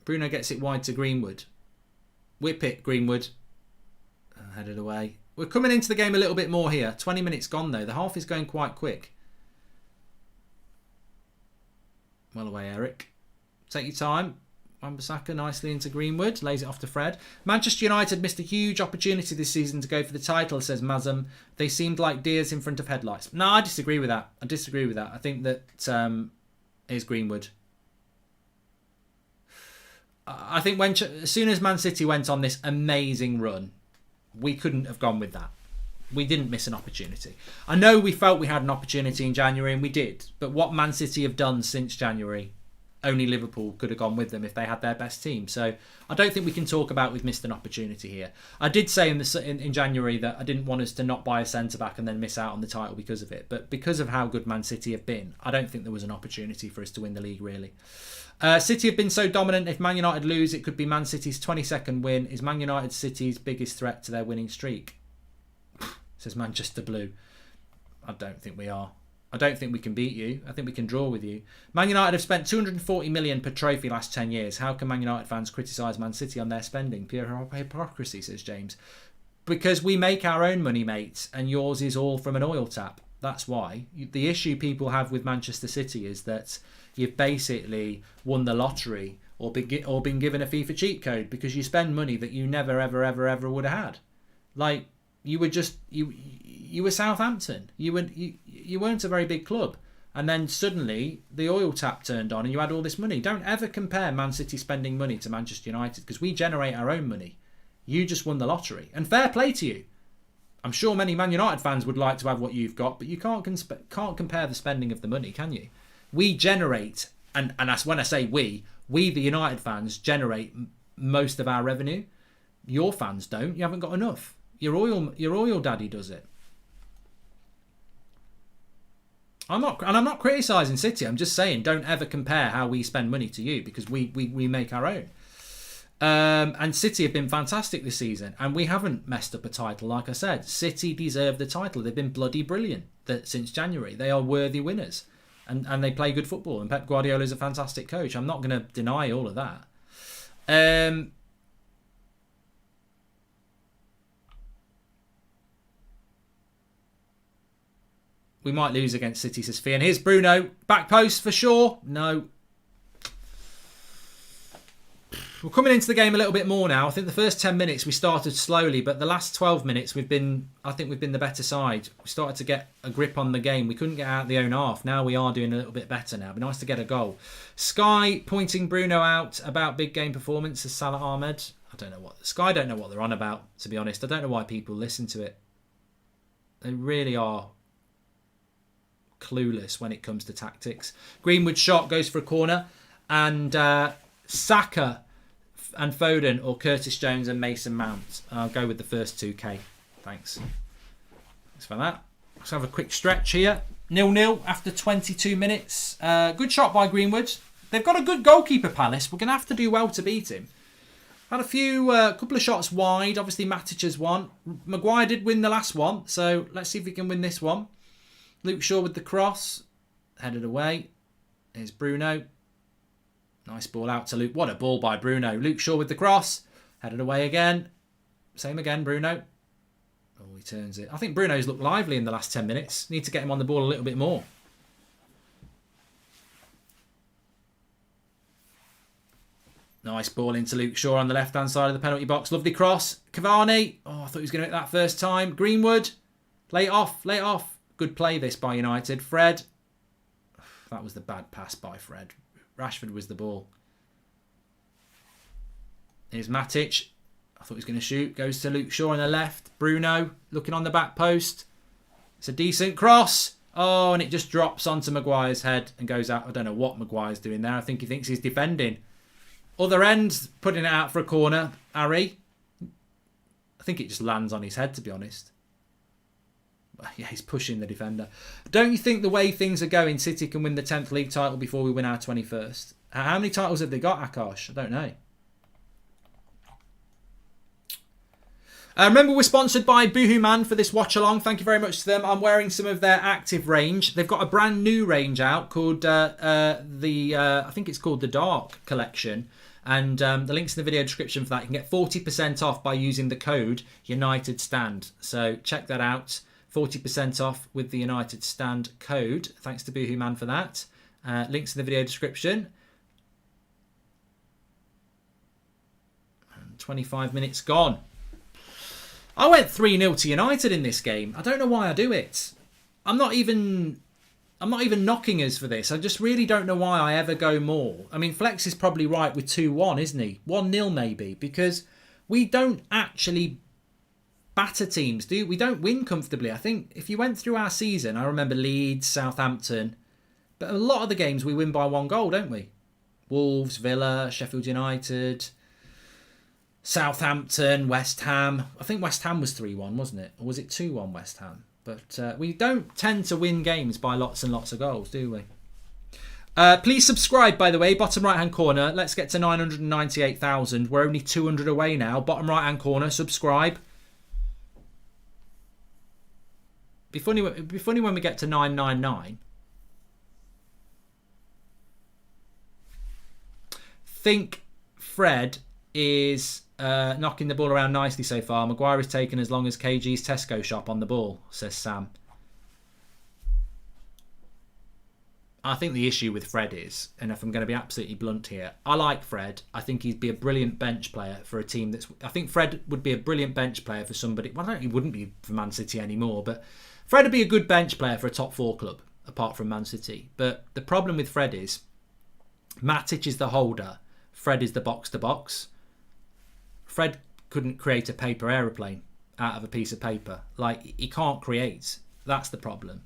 Bruno gets it wide to Greenwood. Whip it, Greenwood. Headed away. We're coming into the game a little bit more here. 20 minutes gone though. The half is going quite quick. Well away, Eric. Take your time. Wan-Bissaka nicely into Greenwood. Lays it off to Fred. Manchester United missed a huge opportunity this season to go for the title, says Mazem. They seemed like deers in front of headlights. No, I disagree with that. I think that is Greenwood. I think as soon as Man City went on this amazing run, we couldn't have gone with that. We didn't miss an opportunity. I know we felt we had an opportunity in January, and we did. But what Man City have done since January, only Liverpool could have gone with them if they had their best team. So I don't think we can talk about we've missed an opportunity here. I did say in January that I didn't want us to not buy a centre-back and then miss out on the title because of it. But because of how good Man City have been, I don't think there was an opportunity for us to win the league, really. City have been so dominant. If Man United lose, it could be Man City's 22nd win. Is Man United City's biggest threat to their winning streak? Says Manchester Blue. I don't think we are. I don't think we can beat you. I think we can draw with you. Man United have spent 240 million per trophy last 10 years. How can Man United fans criticise Man City on their spending? Pure hypocrisy, says James. Because we make our own money, mate, and yours is all from an oil tap. That's why. The issue people have with Manchester City is that you've basically won the lottery or been given a FIFA cheat code because you spend money that you never, ever, ever, ever would have had. Like, you were Southampton. You weren't a very big club. And then suddenly the oil tap turned on and you had all this money. Don't ever compare Man City spending money to Manchester United because we generate our own money. You just won the lottery. And fair play to you. I'm sure many Man United fans would like to have what you've got, but you can't compare the spending of the money, can you? We generate, and that's when I say we the United fans generate most of our revenue. Your fans don't. You haven't got enough. Your oil daddy does it. I'm not criticising City. I'm just saying don't ever compare how we spend money to you because we make our own. And City have been fantastic this season, and we haven't messed up a title. Like I said, City deserve the title. They've been bloody brilliant since January. They are worthy winners, and they play good football. And Pep Guardiola is a fantastic coach. I'm not going to deny all of that. We might lose against City, says Fee. And here's Bruno. Back post for sure. No. We're coming into the game a little bit more now. I think the first 10 minutes we started slowly, but the last 12 minutes I think we've been the better side. We started to get a grip on the game. We couldn't get out the own half. Now we are doing a little bit better now. It'd be nice to get a goal. Sky pointing Bruno out about big game performance as Salah Ahmed. Sky don't know what they're on about, to be honest. I don't know why people listen to it. They really are clueless when it comes to tactics. Greenwood shot goes for a corner, and Saka and Foden or Curtis Jones and Mason Mount. I'll go with the first 2K. Thanks for that. Let's have a quick stretch here. 0-0 after 22 minutes. Good shot by Greenwood. They've got a good goalkeeper, Palace. We're going to have to do well to beat him. Had a couple of shots wide. Obviously Matic has won. Maguire did win the last one, so let's see if we can win this one. Luke Shaw with the cross. Headed away. Here's Bruno. Nice ball out to Luke. What a ball by Bruno. Luke Shaw with the cross. Headed away again. Same again, Bruno. Oh, he turns it. I think Bruno's looked lively in the last 10 minutes. Need to get him on the ball a little bit more. Nice ball into Luke Shaw on the left-hand side of the penalty box. Lovely cross. Cavani. Oh, I thought he was going to hit that first time. Greenwood. Lay it off. Lay it off. Good play this by United. Fred. That was the bad pass by Fred. Rashford was the ball. Here's Matic. I thought he was going to shoot. Goes to Luke Shaw on the left. Bruno looking on the back post. It's a decent cross. Oh, and it just drops onto Maguire's head and goes out. I don't know what Maguire's doing there. I think he thinks he's defending. Other end, putting it out for a corner. Harry. I think it just lands on his head, to be honest. Yeah, he's pushing the defender. Don't you think the way things are going, City can win the 10th league title before we win our 21st? How many titles have they got, Akash? I don't know. Remember, we're sponsored by Boohoo Man for this watch along. Thank you very much to them. I'm wearing some of their active range. They've got a brand new range out called I think it's called the Dark Collection. And the link's in the video description for that. You can get 40% off by using the code United Stand. So check that out. 40% off with the United Stand code. Thanks to Boohoo Man for that. Links in the video description. And 25 minutes gone. I went 3-0 to United in this game. I don't know why I do it. I'm not even knocking us for this. I just really don't know why I ever go more. I mean, Flex is probably right with 2-1, isn't he? 1-0 maybe, because we don't actually batter teams, do we? We don't win comfortably. I think if you went through our season, I remember Leeds, Southampton, but a lot of the games we win by 1 goal, don't we? Wolves, Villa, Sheffield United, Southampton, West Ham. I think West Ham was 3-1, wasn't it? Or was it 2-1 West Ham? But we don't tend to win games by lots and lots of goals, do we? Please subscribe, by the way. Bottom right-hand corner. Let's get to 998,000. We're only 200 away now. Bottom right-hand corner. Subscribe. Be funny when we get to 999. Think Fred is knocking the ball around nicely so far. Maguire has taken as long as KG's Tesco shop on the ball, says Sam. I think the issue with Fred is, and if I'm going to be absolutely blunt here, I like Fred. I think he'd be a brilliant bench player for a team that's... I think Fred would be a brilliant bench player for somebody... Well, I don't think he wouldn't be for Man City anymore, but Fred would be a good bench player for a top 4 club, apart from Man City. But the problem with Fred is, Matic is the holder, Fred is the box-to-box. Fred couldn't create a paper aeroplane out of a piece of paper. Like, he can't create. That's the problem.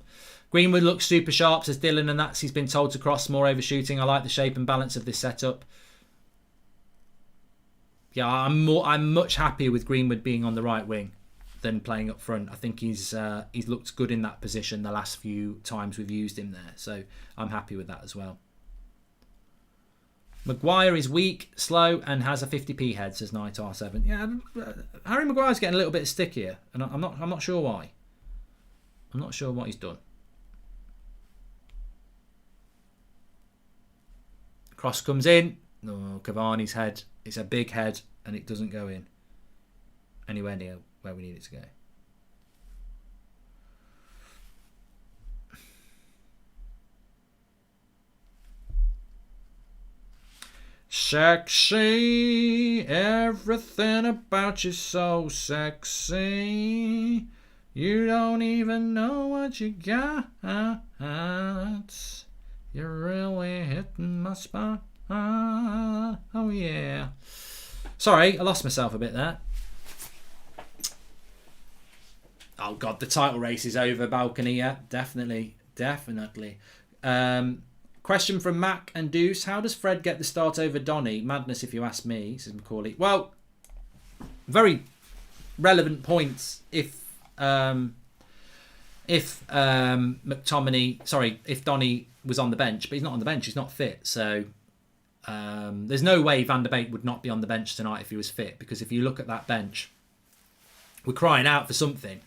Greenwood looks super sharp, says Dylan, and he's been told to cross more overshooting. I like the shape and balance of this setup. Yeah, I'm much happier with Greenwood being on the right wing than playing up front. I think he's looked good in that position the last few times we've used him there. So I'm happy with that as well. Maguire is weak, slow, and has a 50p head, says Night R7. Yeah, Harry Maguire's getting a little bit stickier, and I'm not sure why. I'm not sure what he's done. Cross comes in. No, Cavani's head. It's a big head, and it doesn't go in anywhere near where we need it to go. Sexy, everything about you so sexy. You don't even know what you got. You're really hitting my spot. Oh yeah. Sorry, I lost myself a bit there. Oh god, the title race is over. Balcony, yeah, definitely. Question from Mac and Deuce. How does Fred get the start over Donny? Madness if you ask me, says Macaulay. Well, very relevant points if Donny was on the bench, but he's not on the bench, he's not fit. So there's no way Van der Beek would not be on the bench tonight if he was fit, because if you look at that bench, we're crying out for something.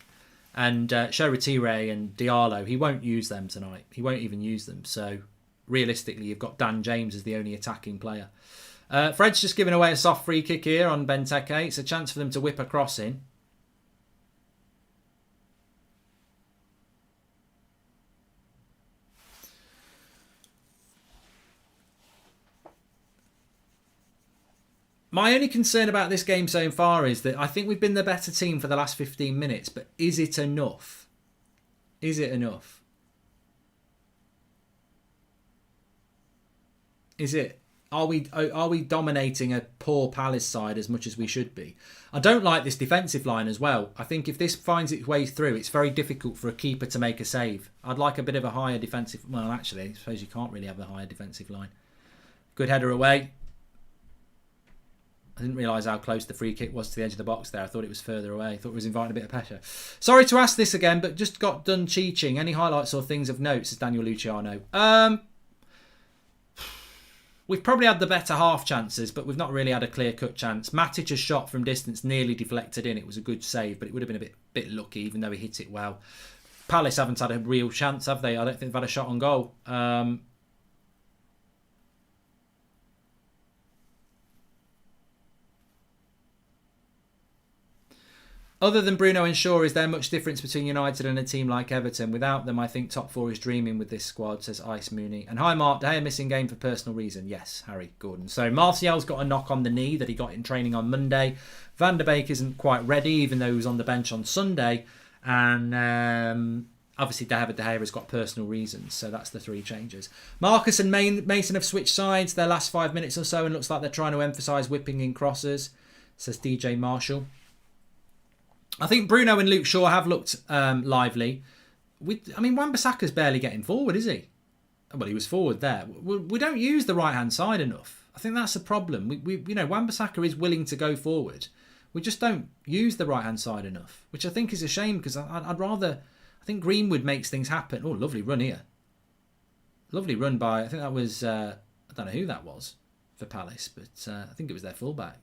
And Shoretire and Diallo, he won't use them tonight. He won't even use them. So realistically, you've got Dan James as the only attacking player. Fred's just giving away a soft free kick here on Benteke. It's a chance for them to whip a cross in. My only concern about this game so far is that I think we've been the better team for the last 15 minutes, but is it enough? Is it enough? Is it? Are we dominating a poor Palace side as much as we should be? I don't like this defensive line as well. I think if this finds its way through, it's very difficult for a keeper to make a save. I'd like a bit of a higher defensive... Well, actually, I suppose you can't really have a higher defensive line. Good header away. I didn't realise how close the free kick was to the edge of the box there. I thought it was further away. I thought it was inviting a bit of pressure. Sorry to ask this again, but just got done cheating. Any highlights or things of note, says Daniel Luciano. We've probably had the better half chances, but we've not really had a clear-cut chance. Matic's shot from distance nearly deflected in. It was a good save, but it would have been a bit lucky, even though he hit it well. Palace haven't had a real chance, have they? I don't think they've had a shot on goal. Other than Bruno and Shaw, is there much difference between United and a team like Everton? Without them, I think top four is dreaming with this squad, says Ice Mooney. And hi, Mark. De Gea missing game for personal reason. Yes, Harry Gordon. So Martial's got a knock on the knee that he got in training on Monday. Van der Beek isn't quite ready, even though he was on the bench on Sunday. And obviously, David De Gea has got personal reasons. So that's the three changes. Marcus and Mason have switched sides their last 5 minutes or so, and looks like they're trying to emphasise whipping in crosses, says DJ Marshall. I think Bruno and Luke Shaw have looked lively. Wan-Bissaka's barely getting forward, is he? Well, he was forward there. We don't use the right-hand side enough. I think that's the problem. Wan-Bissaka is willing to go forward. We just don't use the right-hand side enough, which I think is a shame because I'd rather... I think Greenwood makes things happen. Oh, lovely run here. Lovely run by... I think that was... I don't know who that was for Palace, but I think it was their fullback.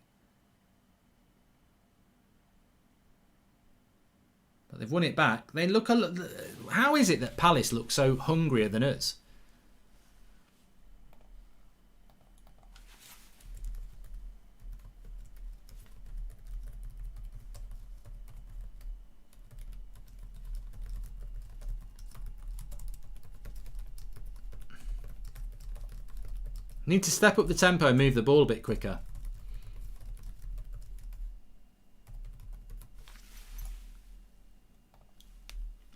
But they've won it back. They look. How is it that Palace look so hungrier than us? Need to step up the tempo and move the ball a bit quicker.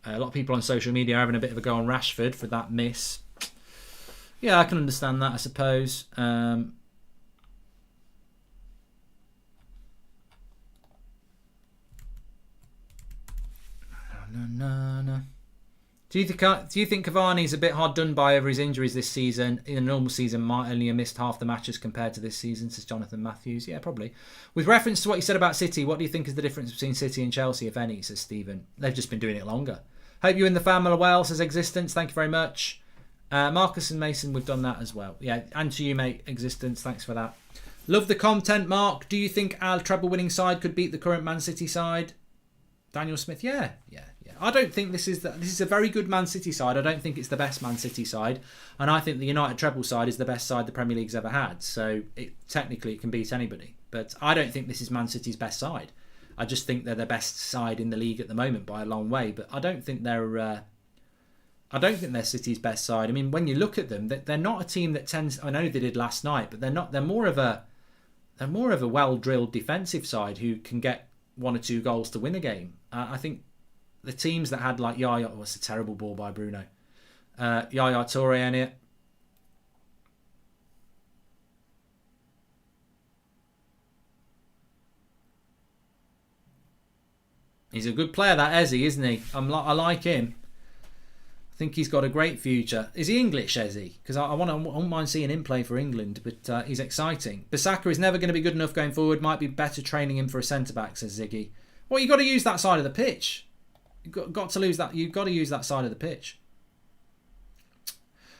A lot of people on social media are having a bit of a go on Rashford for that miss. Yeah, I can understand that, I suppose. No. Do you think Cavani's a bit hard done by over his injuries this season? In a normal season, might only have missed half the matches compared to this season, says Jonathan Matthews. Yeah, probably. With reference to what you said about City, what do you think is the difference between City and Chelsea, if any, says Stephen? They've just been doing it longer. Hope you and the family are well, says Existence. Thank you very much. Marcus and Mason, we've done that as well. Yeah, and to you, mate, Existence. Thanks for that. Love the content, Mark. Do you think our treble-winning side could beat the current Man City side? Daniel Smith, yeah. I don't think this is a very good Man City side. I don't think it's the best Man City side. And I think the United treble side is the best side the Premier League's ever had. So technically it can beat anybody. But I don't think this is Man City's best side. I just think they're the best side in the league at the moment by a long way. But I don't think they're City's best side. I mean, when you look at them, they're not a team that tends. I know they did last night, but they're not. They're more of a well-drilled defensive side who can get 1 or 2 goals to win a game. I think the teams that had like Yaya, was a terrible ball by Bruno. Yaya Toure in it. He's a good player, that Eze, isn't he? I like him. I think he's got a great future. Is he English, Eze? Because I won't mind seeing him play for England, but he's exciting. Bissaka is never going to be good enough going forward. Might be better training him for a centre-back, says Ziggy. Well, you've got to use that side of the pitch. You've got to use that side of the pitch.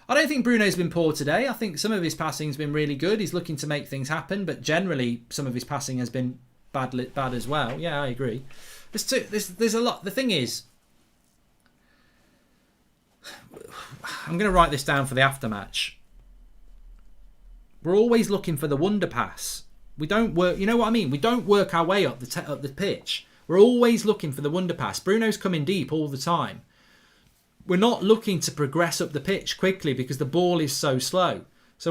I don't think Bruno's been poor today. I think some of his passing's been really good. He's looking to make things happen, but generally some of his passing has been bad as well. Yeah, I agree. There's a lot. The thing is, I'm going to write this down for the aftermatch. We're always looking for the wonder pass. We don't work. You know what I mean? We don't work our way up the pitch. We're always looking for the wonder pass. Bruno's coming deep all the time. We're not looking to progress up the pitch quickly because the ball is so slow. So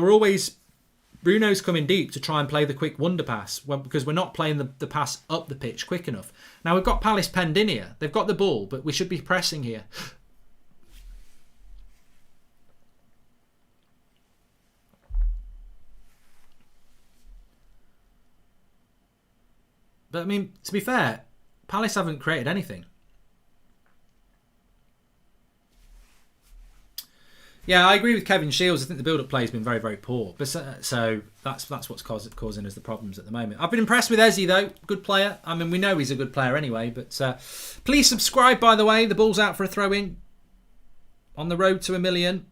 Bruno's coming deep to try and play the quick wonder pass because we're not playing the pass up the pitch quick enough. Now we've got Palace penned in here. They've got the ball, but we should be pressing here. But I mean, to be fair, Palace haven't created anything. Yeah, I agree with Kevin Shields. I think the build-up play has been very, very poor. But so that's what's causing us the problems at the moment. I've been impressed with Eze, though. Good player. I mean, we know he's a good player anyway. But please subscribe, by the way. The ball's out for a throw-in. On the road to 1 million.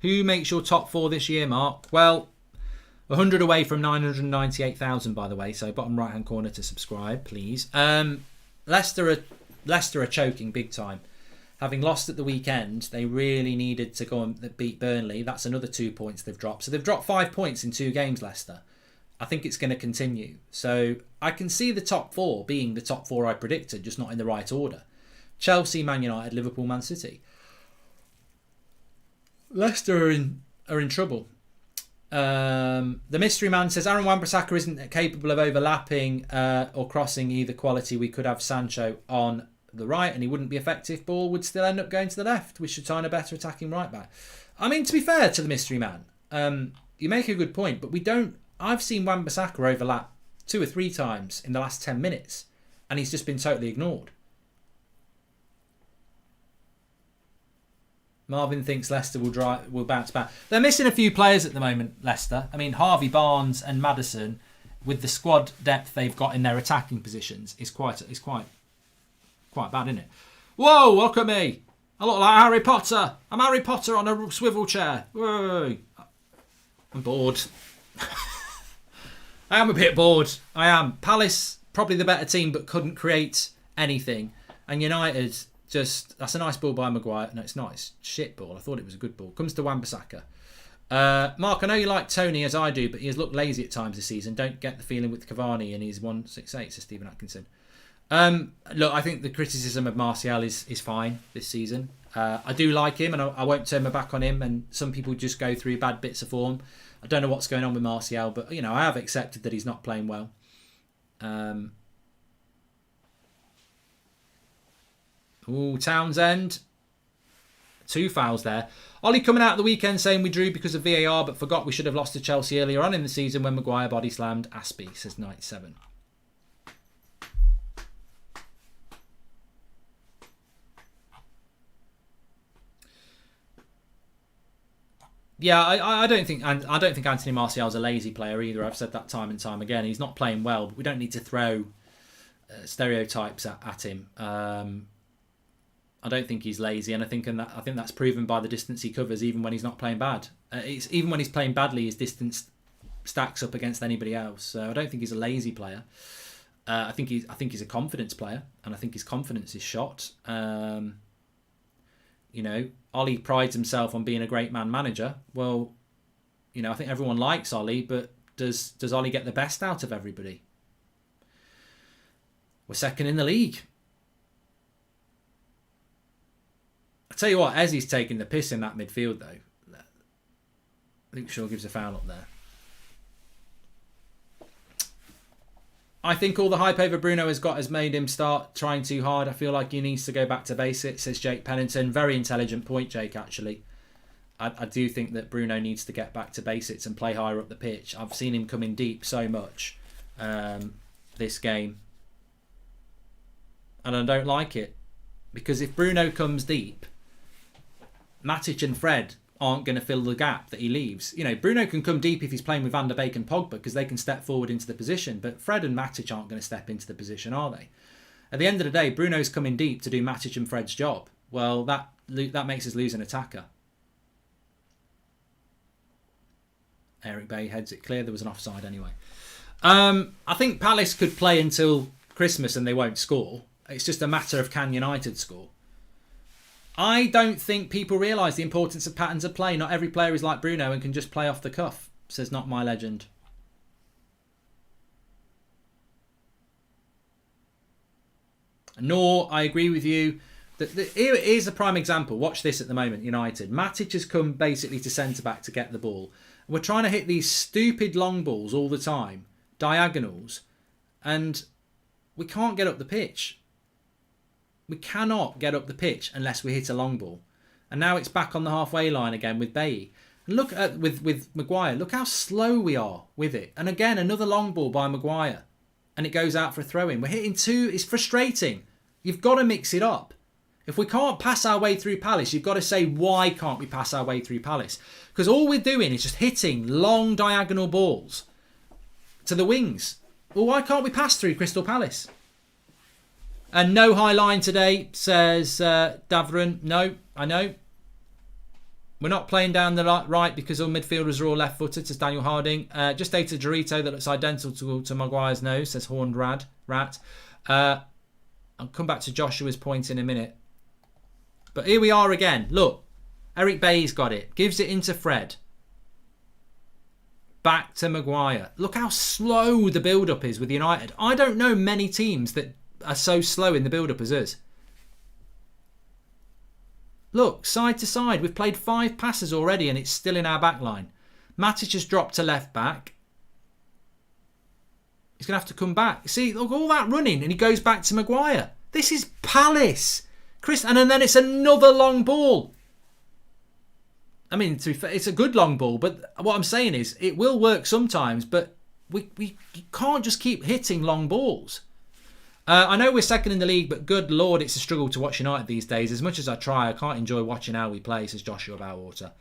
Who makes your top 4 this year, Mark? Well, 100 away from 998,000, by the way. So bottom right-hand corner to subscribe, please. Leicester are choking big time. Having lost at the weekend, they really needed to go and beat Burnley. That's another 2 points they've dropped. So they've dropped 5 points in 2 games, Leicester. I think it's going to continue. So I can see the top 4 being the top 4 I predicted, just not in the right order. Chelsea, Man United, Liverpool, Man City. Leicester are in trouble. The mystery man says Aaron Wan-Bissaka isn't capable of overlapping or crossing either quality. We could have Sancho on the right and he wouldn't be effective. Ball would still end up going to the left. We should sign a better attacking right back. I mean, to be fair to the mystery man, you make a good point, but we don't. I've seen Wan-Bissaka overlap 2 or 3 times in the last 10 minutes and he's just been totally ignored. Marvin thinks Leicester will bounce back. They're missing a few players at the moment, Leicester. I mean, Harvey Barnes and Maddison, with the squad depth they've got in their attacking positions, is quite bad, isn't it? Whoa, look at me. I look like Harry Potter. I'm Harry Potter on a swivel chair. Whoa. I'm bored. I am a bit bored. I am. Palace, probably the better team, but couldn't create anything. And United... that's a nice ball by Maguire. No, it's not. It's shit ball. I thought it was a good ball. Comes to Wan-Bissaka. Mark, I know you like Tony as I do, but he has looked lazy at times this season. Don't get the feeling with Cavani and he's 168, says Stephen Atkinson. Look, I think the criticism of Martial is fine this season. I do like him and I won't turn my back on him, and some people just go through bad bits of form. I don't know what's going on with Martial, but I have accepted that he's not playing well. Townsend. 2 fouls there. Ollie coming out the weekend saying we drew because of VAR but forgot we should have lost to Chelsea earlier on in the season when Maguire body slammed Aspie, says 97. Yeah, I don't think Anthony Martial's a lazy player either. I've said that time and time again. He's not playing well, but we don't need to throw stereotypes at him. I don't think he's lazy, and I think that's proven by the distance he covers, even when he's not playing bad. Even when he's playing badly, his distance stacks up against anybody else. So I don't think he's a lazy player. I think he's a confidence player, and I think his confidence is shot. Ollie prides himself on being a great man manager. Well, I think everyone likes Ollie, but does Ollie get the best out of everybody? We're second in the league. I tell you what, Eze's taking the piss in that midfield, though. Luke Shaw gives a foul up there. I think all the hype over Bruno has made him start trying too hard. I feel like he needs to go back to basics, says Jake Pennington. Very intelligent point, Jake, actually. I do think that Bruno needs to get back to basics and play higher up the pitch. I've seen him come in deep so much this game. And I don't like it. Because if Bruno comes deep, Matic and Fred aren't going to fill the gap that he leaves. Bruno can come deep if he's playing with Van der Beek and Pogba because they can step forward into the position. But Fred and Matic aren't going to step into the position, are they? At the end of the day, Bruno's coming deep to do Matic and Fred's job. Well, that makes us lose an attacker. Eric Bay heads it clear. There was an offside anyway. I think Palace could play until Christmas and they won't score. It's just a matter of can United score. I don't think people realise the importance of patterns of play. Not every player is like Bruno and can just play off the cuff, says Not My Legend. Nor, I agree with you. Here's a prime example. Watch this at the moment, United. Matic has come basically to centre-back to get the ball. We're trying to hit these stupid long balls all the time, diagonals, and we can't get up the pitch. We cannot get up the pitch unless we hit a long ball. And now it's back on the halfway line again with Bailly. Look at with Maguire. Look how slow we are with it. And again, another long ball by Maguire, and it goes out for a throw in. We're hitting two. It's frustrating. You've got to mix it up. If we can't pass our way through Palace, you've got to say, why can't we pass our way through Palace? Because all we're doing is just hitting long diagonal balls to the wings. Well, why can't we pass through Crystal Palace? And no high line today, says Davron. No, I know. We're not playing down the right because all midfielders are all left-footed, says Daniel Harding. Just ate a Dorito that looks identical to Maguire's nose, says Horned Rat. I'll come back to Joshua's point in a minute. But here we are again. Look, Eric Bailly's got it. Gives it into Fred. Back to Maguire. Look how slow the build-up is with United. I don't know many teams that are so slow in the build-up as us. Look, side to side. We've played 5 passes already and it's still in our back line. Matic has dropped to left back. He's going to have to come back. See, look, all that running and he goes back to Maguire. This is Palace. And then it's another long ball. I mean, to be fair, it's a good long ball, but what I'm saying is it will work sometimes, but we can't just keep hitting long balls. I know we're second in the league, but good Lord, it's a struggle to watch United these days. As much as I try, I can't enjoy watching how we play, says Joshua Bowerwater.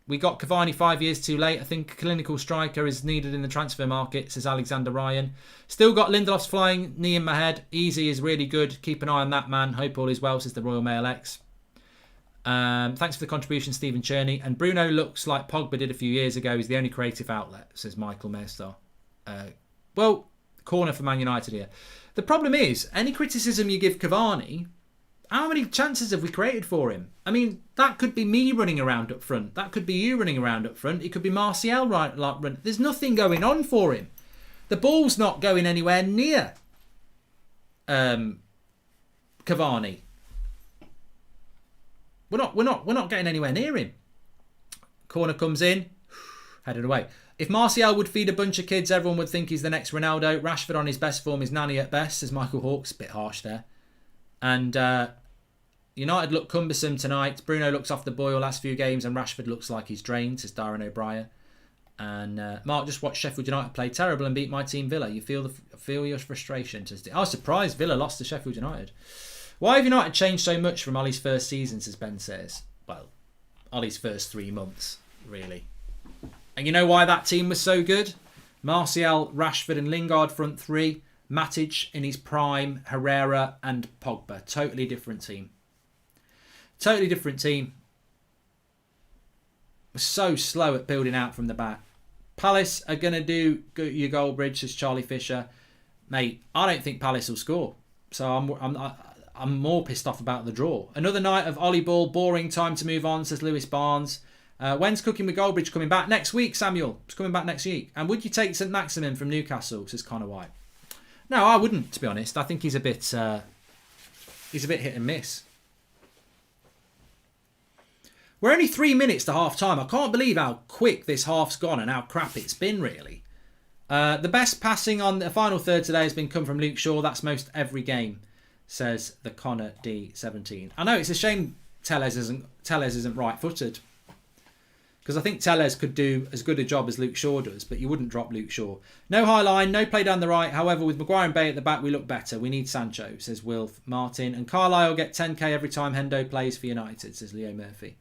We got Cavani 5 years too late. I think a clinical striker is needed in the transfer market, says Alexander Ryan. Still got Lindelof's flying knee in my head. Easy is really good. Keep an eye on that man. Hope all is well, says the Royal Mail X. Thanks for the contribution, Stephen Cherney. And Bruno looks like Pogba did a few years ago. He's the only creative outlet, says Michael Mairstar. Well, corner for Man United here. The problem is, any criticism you give Cavani, how many chances have we created for him? I mean, that could be me running around up front. That could be you running around up front. It could be Martial run. There's nothing going on for him. The ball's not going anywhere near Cavani. We're not getting anywhere near him. Corner comes in, headed away. If Martial would feed a bunch of kids, everyone would think he's the next Ronaldo. Rashford on his best form is nanny at best, says Michael Hawkes. A bit harsh there. And United look cumbersome tonight. Bruno looks off the boil last few games and Rashford looks like he's drained, says Darren O'Brien. And Mark just watched Sheffield United play terrible and beat my team Villa. You feel your frustration. I was surprised Villa lost to Sheffield United. Why have United changed so much from Ollie's first season, says Ben says. Well, Ollie's first 3 months, really. And you know why that team was so good? Martial, Rashford and Lingard front 3. Matic in his prime, Herrera and Pogba. Totally different team. Totally different team. We're so slow at building out from the back. Palace are going to do your Goldbridge, says Charlie Fisher. Mate, I don't think Palace will score. So I'm more pissed off about the draw. Another night of Ollie ball, boring, time to move on, says Lewis Barnes. When's Cooking with Goldbridge coming back? Next week, Samuel. It's coming back next week. And would you take St Maximin from Newcastle, says Connor White. No, I wouldn't, to be honest. I think he's a bit hit and miss. We're only 3 minutes to half time. I can't believe how quick this half's gone and how crap it's been, really. The best passing on the final third today has been come from Luke Shaw. That's most every game, says the Connor D17. I know it's a shame Tellez isn't right-footed. Because I think Tellez could do as good a job as Luke Shaw does, but you wouldn't drop Luke Shaw. No high line, no play down the right. However, with Maguire and Bay at the back, we look better. We need Sancho, says Wilf Martin. And Carlisle get 10k every time Hendo plays for United, says Leo Murphy.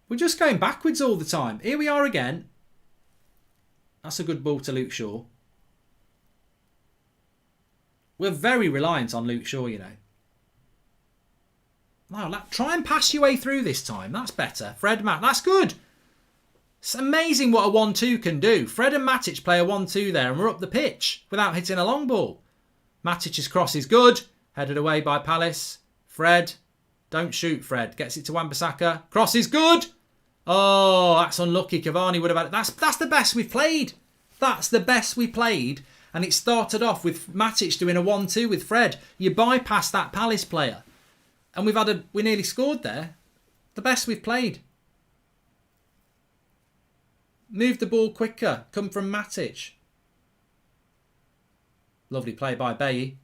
We're just going backwards all the time. Here we are again. That's a good ball to Luke Shaw. We're very reliant on Luke Shaw, you know. Wow, try and pass your way through this time. That's better. Fred, Matt, that's good. It's amazing what a 1-2 can do. Fred and Matic play a 1-2 there and we're up the pitch without hitting a long ball. Matic's cross is good. Headed away by Palace. Fred. Don't shoot, Fred. Gets it to Wan-Bissaka. Cross is good. Oh, that's unlucky. Cavani would have had it. That's the best we've played. That's the best we played. And it started off with Matic doing a 1-2 with Fred. You bypass that Palace player. And we nearly scored there. The best we've played. Move the ball quicker. Come from Matic. Lovely play by Bailly.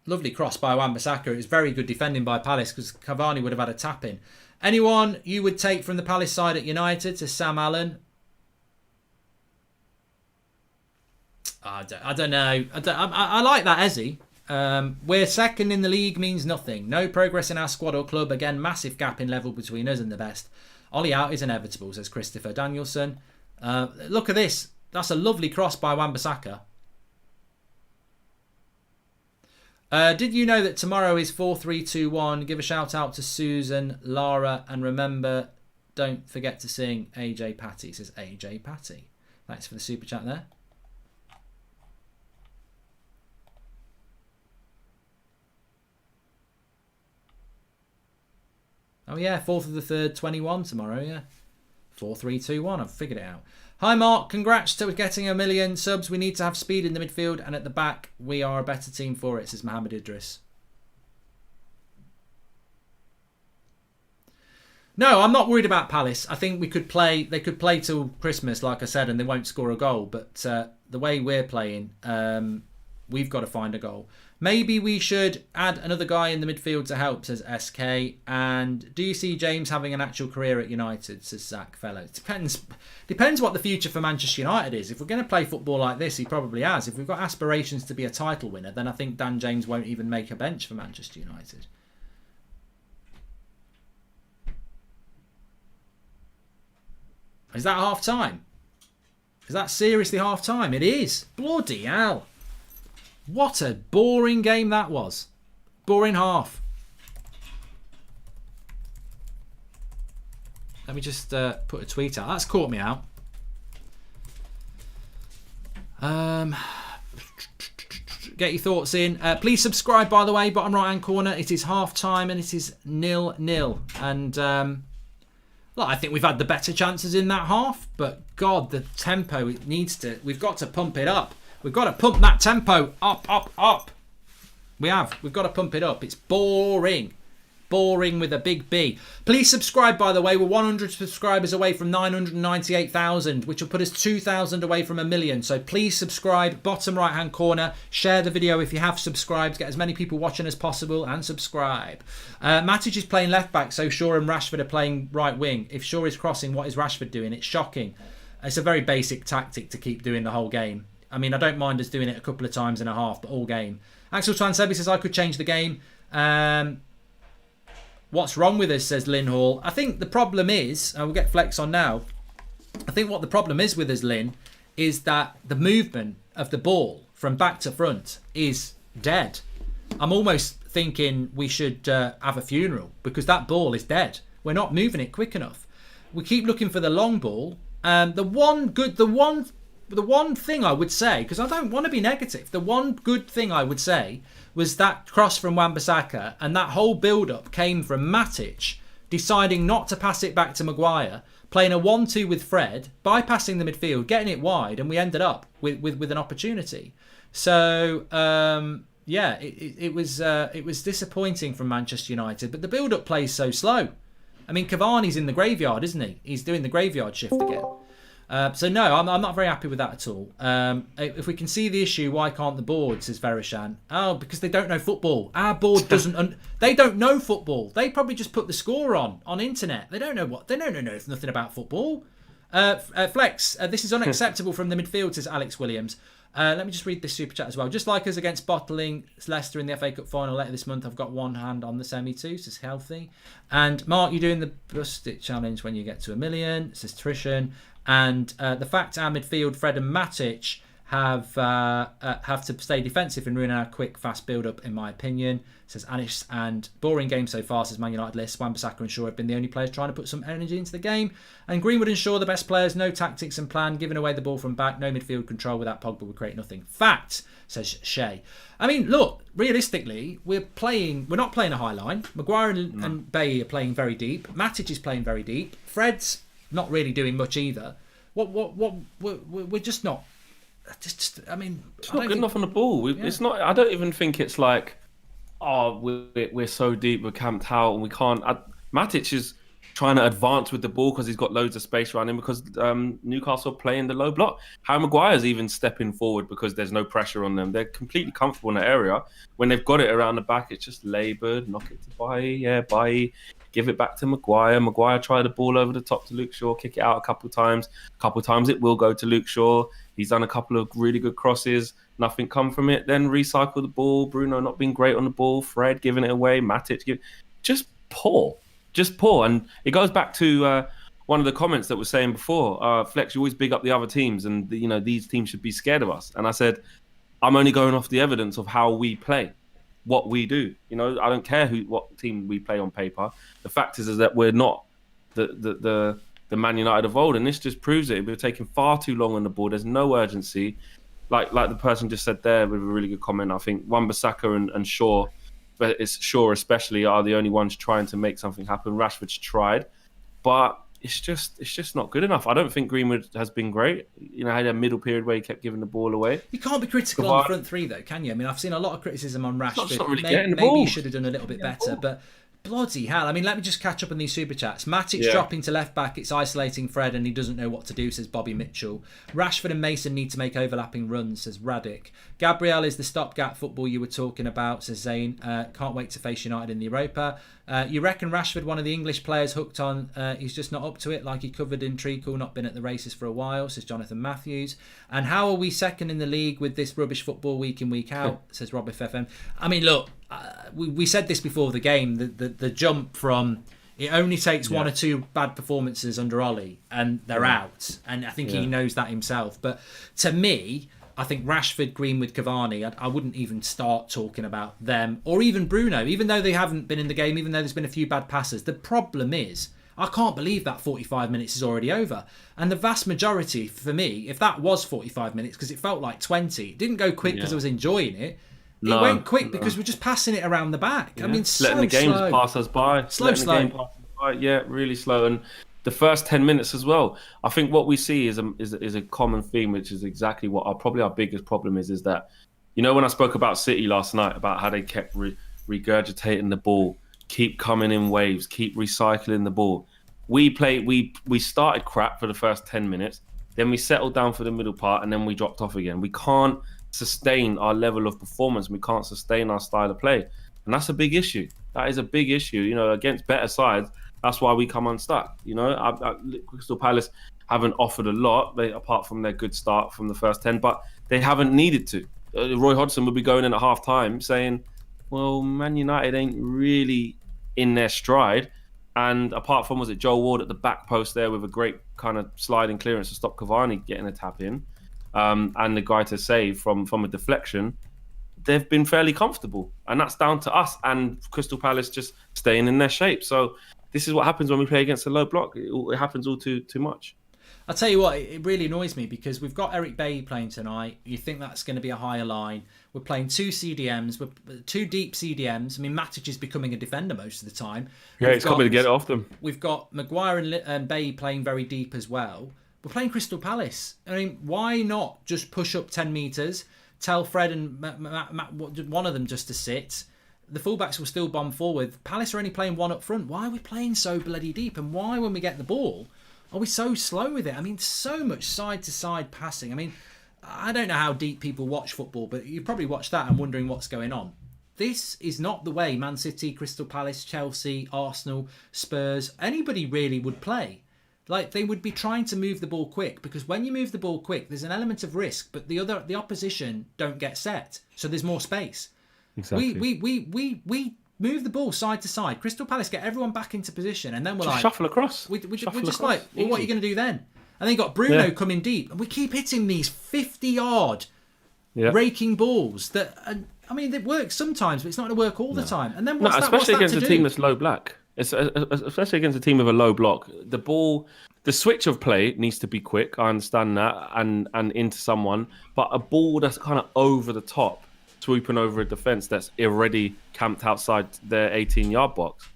Lovely cross by Wan-Bissaka. It was very good defending by Palace because Cavani would have had a tap in. Anyone you would take from the Palace side at United? To Sam Allen. I don't know. I like that Eze. We're second in the league means nothing. No progress in our squad or club. Again, massive gap in level between us and the best. Ollie out is inevitable, says Christopher Danielson. Look at this. That's a lovely cross by Wan-Bissaka. Did you know that tomorrow is 4321? Give a shout out to Susan, Lara, and remember, don't forget to sing AJ Patty, says AJ Patty. Thanks for the super chat there. Oh yeah, 4th of the 3rd, 21 tomorrow, yeah. 4321, I've figured it out. Hi Mark, congrats to getting 1 million subs. We need to have speed in the midfield and at the back. We are a better team for it, says Mohammed Idris. No, I'm not worried about Palace. I think they could play till Christmas, like I said, and they won't score a goal. But the way we're playing, we've got to find a goal. Maybe we should add another guy in the midfield to help, says SK. And do you see James having an actual career at United, says Zach Fellow? Depends what the future for Manchester United is. If we're going to play football like this, he probably has. If we've got aspirations to be a title winner, then I think Dan James won't even make a bench for Manchester United. Is that half time? Is that seriously half time? It is. Bloody hell. What a boring game that was. Boring half. Let me just put a tweet out. That's caught me out. Get your thoughts in. Please subscribe, by the way. Bottom right hand corner. It is half time and it is 0-0. And look, I think we've had the better chances in that half. But God, the tempo, it needs to. We've got to pump it up. We've got to pump that tempo up, up, up. We've got to pump it up. It's boring. Boring with a big B. Please subscribe, by the way. We're 100 subscribers away from 998,000, which will put us 2,000 away from 1 million. So please subscribe. Bottom right-hand corner. Share the video if you have subscribed. Get as many people watching as possible and subscribe. Matic is playing left-back, so Shaw and Rashford are playing right wing. If Shaw is crossing, what is Rashford doing? It's shocking. It's a very basic tactic to keep doing the whole game. I mean, I don't mind us doing it a couple of times in a half, but all game. Axel Twansebi says, I could change the game. What's wrong with us, says Lynn Hall. I think the problem is, and we'll get Flex on now, I think what the problem is with us, Lynn, is that the movement of the ball from back to front is dead. I'm almost thinking we should have a funeral because that ball is dead. We're not moving it quick enough. We keep looking for the long ball. The one thing I would say, because I don't want to be negative, the one good thing I would say was that cross from Wan-Bissaka, and that whole build-up came from Matic deciding not to pass it back to Maguire, playing a 1-2 with Fred, bypassing the midfield, getting it wide, and we ended up with an opportunity. So, yeah, it was disappointing from Manchester United, but the build-up plays so slow. I mean, Cavani's in the graveyard, isn't he? He's doing the graveyard shift again. So no, I'm not very happy with that at all. If we can see the issue, why can't the board, says Verishan? Oh, because they don't know football. Our board doesn't. They don't know football. They probably just put the score on internet. They don't know what. They don't know nothing about football. Flex, this is unacceptable from the midfield, says Alex Williams. Let me just read this super chat as well. Just like us against Bottling Leicester in the FA Cup final later this month, I've got one hand on the semi too, says Healthy. And Mark, you're doing the Bust It challenge when you get to 1 million, says Trishan. And the fact our midfield, Fred and Matic, have to stay defensive and ruin our quick, fast build-up, in my opinion, says Anish. And boring game so far, says Man United list. Wan-Bissaka and Shaw have been the only players trying to put some energy into the game. And Greenwood and Shaw, the best players, no tactics and plan, giving away the ball from back, no midfield control. Without Pogba, we create nothing. Fact, says Shay. I mean, look, realistically, we're not playing a high line. Maguire and Bailly are playing very deep. Matic is playing very deep. Fred's not really doing much either. We're just not. I mean, it's not good enough on the ball. It's not. I don't even think it's like, oh, we're so deep, we're camped out, and we can't. Matic is trying to advance with the ball because he's got loads of space around him because Newcastle play in the low block. Harry Maguire's even stepping forward because there's no pressure on them. They're completely comfortable in that area. When they've got it around the back, it's just laboured, knock it to Bailly, give it back to Maguire. Maguire try the ball over the top to Luke Shaw, kick it out a couple of times. A couple of times it will go to Luke Shaw. He's done a couple of really good crosses. Nothing come from it. Then recycle the ball. Bruno not being great on the ball. Fred giving it away. Matic just poor. Just poor. And it goes back to one of the comments that was saying before, Flex, you always big up the other teams and, these teams should be scared of us. And I said, I'm only going off the evidence of how we play, what we do. I don't care what team we play on paper. The fact is that we're not the Man United of old. And this just proves it. We're taking far too long on the ball. There's no urgency. Like the person just said there with a really good comment, I think Wan-Bissaka and Shaw, but it's Shaw especially, are the only ones trying to make something happen. Rashford's tried, but it's just not good enough. I don't think Greenwood has been great. Had a middle period where he kept giving the ball away. You can't be critical on the front three, though, can you? I mean, I've seen a lot of criticism on Rashford. It's not really maybe he should have done a little bit better, but bloody hell. I mean, let me just catch up on these super chats. Matic dropping to left back. It's isolating Fred and he doesn't know what to do, says Bobby Mitchell. Rashford and Mason need to make overlapping runs, says Radic. Gabriel is the stopgap football you were talking about, says Zane. Can't wait to face United in the Europa. You reckon Rashford, one of the English players hooked on, he's just not up to it, like he covered in Treacle, not been at the races for a while, says Jonathan Matthews. And how are we second in the league with this rubbish football week in, week out, says Rob FFM. I mean, look, we said this before the game, the jump from it only takes one or two bad performances under Ollie and they're out. And I think he knows that himself. But to me, I think Rashford, Greenwood, Cavani, I wouldn't even start talking about them, or even Bruno, even though they haven't been in the game, even though there's been a few bad passes. The problem is, I can't believe that 45 minutes is already over. And the vast majority, for me, if that was 45 minutes, because it felt like 20, it didn't go quick because I was enjoying it. It went quick because we're just passing it around the back. Yeah. I mean, letting the games pass us by. Slow. Yeah, really slow. And the first 10 minutes as well. I think what we see is a common theme, which is exactly what our biggest problem is that, when I spoke about City last night, about how they kept regurgitating the ball, keep coming in waves, keep recycling the ball. We started crap for the first 10 minutes, then we settled down for the middle part, and then we dropped off again. We can't sustain our level of performance. We can't sustain our style of play. And that's a big issue. That is a big issue. Against better sides, that's why we come unstuck. Crystal Palace haven't offered a lot, apart from their good start from the first 10, but they haven't needed to. Roy Hodgson would be going in at half-time saying, well, Man United ain't really in their stride. And apart from, was it Joel Ward at the back post there with a great kind of sliding clearance to stop Cavani getting a tap in, and the guy to save from a deflection, they've been fairly comfortable. And that's down to us and Crystal Palace just staying in their shape. So this is what happens when we play against a low block. It happens all too much. I'll tell you what, it really annoys me because we've got Eric Bailly playing tonight. You think that's going to be a higher line. We're playing two CDMs, two deep CDMs. I mean, Matic is becoming a defender most of the time. Yeah, it's coming to get it off them. We've got Maguire and Bailly playing very deep as well. We're playing Crystal Palace. I mean, why not just push up 10 metres, tell Fred and one of them just to sit. The fullbacks will still bomb forward. Palace are only playing one up front. Why are we playing so bloody deep? And why, when we get the ball, are we so slow with it? I mean, so much side-to-side passing. I mean, I don't know how deep people watch football, but you probably watch that and wondering what's going on. This is not the way Man City, Crystal Palace, Chelsea, Arsenal, Spurs, anybody really would play. Like, they would be trying to move the ball quick, because when you move the ball quick, there's an element of risk, but the opposition don't get set, so there's more space. Exactly. We move the ball side to side. Crystal Palace get everyone back into position, and then we're just like shuffle across. We're just like, well, what are you going to do then? And then you got Bruno coming deep, and we keep hitting these 50-yard raking balls that. I mean, it works sometimes, but it's not going to work all the time. And then especially against a team that's low black. Especially against a team with a low block. The ball, the switch of play needs to be quick. I understand that, and into someone, but a ball that's kind of over the top, swooping over a defence that's already camped outside their 18-yard box.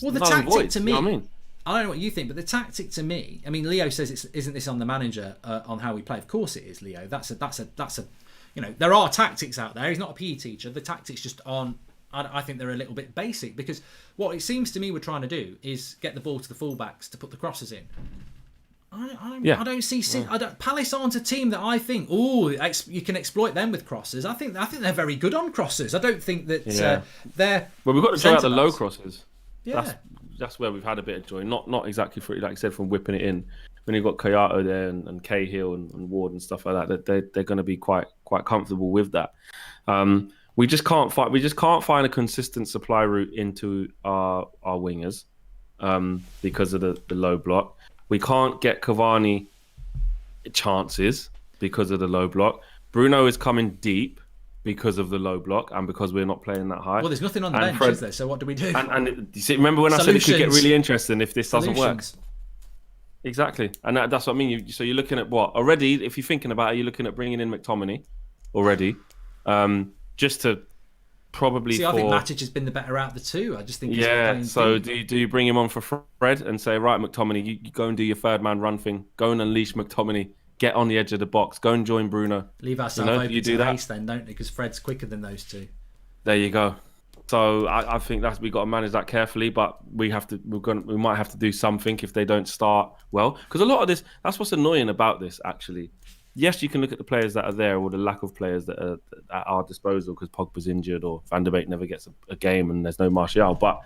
Well, the tactic to me, you know what I mean? I don't know what you think, but the tactic to me, I mean, Leo says, isn't this on the manager on how we play? Of course it is, Leo. That's a. You know, there are tactics out there. He's not a PE teacher. The tactics just aren't I think they're a little bit basic, because what it seems to me we're trying to do is get the ball to the fullbacks to put the crosses in. I don't see. Palace aren't a team that I think, you can exploit them with crosses. I think they're very good on crosses. I don't think that they're. Well, we've got to try out the low crosses. Yeah, that's where we've had a bit of joy. Not exactly for, like I said, from whipping it in. When you've got Kayako there and Cahill and Ward and stuff like that, they're going to be quite comfortable with that. We just can't find a consistent supply route into our wingers because of the low block. We can't get Cavani chances because of the low block. Bruno is coming deep because of the low block and because we're not playing that high. Well, there's nothing on the bench, is there? So what do we do? And you see, remember when I said it could get really interesting if this doesn't work? Exactly. And that's what I mean. So you're looking at what? Already, if you're thinking about it, you're looking at bringing in McTominay already. Just to probably I think Matic has been the better out of the two. I just think so do you bring him on for Fred and say, right, McTominay, you go and do your third man run thing, go and unleash McTominay, get on the edge of the box, go and join Bruno, leave ourselves open to the race then, don't we? Because Fred's quicker than those two. There you go. So I think we've got to manage that carefully, but we might have to do something if they don't start well, because a lot of this, that's what's annoying about this actually. Yes, you can look at the players that are there or the lack of players that are at our disposal because Pogba's injured or Van der Beek never gets a game and there's no Martial. But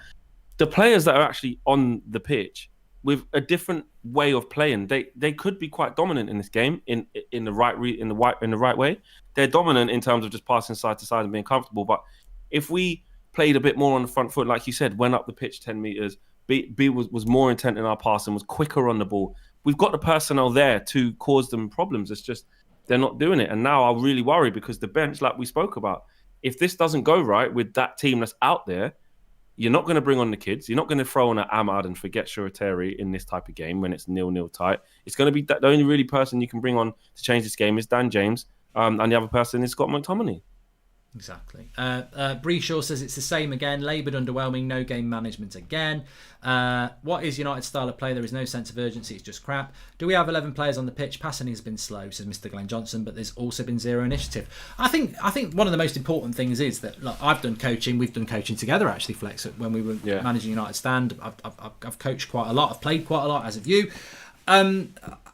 the players that are actually on the pitch with a different way of playing, they could be quite dominant in this game in the right way. They're dominant in terms of just passing side to side and being comfortable. But if we played a bit more on the front foot, like you said, went up the pitch 10 meters, B was more intent in our passing, was quicker on the ball. We've got the personnel there to cause them problems. It's just they're not doing it. And now I really worry because the bench, like we spoke about, if this doesn't go right with that team that's out there, you're not going to bring on the kids. You're not going to throw on an Ahmad and forget Shurateri in this type of game when it's 0-0 tight. It's going to be the only really person you can bring on to change this game is Dan James, and the other person is Scott McTominay. Exactly. Breeshaw says it's the same again. Laboured, underwhelming, no game management again. What is United's style of play? There is no sense of urgency. It's just crap. Do we have 11 players on the pitch? Passing has been slow, says Mr. Glenn Johnson, but there's also been zero initiative. I think one of the most important things is that, look, I've done coaching. We've done coaching together, actually, Flex, when we were managing United Stand. I've coached quite a lot. I've played quite a lot, as have you.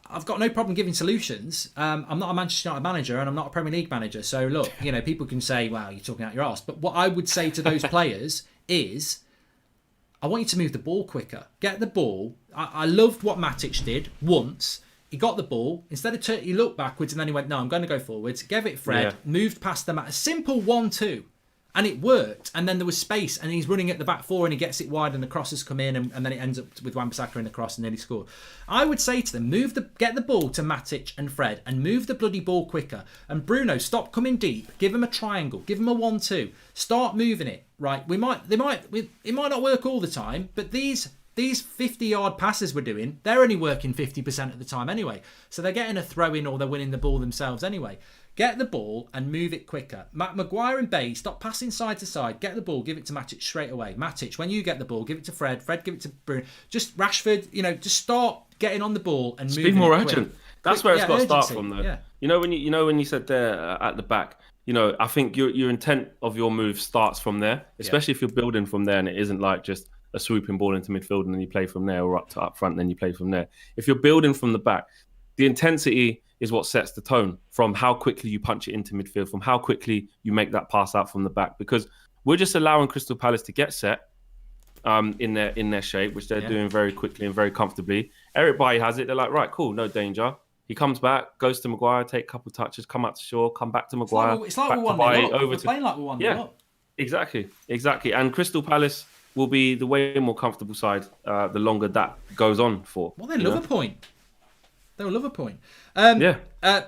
I've got no problem giving solutions. I'm not a Manchester United manager and I'm not a Premier League manager. So look, people can say, wow, you're talking out your arse. But what I would say to those players is, I want you to move the ball quicker. Get the ball. I loved what Matic did once. He got the ball. Instead of he looked backwards and then he went, no, I'm going to go forwards. Gave it Fred, moved past them at a simple 1-2. And it worked, and then there was space, and he's running at the back four, and he gets it wide, and the crosses come in, and then it ends up with Wan-Bissaka in the cross, and then he scored. I would say to them, get the ball to Matic and Fred, and move the bloody ball quicker. And Bruno, stop coming deep. Give him a triangle. Give him a 1-2. Start moving it. Right? It might not work all the time, but these 50-yard passes we're doing, they're only working 50% of the time anyway. So they're getting a throw-in or they're winning the ball themselves anyway. Get the ball and move it quicker. Maguire and Bailly, stop passing side to side. Get the ball, give it to Matic straight away. Matic, when you get the ball, give it to Fred. Fred, give it to Bruno. Just Rashford, just start getting on the ball and moving. Be more urgent. Quick. That's where it's got to start from, though. Yeah. When you said there at the back, I think your intent of your move starts from there, especially if you're building from there and it isn't like just a swooping ball into midfield and then you play from there, or up front and then you play from there. If you're building from the back, the intensity is what sets the tone from how quickly you punch it into midfield, from how quickly you make that pass out from the back. Because we're just allowing Crystal Palace to get set in their shape, which they're doing very quickly and very comfortably. Eric Bailly has it. They're like, right, cool, no danger. He comes back, goes to Maguire, take a couple of touches, come out to Shaw, come back to Maguire. It's like we're 1-0 up. We're playing like we're 1-0 up. Exactly. And Crystal Palace will be the way more comfortable side the longer that goes on for. Well, they love a point. They'll love a point.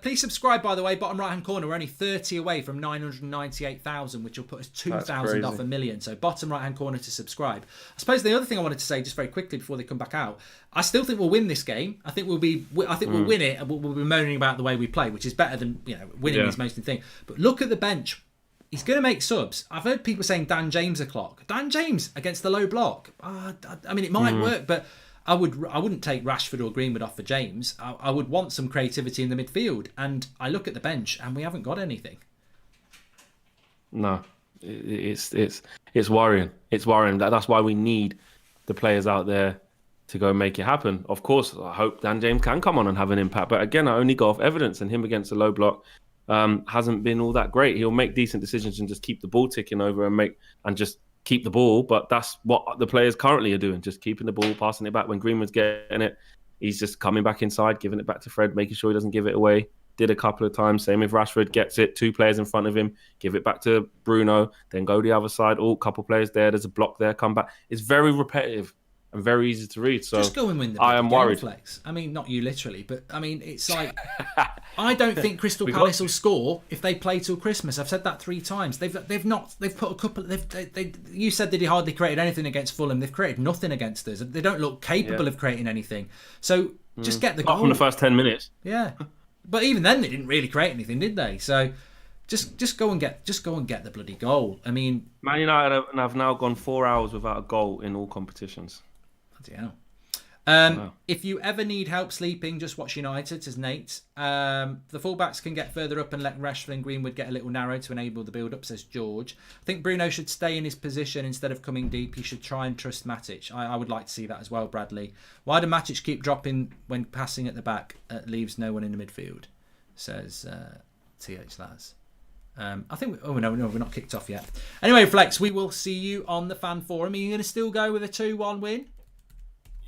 Please subscribe, by the way. Bottom right-hand corner, we're only 30 away from 998,000, which will put us 2,000 off 1 million. So bottom right-hand corner to subscribe. I suppose the other thing I wanted to say, just very quickly before they come back out, I still think we'll win this game. I think we'll win it, and we'll be moaning about the way we play, which is better than winning is most important thing. But look at the bench. He's going to make subs. I've heard people saying Dan James o'clock. Dan James against the low block. It might work, but I wouldn't take Rashford or Greenwood off for James. I would want some creativity in the midfield. And I look at the bench and we haven't got anything. No. It's worrying. It's worrying. That's why we need the players out there to go make it happen. Of course, I hope Dan James can come on and have an impact. But again, I only go off evidence, and him against a low block hasn't been all that great. He'll make decent decisions and just keep the ball ticking over and just keep the ball. But that's what the players currently are doing, just keeping the ball, passing it back. When Greenwood's getting it, he's just coming back inside, giving it back to Fred, making sure he doesn't give it away. Did a couple of times. Same if Rashford gets it, 2 players in front of him, give it back to Bruno, then go the other side. Oh, couple players there. There's a block there. Come back. It's very repetitive and very easy to read. So just go and win the I am worried. Flex. I mean, not you literally, but I mean, it's like I don't think Crystal Palace will score if they play till Christmas. I've said that 3 times. They've put a couple. You said that he hardly created anything against Fulham. They've created nothing against us. They don't look capable of creating anything. So just get the goal. Apart from the first 10 minutes. Yeah. But even then, they didn't really create anything, did they? So, just go and get the bloody goal. I mean, Man United have now gone 4 hours without a goal in all competitions. Bloody hell. If you ever need help sleeping, just watch United, says Nate. The fullbacks can get further up and let Rashford and Greenwood get a little narrow to enable the build-up, says George. I think Bruno should stay in his position instead of coming deep. He should try and trust Matic. I would like to see that as well, Bradley. Why do Matic keep dropping when passing at the back? Leaves no one in the midfield, says TH Laz. I think... we're not kicked off yet. Anyway, Flex, we will see you on the fan forum. Are you going to still go with a 2-1 win?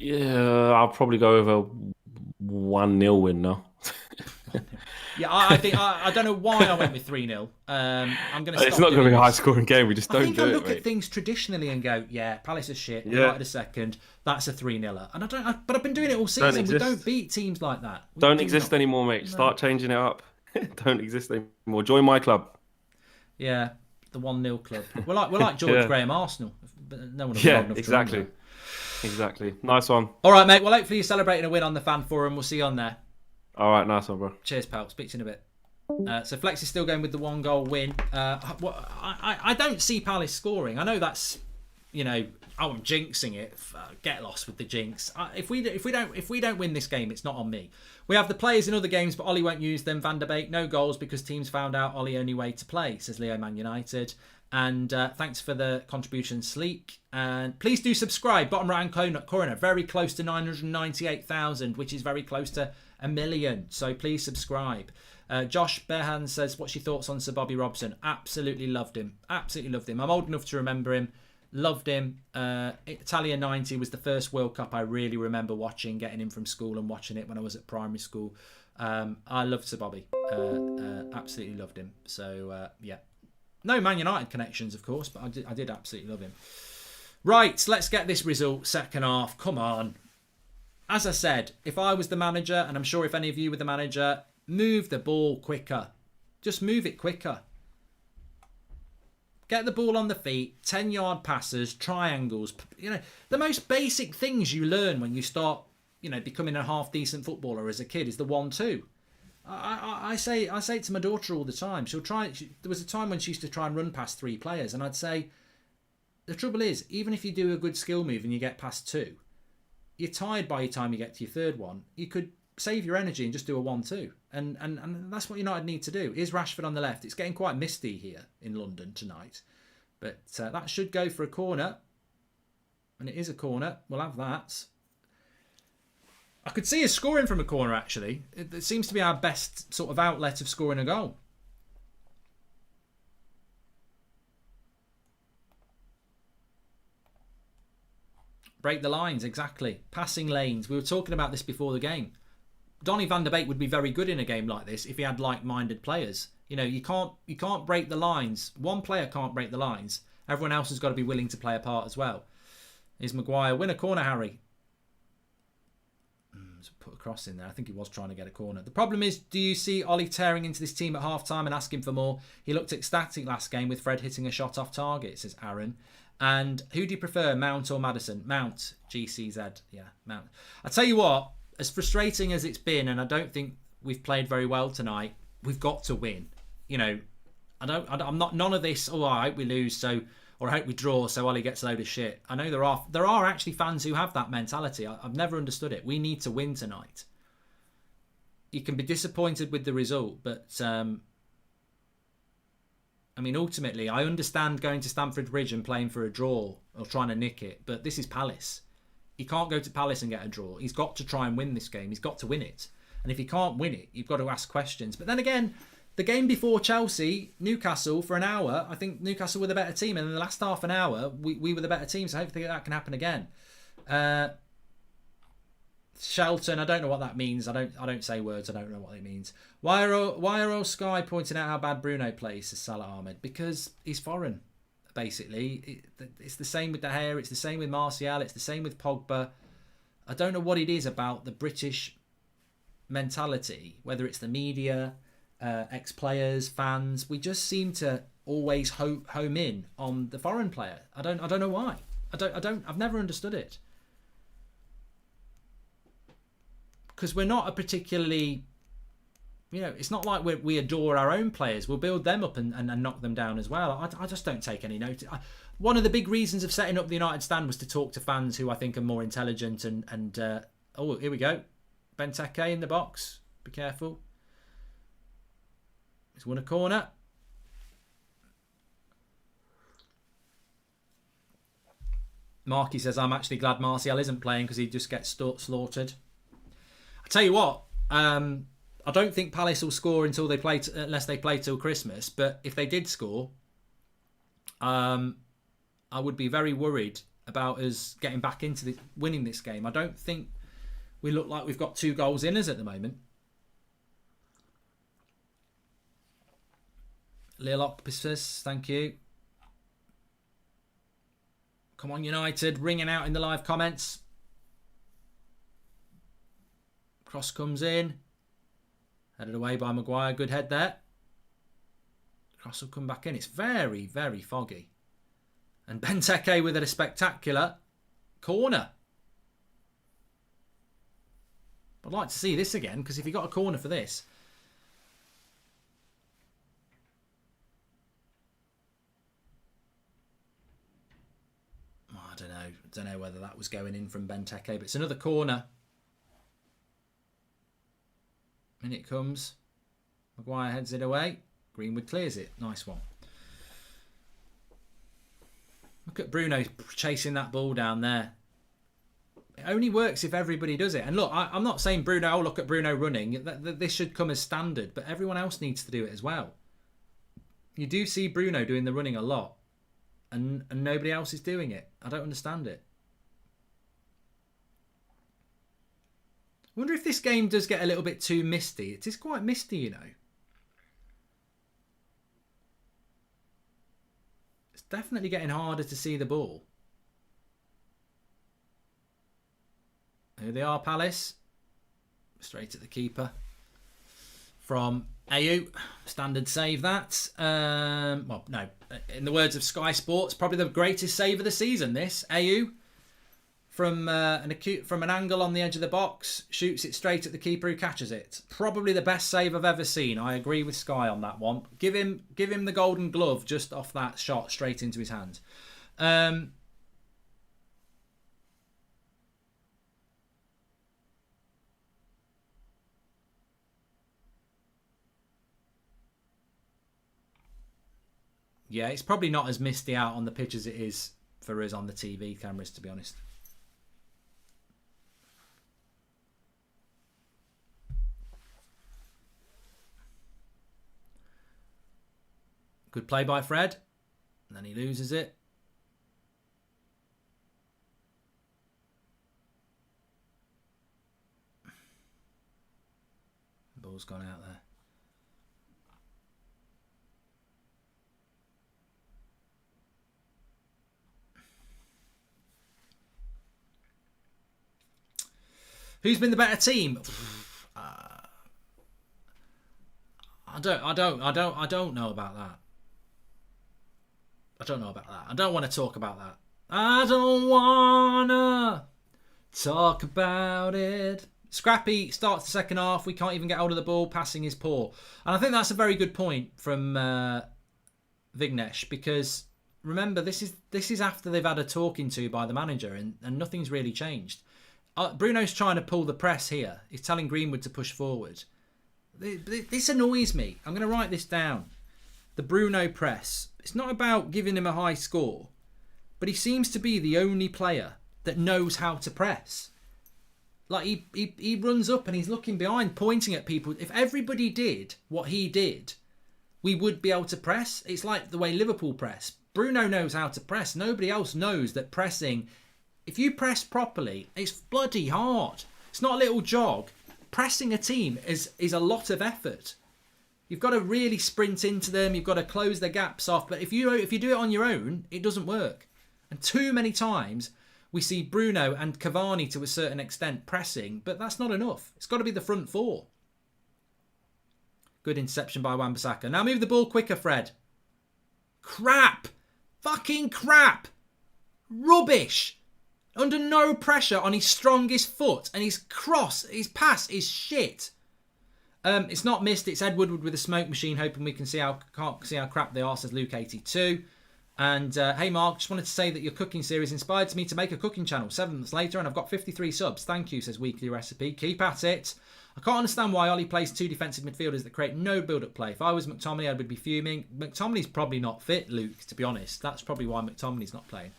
Yeah, I'll probably go with a 1-0 win now. Yeah, I think I don't know why I went with 3-0. I'm going to. It's not going to be a high-scoring game. We just don't do it. I look at things traditionally and go, yeah, Palace is shit. United a second. That's a 3-0. And but I've been doing it all season. We don't beat teams like that. Don't exist anymore, mate. No. Start changing it up. Don't exist anymore. Join my club. Yeah, the 1-0 club. We're like George Graham Arsenal. But no one will be exactly. Exactly. Nice one. All right, mate. Well, hopefully you're celebrating a win on the fan forum. We'll see you on there. All right, nice one, bro. Cheers, pal. Speak to you in a bit. So Flex is still going with the 1-goal win. I don't see Palace scoring. I know that's, I'm jinxing it. Get lost with the jinx. If we don't win this game, it's not on me. We have the players in other games, but Ollie won't use them. Van der Beek, no goals because teams found out Ollie only way to play, says Leo Man United. And thanks for the contribution, Sleek. And please do subscribe. Bottom right hand corner, very close to 998,000, which is very close to 1 million. So please subscribe. Josh Behan says, what's your thoughts on Sir Bobby Robson? Absolutely loved him. Absolutely loved him. I'm old enough to remember him. Loved him. Italia 90 was the first World Cup I really remember watching, getting him from school and watching it when I was at primary school. I loved Sir Bobby. Absolutely loved him. So, yeah. No Man United connections, of course, but I did absolutely love him. Right, let's get this result. Second half, come on. As I said, if I was the manager, and I'm sure if any of you were the manager, move the ball quicker. Just move it quicker. Get the ball on the feet, 10-yard passes, triangles. The most basic things you learn when you start, becoming a half-decent footballer as a kid is the 1-2. I say it to my daughter all the time. There was a time when she used to try and run past 3 players, and I'd say, the trouble is, even if you do a good skill move and you get past 2, you're tired by the time you get to your third one. You could save your energy and just do a 1-2, and that's what United need to do. Here's Rashford on the left. It's getting quite misty here in London tonight, but that should go for a corner, and it is a corner. We'll have that. I could see us scoring from a corner, actually. It seems to be our best sort of outlet of scoring a goal. Break the lines, exactly. Passing lanes. We were talking about this before the game. Donny van der Beek would be very good in a game like this if he had like-minded players. You can't break the lines. One player can't break the lines. Everyone else has got to be willing to play a part as well. Here's Maguire. Win a corner, Harry. Put a cross in there. I think he was trying to get a corner. The problem is, do you see Ollie tearing into this team at half-time and asking for more? He looked ecstatic last game with Fred hitting a shot off target, says Aaron. And who do you prefer, Mount or Maddison? Mount, GCZ. Yeah, Mount. I tell you what, as frustrating as it's been, and I don't think we've played very well tonight, we've got to win. I'm not none of this, I hope we lose, or I hope we draw so Ollie gets a load of shit. I know there are actually fans who have that mentality. I've never understood it. We need to win tonight. You can be disappointed with the result, but I mean, ultimately, I understand going to Stamford Bridge and playing for a draw or trying to nick it, but this is Palace. He can't go to Palace and get a draw. He's got to try and win this game. He's got to win it. And if he can't win it, you've got to ask questions. But then again, the game before Chelsea, Newcastle, for an hour, I think Newcastle were the better team. And in the last half an hour, we were the better team. So hopefully that can happen again. Shelton, I don't know what that means. I don't say words. I don't know what it means. Why are all Sky pointing out how bad Bruno plays, says Salah Ahmed? Because he's foreign, basically. It's the same with De Gea. It's the same with Martial. It's the same with Pogba. I don't know what it is about the British mentality, whether it's the media, ex-players, fans. We just seem to always home in on the foreign player. I don't know why. I've never understood it. Because we're not a particularly, it's not like we adore our own players. We'll build them up and knock them down as well. I just don't take any notice. One of the big reasons of setting up the United Stand was to talk to fans who I think are more intelligent and oh, here we go. Benteke in the box. Be careful. He's won a corner. Marky says, I'm actually glad Martial isn't playing because he just gets slaughtered. Tell you what, I don't think Palace will score until they play, unless they play till Christmas. But if they did score, I would be very worried about us getting back into winning this game. I don't think we look like we've got 2 goals in us at the moment. Lil Octopus, thank you. Come on, United, ringing out in the live comments. Cross comes in. Headed away by Maguire. Good head there. Cross will come back in. It's very, very foggy. And Benteke with a spectacular corner. I'd like to see this again, because if he got a corner for this... I don't know whether that was going in from Benteke, but it's another corner. In it comes. Maguire heads it away. Greenwood clears it. Nice one. Look at Bruno chasing that ball down there. It only works if everybody does it. And look, I'm not saying Bruno, oh, look at Bruno running. This should come as standard, but everyone else needs to do it as well. You do see Bruno doing the running a lot, and nobody else is doing it. I don't understand it. I wonder if this game does get a little bit too misty. It is quite misty, It's definitely getting harder to see the ball. Here they are, Palace. Straight at the keeper. From Ayew. Standard save that. Well, no. In the words of Sky Sports, probably the greatest save of the season, this. Ayew. From an angle on the edge of the box, shoots it straight at the keeper who catches it. Probably the best save I've ever seen. I agree with Sky on that one. Give him the golden glove just off that shot straight into his hand. Yeah, it's probably not as misty out on the pitch as it is for us on the TV cameras, to be honest. Good play by Fred. And then he loses it. The ball's gone out there. Who's been the better team? I don't know about that. I don't know about that. I don't want to talk about that. I don't wanna talk about it. Scrappy starts the second half. We can't even get hold of the ball. Passing is poor. And I think that's a very good point from Vignesh, because remember, this is after they've had a talking to by the manager, and nothing's really changed. Bruno's trying to pull the press here. He's telling Greenwood to push forward. This annoys me. I'm going to write this down. the Bruno press. It's not about giving him a high score, but he seems to be the only player that knows how to press. Like, he runs up and he's looking behind, pointing at people. If everybody did what he did, we would be able to press. It's like the way Liverpool press. Bruno knows how to press. Nobody else knows that pressing, if you press properly, it's bloody hard. It's not a little jog. Pressing a team is a lot of effort. You've got to really sprint into them. You've got to close their gaps off. But if you do it on your own, it doesn't work. And too many times we see Bruno and Cavani to a certain extent pressing, but that's not enough. It's got to be the front four. Good interception by Wan-Bissaka. Now move the ball quicker, Fred. Crap. Fucking crap. Rubbish. Under no pressure on his strongest foot. And his pass is shit. It's not missed. It's Ed Woodward with a smoke machine, hoping we can see how crap they are, says Luke82. And hey Mark, just wanted to say that your cooking series inspired me to make a cooking channel 7 months later, and I've got 53 subs. Thank you, says Weekly Recipe. Keep at it. I can't understand why Ollie plays 2 defensive midfielders that create no build-up play. If I was McTominay, I would be fuming. McTominay's probably not fit, Luke, to be honest. That's probably why McTominay's not playing.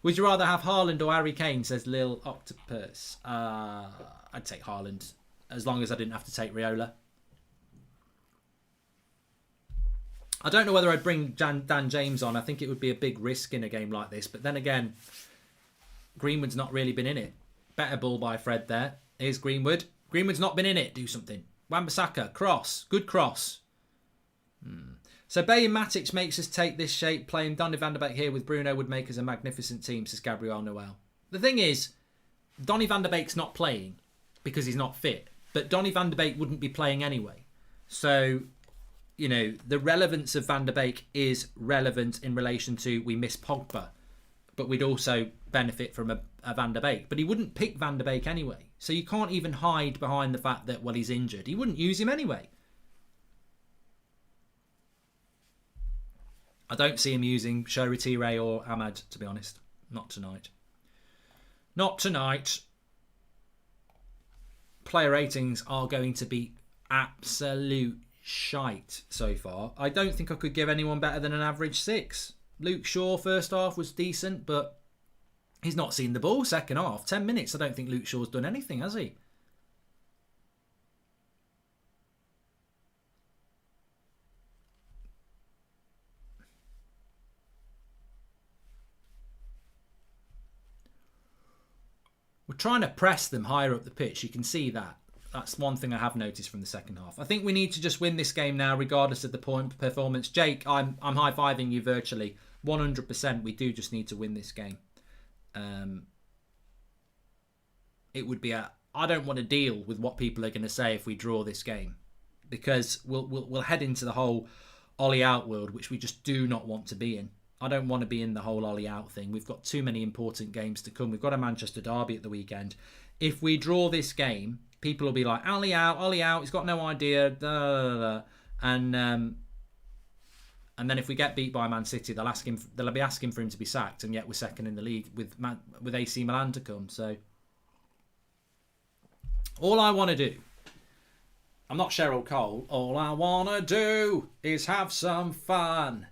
Would you rather have Haaland or Harry Kane, says Lil Octopus. I'd take Haaland, as long as I didn't have to take Riola. I don't know whether I'd bring Dan James on. I think it would be a big risk in a game like this. But then again, Greenwood's not really been in it. Better ball by Fred there. Here's Greenwood. Greenwood's not been in it. Do something. Wan-Bissaka. Cross. Good cross. So Bay and Matic makes us take this shape. Playing Donny van de Beek here with Bruno would make us a magnificent team, says Gabriel Noel. The thing is, Donny van de Beek's not playing because he's not fit. But Donny van de Beek wouldn't be playing anyway. So, you know, the relevance of Van der Beek is relevant in relation to we miss Pogba, but we'd also benefit from a Van der Beek. But he wouldn't pick Van der Beek anyway. So you can't even hide behind the fact that, well, he's injured. He wouldn't use him anyway. I don't see him using Shoretire or Ahmad, to be honest. Not tonight. Not tonight. Player ratings are going to be absolute shite so far. I don't think I could give anyone better than an average 6. Luke Shaw first half was decent, but he's not seen the ball second half. 10 minutes, I don't think Luke Shaw's done anything, has he? We're trying to press them higher up the pitch. You can see that. That's one thing I have noticed from the second half. I think we need to just win this game now, regardless of the point performance. Jake, I'm high-fiving you virtually. 100%. We do just need to win this game. It would be I don't want to deal with what people are going to say if we draw this game, because we'll head into the whole Ollie out world, which we just do not want to be in. I don't want to be in the whole Ollie out thing. We've got too many important games to come. We've got a Manchester derby at the weekend. If we draw this game, people will be like, Ollie out, he's got no idea, and then if we get beat by Man City, they'll be asking for him to be sacked, and yet we're second in the league with AC Milan to come. So all I want to do, I'm not Cheryl Cole, all I want to do is have some fun.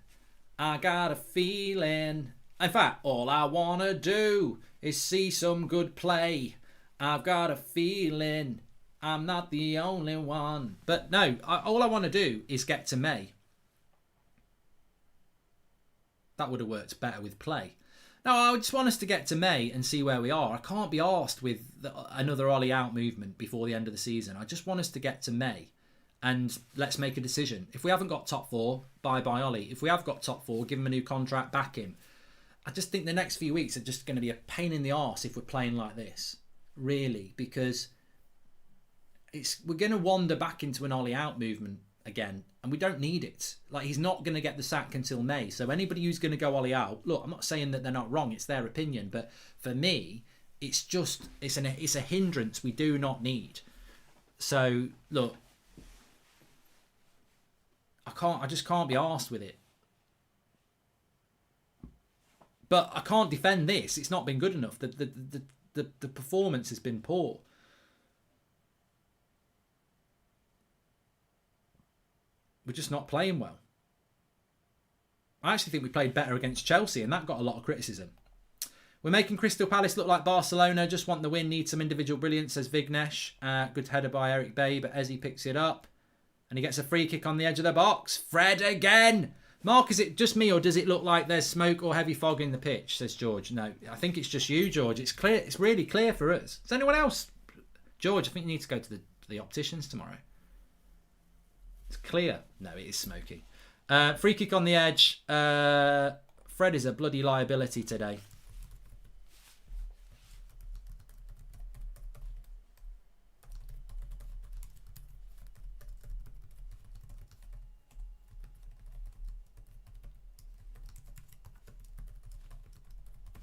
I got a feeling. In fact, all I want to do is see some good play. I've got a feeling I'm not the only one. But no, all I want to do is get to May. That would have worked better with play. No, I just want us to get to May and see where we are. I can't be arsed with another Ollie out movement before the end of the season. I just want us to get to May and let's make a decision. If we haven't got top 4, bye-bye Ollie. If we have got top 4, give him a new contract, back him. I just think the next few weeks are just going to be a pain in the arse if we're playing like this. Really, because we're going to wander back into an Ollie out movement again, and we don't need it. Like, he's not going to get the sack until May. So anybody who's going to go Ollie out, look, I'm not saying that they're not wrong. It's their opinion, but for me, it's a hindrance we do not need. So look, I just can't be arsed with it. But I can't defend this. It's not been good enough. The performance has been poor. We're just not playing well. I actually think we played better against Chelsea, and that got a lot of criticism. We're making Crystal Palace look like Barcelona. Just want the win. Need some individual brilliance, says Vignesh. Good header by Eric Bay, but Eze picks it up. And he gets a free kick on the edge of the box. Fred again. Mark, is it just me, or does it look like there's smoke or heavy fog in the pitch, says George. No, I think it's just you, George. It's clear. It's really clear for us. Is anyone else? George, I think you need to go to the opticians tomorrow. It's clear. No, it is smoky. Free kick on the edge. Fred is a bloody liability today.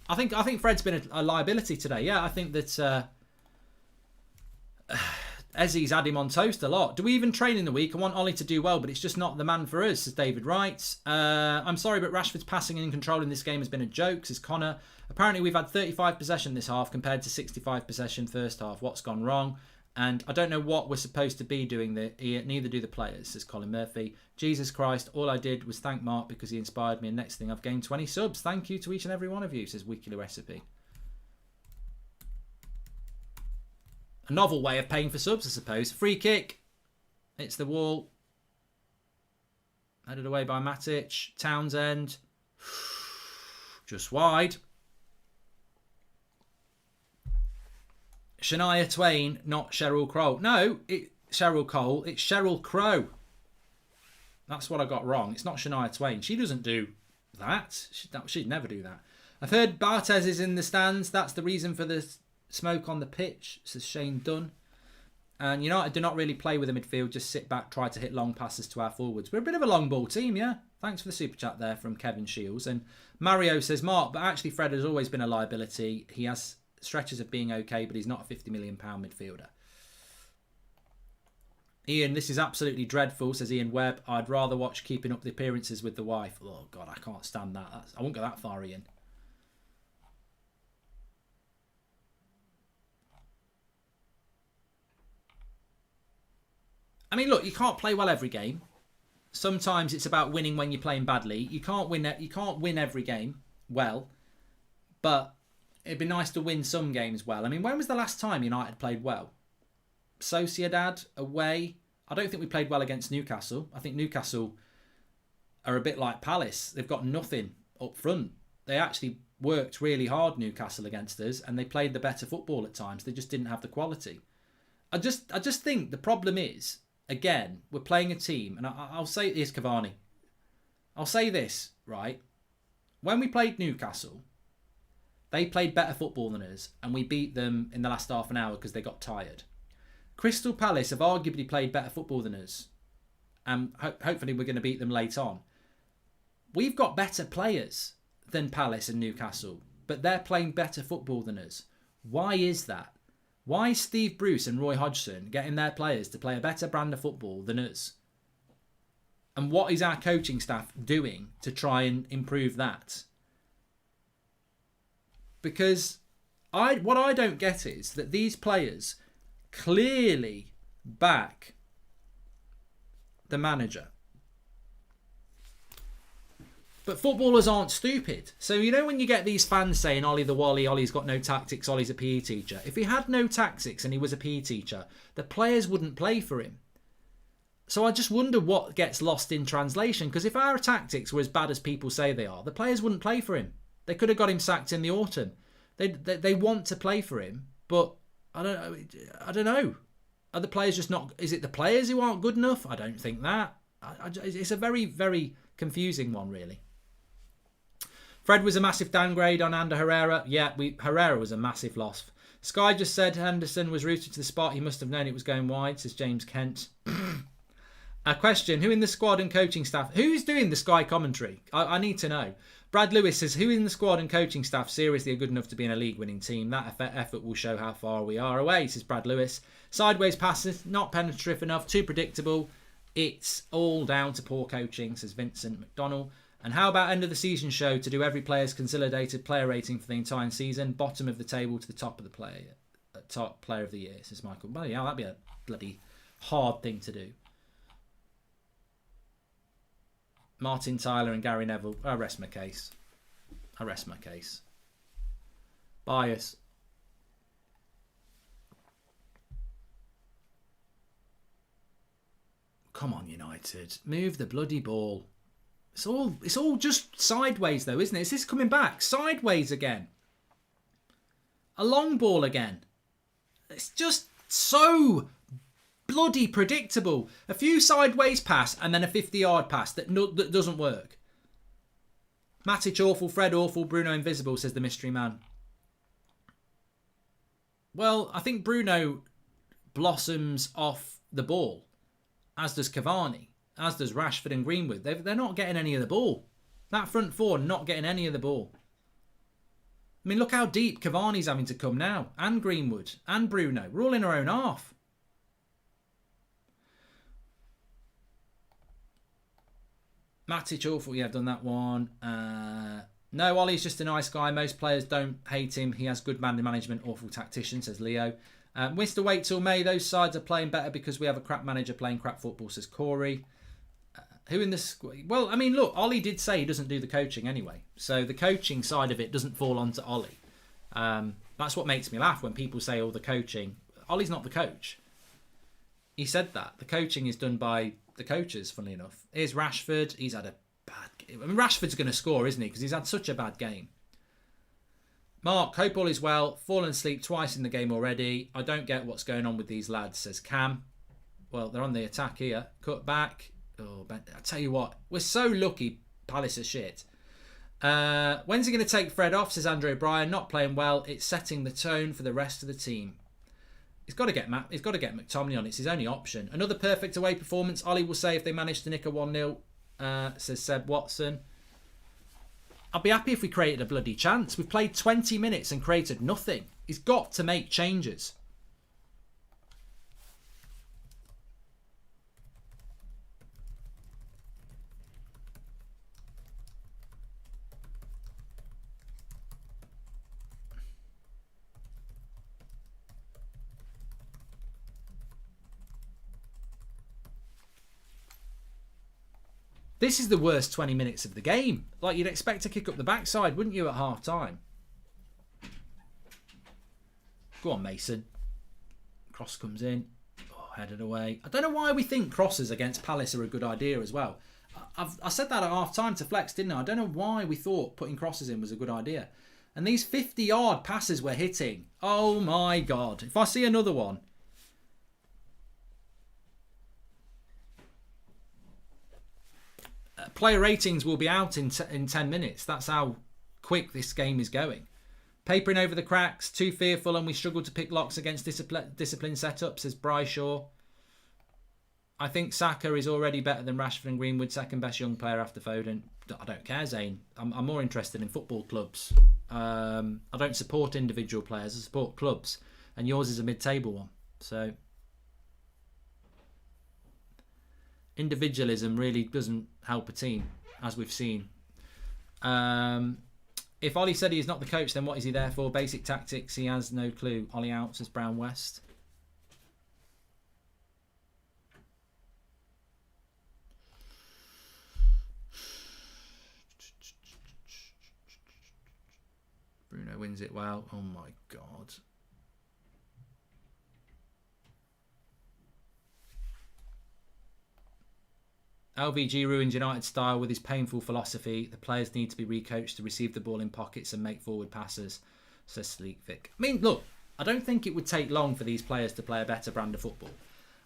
I think Fred's been a liability today. Yeah, I think that Eze's had him on toast a lot. Do we even train in the week? I want Ollie to do well, but it's just not the man for us, says David Wright. I'm sorry, but Rashford's passing and control in this game has been a joke, says Connor. Apparently we've had 35 possession this half compared to 65 possession first half. What's gone wrong? And I don't know what we're supposed to be doing there. Neither do the players, says Colin Murphy. Jesus Christ, all I did was thank Mark because he inspired me. And next thing, I've gained 20 subs. Thank you to each and every one of you, says Weekly Recipe. A novel way of paying for subs, I suppose. Free kick. It's the wall. Headed away by Matic. Townsend. Just wide. Shania Twain, not Cheryl Crow. No, Cheryl Cole. It's Cheryl Crow. That's what I got wrong. It's not Shania Twain. She doesn't do that. She'd never do that. I've heard Barthez is in the stands. That's the reason for the smoke on the pitch, says Shane Dunn. And United do not really play with the midfield. Just sit back, try to hit long passes to our forwards. We're a bit of a long ball team, yeah? Thanks for the super chat there from Kevin Shields. And Mario says, Mark, but actually Fred has always been a liability. He has stretches of being okay, but he's not a £50 million midfielder. Ian, this is absolutely dreadful, says Ian Webb. I'd rather watch Keeping Up the Appearances with the wife. Oh, God, I can't stand that. I won't go that far, Ian. I mean, look, you can't play well every game. Sometimes it's about winning when you're playing badly. You can't win every game well, but it'd be nice to win some games well. I mean, when was the last time United played well? Sociedad, away. I don't think we played well against Newcastle. I think Newcastle are a bit like Palace. They've got nothing up front. They actually worked really hard, Newcastle, against us, and they played the better football at times. They just didn't have the quality. I just think the problem is, again, we're playing a team, and I'll say this, Cavani. I'll say this, right? When we played Newcastle, they played better football than us, and we beat them in the last half an hour because they got tired. Crystal Palace have arguably played better football than us, and hopefully we're going to beat them late on. We've got better players than Palace and Newcastle, but they're playing better football than us. Why is that? Why is Steve Bruce and Roy Hodgson getting their players to play a better brand of football than us? And what is our coaching staff doing to try and improve that? Because what I don't get is that these players clearly back the manager. But footballers aren't stupid. So, when you get these fans saying, Ollie the Wally, Ollie's got no tactics, Ollie's a PE teacher. If he had no tactics and he was a PE teacher, the players wouldn't play for him. So I just wonder what gets lost in translation. Because if our tactics were as bad as people say they are, the players wouldn't play for him. They could have got him sacked in the autumn. They want to play for him, but I don't know. Are the players just not... Is it the players who aren't good enough? I don't think that. It's a very, very confusing one, really. Fred was a massive downgrade on Ander Herrera. Yeah, Herrera was a massive loss. Sky just said Henderson was rooted to the spot. He must have known it was going wide, says James Kent. A question, who in the squad and coaching staff... Who's doing the Sky commentary? I need to know. Brad Lewis says, who in the squad and coaching staff seriously are good enough to be in a league-winning team? That effort will show how far we are away, says Brad Lewis. Sideways passes, not penetrative enough, too predictable. It's all down to poor coaching, says Vincent McDonnell. And how about end of the season show to do every player's consolidated player rating for the entire season, bottom of the table to the top of the top player of the year, says Michael. Well, yeah, that'd be a bloody hard thing to do. Martin Tyler and Gary Neville. I rest my case. Bias. Come on, United. Move the bloody ball. It's all just sideways though, isn't it? Is this coming back? Sideways again. A long ball again. It's just so bloody predictable. A few sideways pass and then a 50-yard pass that doesn't work. Matic awful, Fred awful, Bruno invisible, says the mystery man. Well, I think Bruno blossoms off the ball, as does Cavani, as does Rashford and Greenwood. They're not getting any of the ball. That front four not getting any of the ball. I mean, look how deep Cavani's having to come now. And Greenwood. And Bruno. We're all in our own half. Matic awful. Yeah, I've done that one. No, Ollie's just a nice guy. Most players don't hate him. He has good man management. Awful tactician, says Leo. We still wait till May. Those sides are playing better because we have a crap manager playing crap football, says Corey. Who in the squad? Well, I mean, look, Ollie did say he doesn't do the coaching anyway. So the coaching side of it doesn't fall onto Ollie. That's what makes me laugh when people say, oh, the coaching. Ollie's not the coach. He said that. The coaching is done by the coaches, funnily enough. Here's Rashford. He's had a bad game. I mean, Rashford's going to score, isn't he? Because he's had such a bad game. Mark, hope all is well. Fallen asleep twice in the game already. I don't get what's going on with these lads, says Cam. Well, they're on the attack here. Cut back. Oh, I tell you what, we're so lucky Palace are shit. When's he going to take Fred off, says Andrew O'Brien. Not playing well. It's setting the tone for the rest of the team. He's got to get McTominay on. It's his only option. Another perfect away performance. Ollie will say if they manage to nick a 1-0, says Seb Watson. I'd be happy if we created a bloody chance. We've played 20 minutes and created nothing. He's got to make changes. This is the worst 20 minutes of the game. Like, you'd expect to kick up the backside, wouldn't you, at half time? Go on, Mason. Cross comes in. Oh, headed away. I don't know why we think crosses against Palace are a good idea as well. I said that at half time to Flex, didn't I? I don't know why we thought putting crosses in was a good idea. And these 50-yard passes we're hitting. Oh, my God. If I see another one. Player ratings will be out in 10 minutes. That's how quick this game is going. Papering over the cracks, too fearful, and we struggle to pick locks against disciplined setups, says Bryshaw. I think Saka is already better than Rashford and Greenwood, second best young player after Foden. I don't care, Zane. I'm more interested in football clubs. I don't support individual players. I support clubs. And yours is a mid-table one. So individualism really doesn't help a team, as we've seen. If Ollie said he's not the coach, then what is he there for? Basic tactics, he has no clue. Ollie out, says Brown West. Bruno wins it well. Oh my God. LVG ruins United style with his painful philosophy. The players need to be recoached to receive the ball in pockets and make forward passes, says Sleek Vic. I mean, look, I don't think it would take long for these players to play a better brand of football.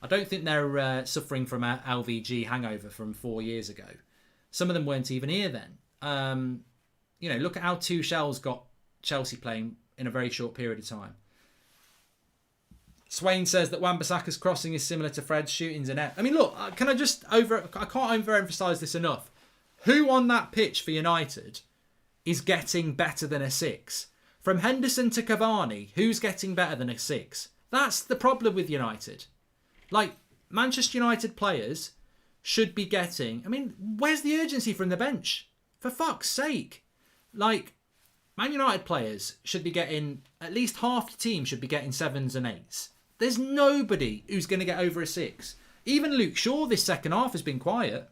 I don't think they're suffering from a LVG hangover from 4 years ago. Some of them weren't even here then. Look at how Tuchel's got Chelsea playing in a very short period of time. Swain says that Wan-Bissaka's crossing is similar to Fred's shooting's a net. I mean, look, I can't overemphasise this enough. Who on that pitch for United is getting better than a 6? From Henderson to Cavani, who's getting better than a 6? That's the problem with United. Like, Manchester United players should be getting... I mean, where's the urgency from the bench? For fuck's sake. Like, Man United players should be getting... At least half the team should be getting 7s and 8s. There's nobody who's going to get over a 6. Even Luke Shaw this second half has been quiet.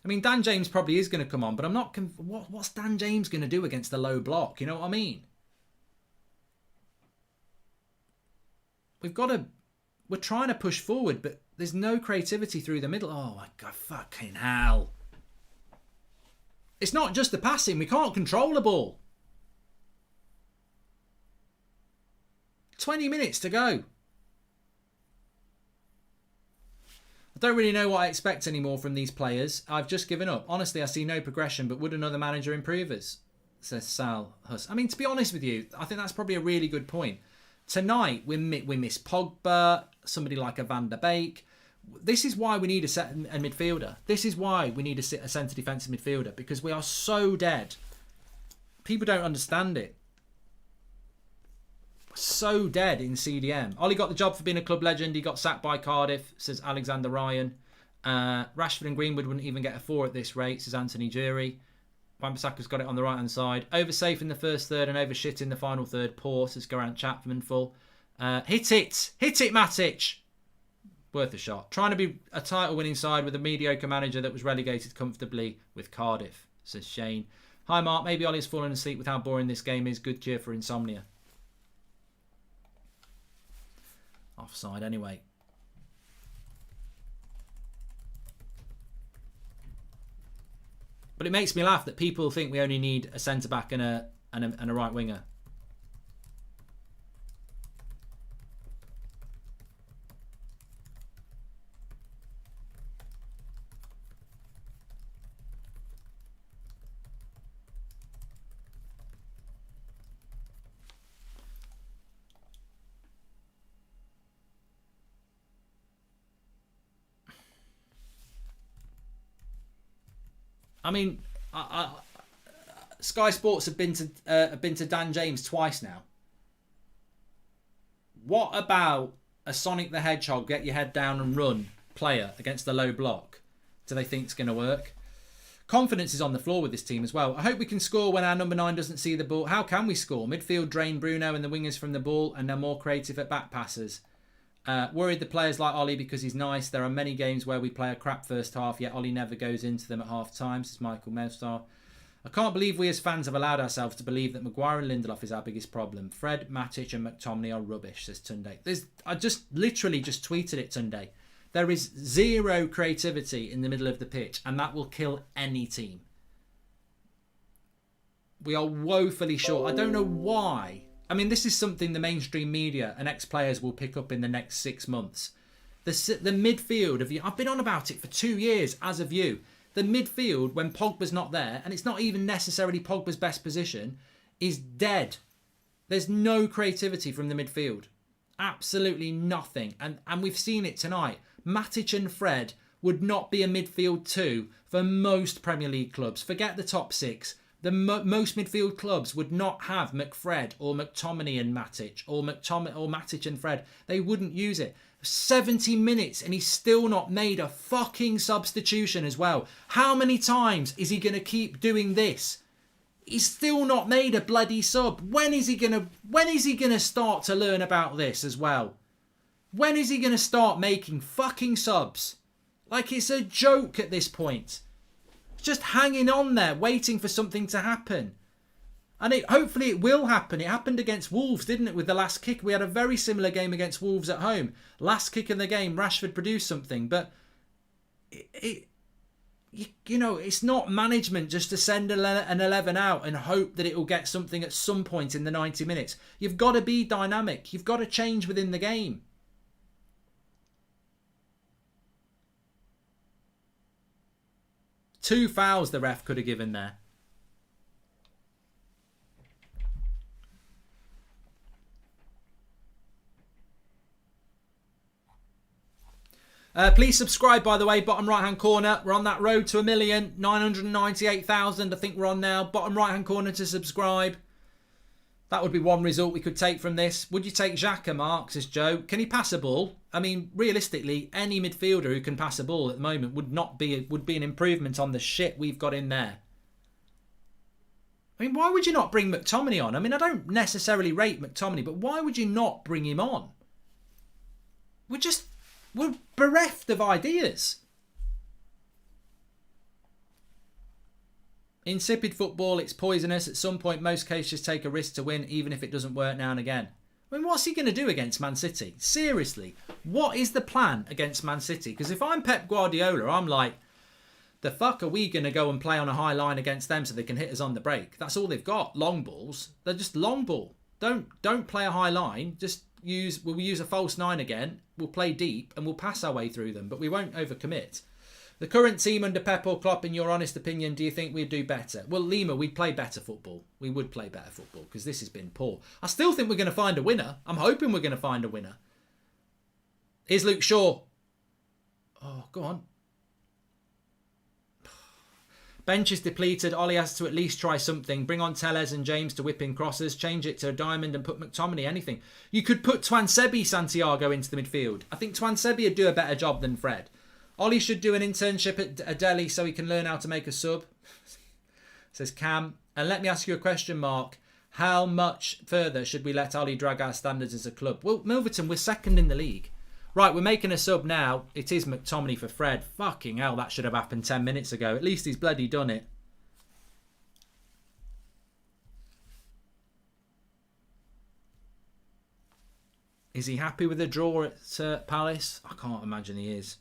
I mean, Dan James probably is going to come on, but I'm not... What's Dan James going to do against the low block? You know what I mean? We're trying to push forward, but there's no creativity through the middle. Oh, my God, fucking hell. It's not just the passing. We can't control the ball. 20 minutes to go. I don't really know what I expect anymore from these players. I've just given up. Honestly, I see no progression, but would another manager improve us? Says Sal Huss. I mean, to be honest with you, I think that's probably a really good point. Tonight, we miss Pogba, somebody like a Van der Beek. This is why we need a midfielder. This is why we need a centre defensive midfielder, because we are so dead. People don't understand it. So dead in CDM. Ollie got the job for being a club legend. He got sacked by Cardiff, says Alexander Ryan. Rashford and Greenwood wouldn't even get a 4 at this rate, says Anthony Jury. Wan-Bissaka's got it on the right-hand side. Over safe in the first third and over shit in the final third. Poor, says Garant Chapman full. Hit it! Hit it, Matic! Worth a shot. Trying to be a title-winning side with a mediocre manager that was relegated comfortably with Cardiff, says Shane. Hi, Mark. Maybe Ollie's fallen asleep with how boring this game is. Good cheer for insomnia. Offside anyway. But it makes me laugh that people think we only need a centre-back and a right winger. I mean, Sky Sports have been to Dan James twice now. What about a Sonic the Hedgehog, get your head down and run player against the low block? Do they think it's going to work? Confidence is on the floor with this team as well. I hope we can score when our number 9 doesn't see the ball. How can we score? Midfield drain Bruno and the wingers from the ball, and they're more creative at back passes. Worried the players like Ollie because he's nice. There are many games where we play a crap first half, yet Ollie never goes into them at half time, says Michael Melstar. I can't believe we as fans have allowed ourselves to believe that Maguire and Lindelof is our biggest problem. Fred, Matic and McTominay are rubbish, says Tunde. I just literally just tweeted it, Tunde. There is zero creativity in the middle of the pitch, and that will kill any team. We are woefully short. I don't know why. I mean, this is something the mainstream media and ex-players will pick up in the next 6 months. The midfield, I've been on about it for 2 years, as of you. The midfield, when Pogba's not there, and it's not even necessarily Pogba's best position, is dead. There's no creativity from the midfield. Absolutely nothing. And we've seen it tonight. Matic and Fred would not be a midfield 2 for most Premier League clubs. Forget the top 6. Most midfield clubs would not have McFred or McTominay and Matic or Matic and Fred. They wouldn't use it. 70 minutes and he's still not made a fucking substitution as well. How many times is he going to keep doing this? He's still not made a bloody sub. When is he going to start to learn about this as well? When is he going to start making fucking subs? Like, it's a joke at this point. Just hanging on there, waiting for something to happen. And hopefully it will happen. It happened against Wolves, didn't it, with the last kick? We had a very similar game against Wolves at home. Last kick in the game, Rashford produced something. But, you know, it's not management just to send an 11 out and hope that it will get something at some point in the 90 minutes. You've got to be dynamic. You've got to change within the game. Two fouls the ref could have given there. Please subscribe, by the way, bottom right hand corner. We're on that road to 1,998,000. I think we're on now. Bottom right hand corner to subscribe. That would be one result we could take from this. Would you take Xhaka, Mark, says Joe? Can he pass a ball? I mean, realistically, any midfielder who can pass a ball at the moment would be an improvement on the shit we've got in there. I mean, why would you not bring McTominay on? I mean, I don't necessarily rate McTominay, but why would you not bring him on? We're bereft of ideas. Insipid football, it's poisonous. At some point, most coaches take a risk to win, even if it doesn't work now and again. I mean, what's he going to do against Man City? Seriously, what is the plan against Man City? Because if I'm Pep Guardiola, I'm like, the fuck are we going to go and play on a high line against them so they can hit us on the break? That's all they've got. Long balls. They're just long ball. Don't play a high line. We'll use a false 9 again. We'll play deep and we'll pass our way through them, but we won't overcommit. The current team under Pep or Klopp, in your honest opinion, do you think we'd do better? Well, Lima, we'd play better football. We would play better football because this has been poor. I still think we're going to find a winner. I'm hoping we're going to find a winner. Here's Luke Shaw. Oh, go on. Bench is depleted. Ollie has to at least try something. Bring on Tellez and James to whip in crosses. Change it to a diamond and put McTominay, anything. You could put Twansebi Santiago into the midfield. I think Twansebi would do a better job than Fred. Ollie should do an internship at Delhi so he can learn how to make a sub. Says Cam. And let me ask you a question, Mark. How much further should we let Ollie drag our standards as a club? Well, Milverton, we're second in the league. Right, we're making a sub now. It is McTominay for Fred. Fucking hell, that should have happened 10 minutes ago. At least he's bloody done it. Is he happy with the draw at Palace? I can't imagine he is.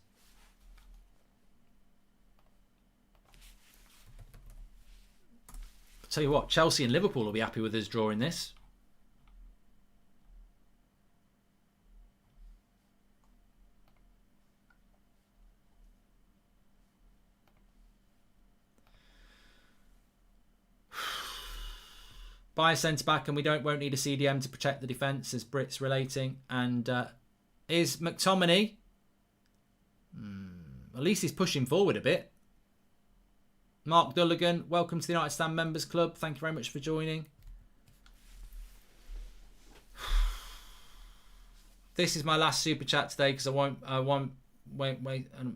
I'll tell you what, Chelsea and Liverpool will be happy with us drawing this. Buy a centre-back and we won't need a CDM to protect the defence, as Brit's relating. And is McTominay... at least he's pushing forward a bit. Mark Dulligan, welcome to the United Stand Members Club. Thank you very much for joining. This is my last super chat today because I'm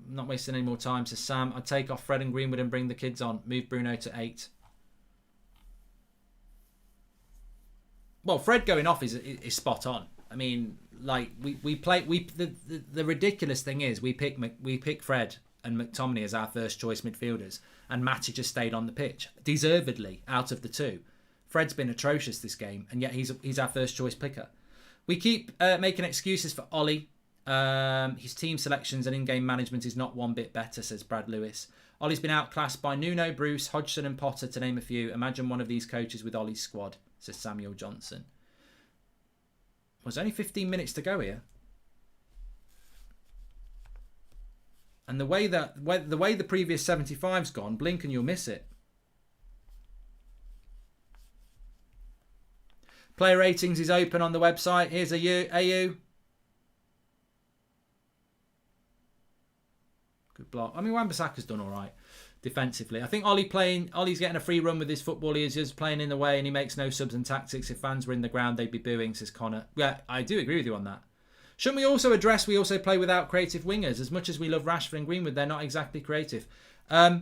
not wasting any more time. So Sam, I'd take off Fred and Greenwood and bring the kids on. Move Bruno to 8. Well, Fred going off is spot on. I mean, like the ridiculous thing is we pick Fred and McTominay as our first choice midfielders, and Matic just stayed on the pitch deservedly out of the two. Fred's been atrocious this game, and yet he's our first choice picker. We keep making excuses for Ollie. His team selections and in-game management is not one bit better, says Brad Lewis. Ollie's been outclassed by Nuno, Bruce, Hodgson and Potter, to name a few. Imagine one of these coaches with Ollie's squad, says Samuel Johnson. Well, there's only 15 minutes to go here. And the way the previous 75's gone, blink and you'll miss it. Player ratings is open on the website. Here's AU. Good block. I mean, Wan-Bissaka's done all right defensively. I think Ollie's getting a free run with his football. He is just playing in the way and he makes no subs and tactics. If fans were in the ground, they'd be booing, says Connor. Yeah, I do agree with you on that. Shouldn't we also address we also play without creative wingers? As much as we love Rashford and Greenwood, they're not exactly creative. I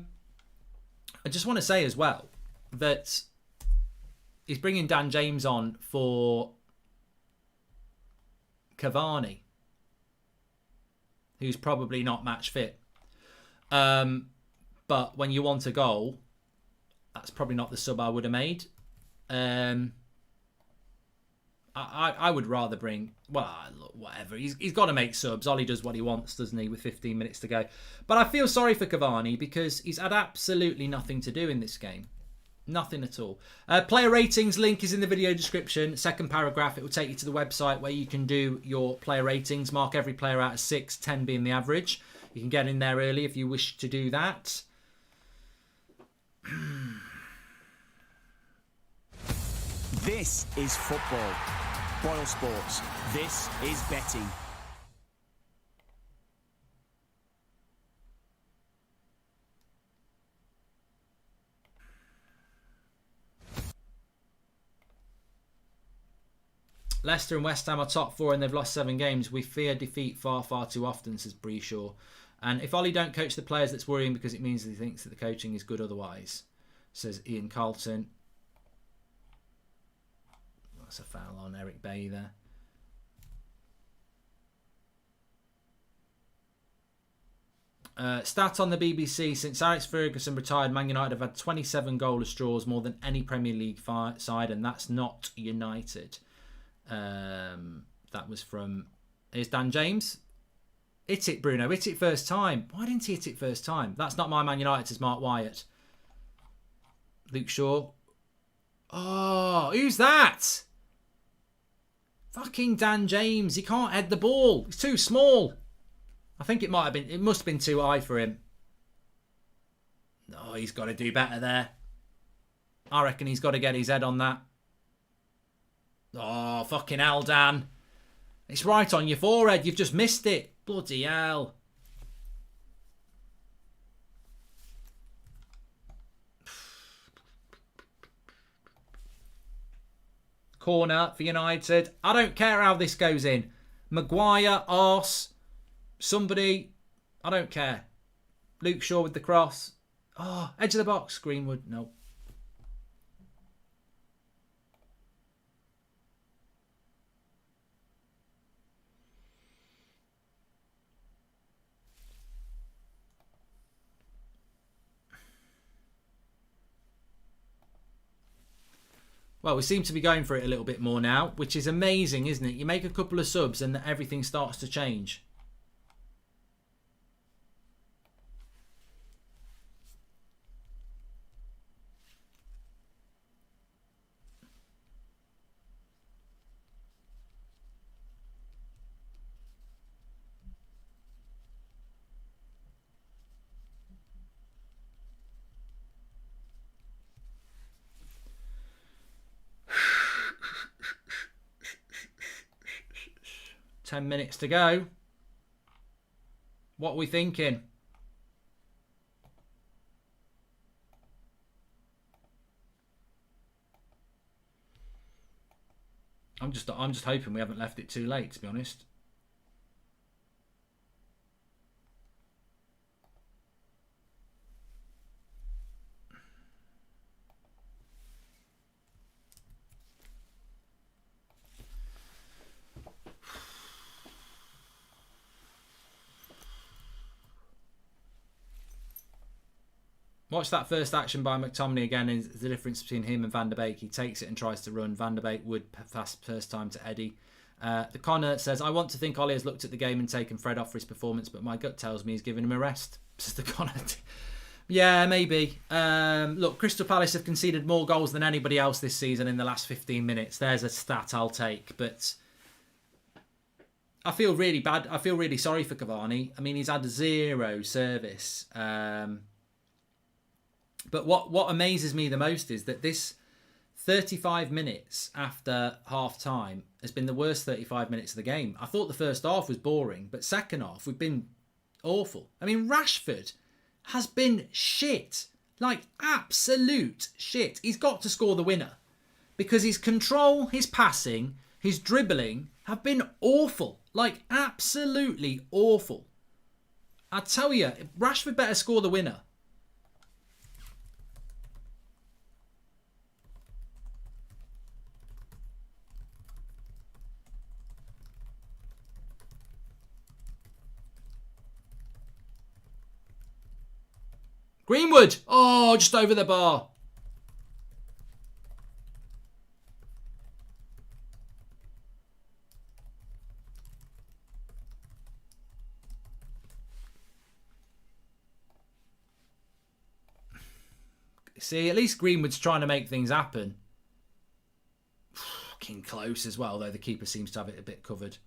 just want to say as well that he's bringing Dan James on for Cavani, who's probably not match fit. But when you want a goal, that's probably not the sub I would have made. I would rather bring... Well, look, whatever. He's got to make subs. Ollie does what he wants, doesn't he, with 15 minutes to go. But I feel sorry for Cavani because he's had absolutely nothing to do in this game. Nothing at all. Player ratings link is in the video description. Second paragraph, it will take you to the website where you can do your player ratings. Mark every player out of 6, 10 being the average. You can get in there early if you wish to do that. This is football. Boyle Sports. This is betting. Leicester and West Ham are top 4 and they've lost 7 games. We fear defeat far, far too often, says Breeshaw. And if Ollie don't coach the players, that's worrying because it means that he thinks that the coaching is good otherwise, says Ian Carlton. That's a foul on Eric Bailly there. Stat on the BBC: since Alex Ferguson retired, Man United have had 27 goalless draws, more than any Premier League side, and that's not United. That was from... Here's Dan James. Hit it, Bruno. Hit it first time. Why didn't he hit it first time? That's not my Man United, says Mark Wyatt. Luke Shaw. Oh, who's that? Fucking Dan James. He can't head the ball. He's too small. I think it must have been too high for him. No, he's got to do better there. I reckon he's got to get his head on that. Oh, fucking hell, Dan. It's right on your forehead. You've just missed it. Bloody hell. Corner for United. I don't care how this goes in. Maguire, arse. Somebody, I don't care. Luke Shaw with the cross. Oh, edge of the box. Greenwood, no. Well, we seem to be going for it a little bit more now, which is amazing, isn't it? You make a couple of subs and everything starts to change. Ten minutes to go. What are we thinking? I'm just hoping we haven't left it too late, to be honest. Watch that first action by McTominay again. Is the difference between him and Van der Beek. He takes it and tries to run. Van der Beek would pass first time to Eddie. The Connor says, I want to think Ollie has looked at the game and taken Fred off for his performance, but my gut tells me he's given him a rest. Says the Connor. Yeah, maybe. Look, Crystal Palace have conceded more goals than anybody else this season in the last 15 minutes. There's a stat I'll take, but I feel really bad. I feel really sorry for Cavani. I mean, he's had zero service. But what amazes me the most is that this 35 minutes after half-time has been the worst 35 minutes of the game. I thought the first half was boring, but second half we've been awful. I mean, Rashford has been shit. Like, absolute shit. He's got to score the winner because his control, his passing, his dribbling have been awful. Like, absolutely awful. I tell you, Rashford better score the winner. Greenwood! Oh, just over the bar. See, at least Greenwood's trying to make things happen. Fucking close as well, though the keeper seems to have it a bit covered.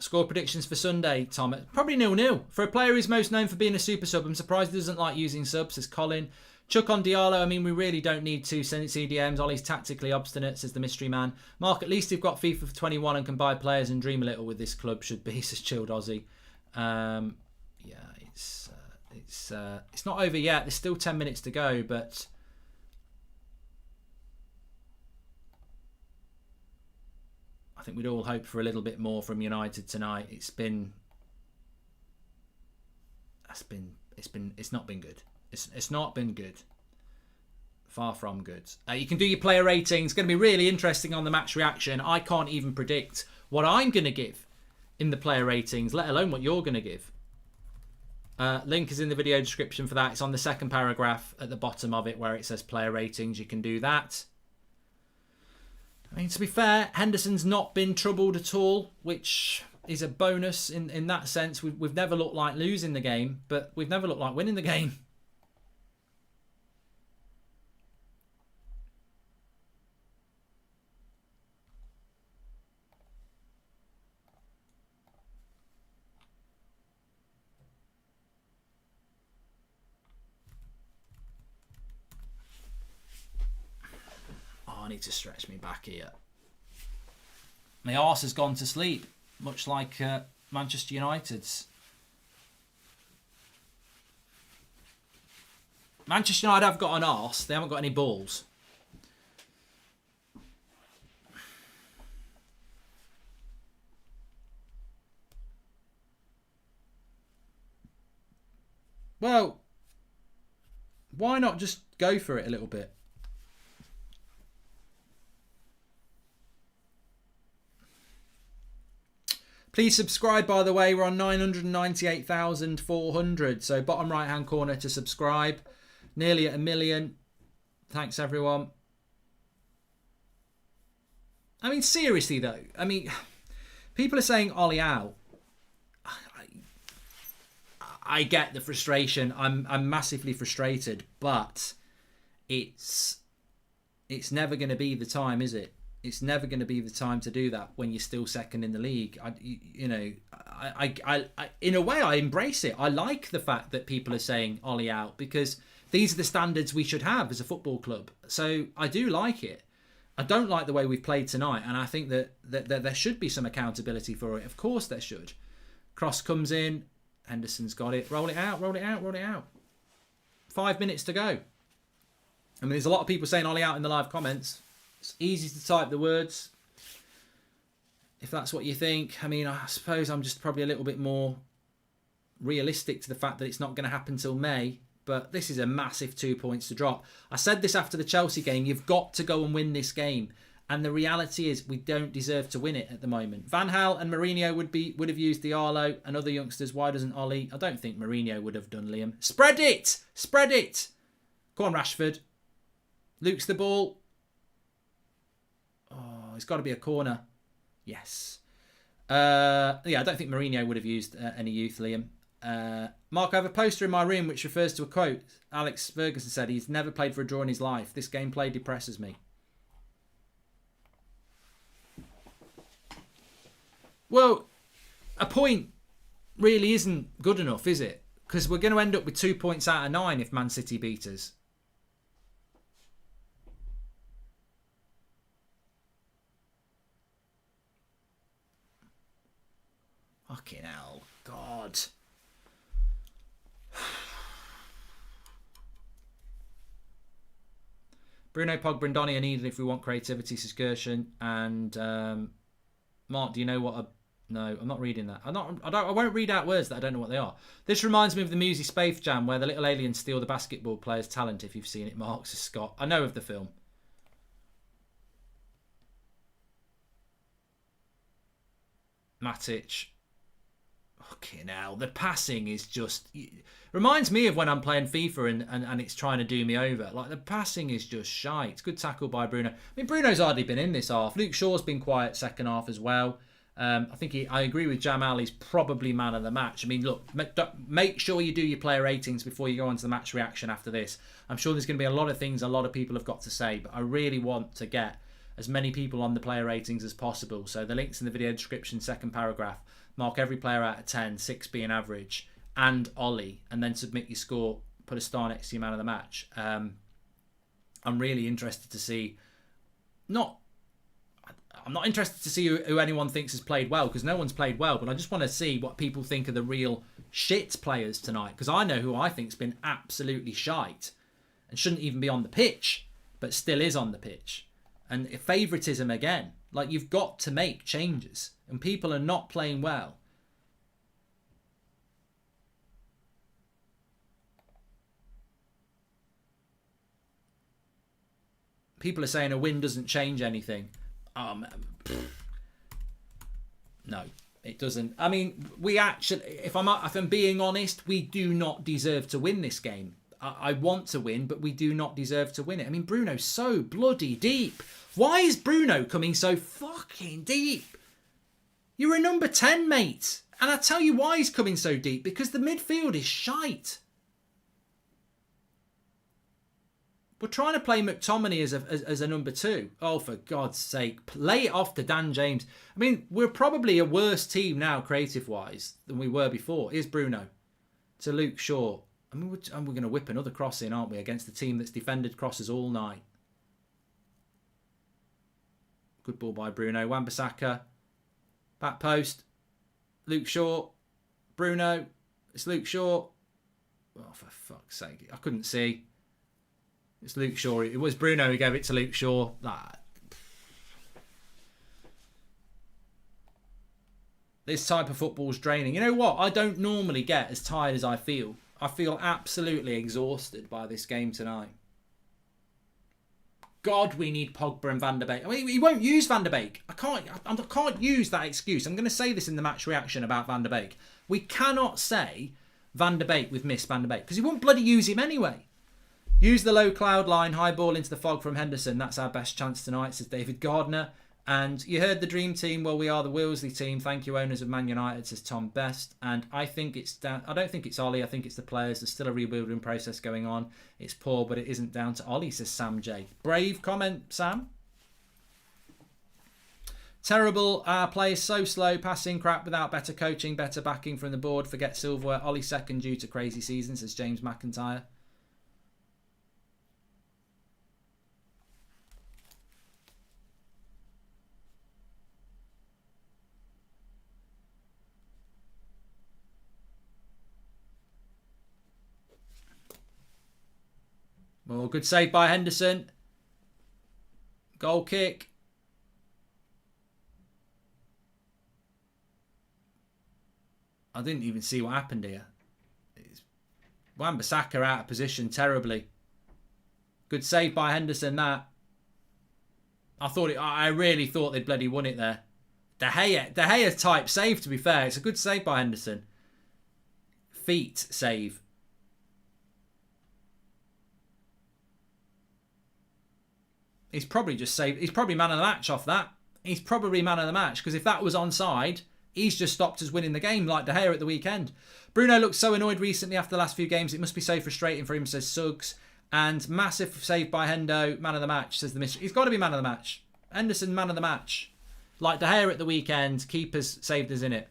Score predictions for Sunday, Tom. Probably 0-0. For a player who's most known for being a super sub, I'm surprised he doesn't like using subs, says Colin. Chuck on Diallo. I mean, we really don't need two CDMs. Ollie's tactically obstinate, says the mystery man. Mark, at least you've got FIFA for 21 and can buy players and dream a little with this club, should be, says Chilled Aussie. Yeah, it's not over yet. There's still 10 minutes to go, but I think we'd all hope for a little bit more from United tonight. It's not been good. It's not been good. Far from good. You can do your player ratings. It's going to be really interesting on the match reaction. I can't even predict what I'm going to give in the player ratings, let alone what you're going to give. Link is in the video description for that. It's on the second paragraph at the bottom of it where it says player ratings. You can do that. I mean, to be fair, Henderson's not been troubled at all, which is a bonus in that sense. We've never looked like losing the game, but we've never looked like winning the game. I need to stretch me back here. My arse has gone to sleep, much like Manchester United's. Manchester United have got an arse, they haven't got any balls. Well, why not just go for it a little bit? Please subscribe, by the way. We're on 998,400. So bottom right hand corner to subscribe. Nearly at 1 million. Thanks, everyone. I mean, seriously, though. I mean, people are saying Ollie out. I get the frustration. I'm massively frustrated. But it's never going to be the time, is it? It's never going to be the time to do that when you're still second in the league. I in a way, I embrace it. I like the fact that people are saying Ollie out because these are the standards we should have as a football club. So I do like it. I don't like the way we've played tonight, and I think that there should be some accountability for it. Of course there should. Cross comes in. Henderson's got it. Roll it out, roll it out, roll it out. 5 minutes to go. I mean, there's a lot of people saying Ollie out in the live comments. It's easy to type the words if that's what you think. I mean, I suppose I'm just probably a little bit more realistic to the fact that it's not going to happen till May. But this is a massive 2 points to drop. I said this after the Chelsea game. You've got to go and win this game. And the reality is we don't deserve to win it at the moment. Van Gaal and Mourinho would have used the Arlo and other youngsters. Why doesn't Ollie? I don't think Mourinho would have done, Liam. Spread it! Spread it! Go on, Rashford. Luke's the ball. Oh, it's got to be a corner. Yes. Yeah, I don't think Mourinho would have used any youth, Liam. Mark, I have a poster in my room which refers to a quote. Alex Ferguson said he's never played for a draw in his life. This gameplay depresses me. Well, a point really isn't good enough, is it? Because we're going to end up with 2 points out of 9 if Man City beat us. Fucking hell. God. Bruno, Pogba and Donny are needed if we want creativity, says Gershon. And Mark, do you know what a... No, I'm not reading that. I won't read out words that I don't know what they are. This reminds me of the Musi Space Jam where the little aliens steal the basketball player's talent, if you've seen it, Mark, says Scott. I know of the film. Matic. Fucking hell, the passing is just... Reminds me of when I'm playing FIFA and it's trying to do me over. Like, the passing is just shite. Good tackle by Bruno. I mean, Bruno's hardly been in this half. Luke Shaw's been quiet second half as well. I think I agree with Jamal. He's probably man of the match. I mean, look, make sure you do your player ratings before you go on to the match reaction after this. I'm sure there's going to be a lot of things a lot of people have got to say, but I really want to get as many people on the player ratings as possible. So the link's in the video description, second paragraph. Mark every player out of 10, 6 being average, and Ollie, and then submit your score. Put a star next to your man of the match. I'm really interested to see... I'm not interested to see who anyone thinks has played well, because no one's played well, but I just want to see what people think of the real shit players tonight, because I know who I think's been absolutely shite and shouldn't even be on the pitch, but still is on the pitch. And favouritism again. Like, you've got to make changes, and people are not playing well. People are saying a win doesn't change anything. No, it doesn't. I mean, we actually, if I'm being honest, we do not deserve to win this game. I want to win, but we do not deserve to win it. I mean, Bruno's so bloody deep. Why is Bruno coming so fucking deep? You're a number 10, mate. And I tell you why he's coming so deep. Because the midfield is shite. We're trying to play McTominay as a number 2. Oh, for God's sake. Play it off to Dan James. I mean, we're probably a worse team now, creative-wise, than we were before. Here's Bruno. To Luke Shaw. I mean, we're going to whip another cross in, aren't we, against the team that's defended crosses all night. Good ball by Bruno. Wan-Bissaka. Back post. Luke Shaw. Bruno. It's Luke Shaw. Oh, for fuck's sake. I couldn't see. It's Luke Shaw. It was Bruno who gave it to Luke Shaw. This type of football's draining. You know what? I don't normally get as tired as I feel. I feel absolutely exhausted by this game tonight. God, we need Pogba and Van der Beek. I mean, he won't use Van der Beek. I can't use that excuse. I'm going to say this in the match reaction about Van der Beek. We cannot say Van der Beek with Miss Van der Beek because he won't bloody use him anyway. Use the low cloud line, high ball into the fog from Henderson. That's our best chance tonight, says David Gardner. And you heard the dream team. Well, we are the Wilsley team. Thank you, owners of Man United, says Tom Best. And I think it's down. I don't think it's Ollie. I think it's the players. There's still a rebuilding process going on. It's poor, but it isn't down to Ollie, says Sam J. Brave comment, Sam. Terrible. Play is so slow. Passing crap without better coaching, better backing from the board. Forget silverware. Ollie second due to crazy season, says James McIntyre. Well, good save by Henderson. Goal kick. I didn't even see what happened here. Wan-Bissaka out of position terribly. Good save by Henderson, that. I really thought they'd bloody won it there. De Gea type save, to be fair. It's a good save by Henderson. Feet save. He's probably just saved. He's probably man of the match off that. He's probably man of the match because if that was onside, he's just stopped us winning the game like De Gea at the weekend. Bruno looked so annoyed recently after the last few games. It must be so frustrating for him, says Suggs. And massive save by Hendo. Man of the match, says the mystery. He's got to be man of the match. Henderson, man of the match. Like De Gea at the weekend. Keepers saved us in it.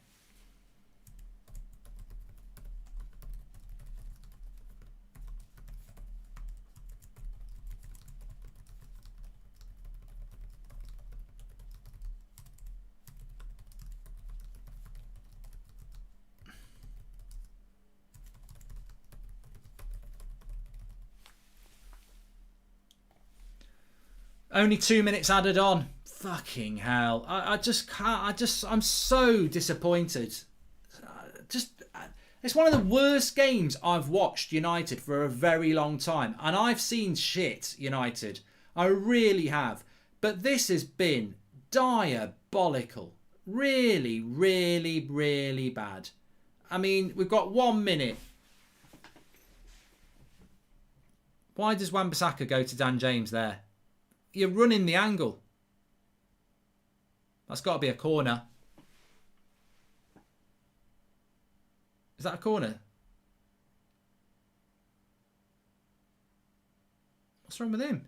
Only 2 minutes added on. Fucking hell. I just can't. I'm so disappointed. It's one of the worst games I've watched United for a very long time. And I've seen shit United. I really have. But this has been diabolical. Really, really, really bad. I mean, we've got 1 minute. Why does Wan-Bissaka go to Dan James there? You're running the angle. That's got to be a corner. Is that a corner? What's wrong with him?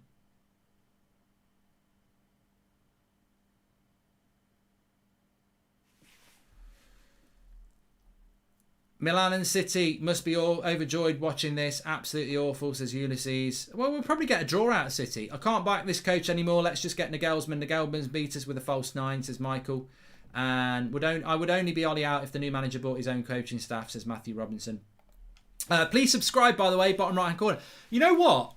Milan and City must be all overjoyed watching this. Absolutely awful, says Ulysses. Well, we'll probably get a draw out of City. I can't back this coach anymore. Let's just get Nagelsmann. Nagelsmann's beat us with a false 9, says Michael. And I would only be Ollie out if the new manager brought his own coaching staff, says Matthew Robinson. Please subscribe, by the way, bottom right-hand corner. You know what?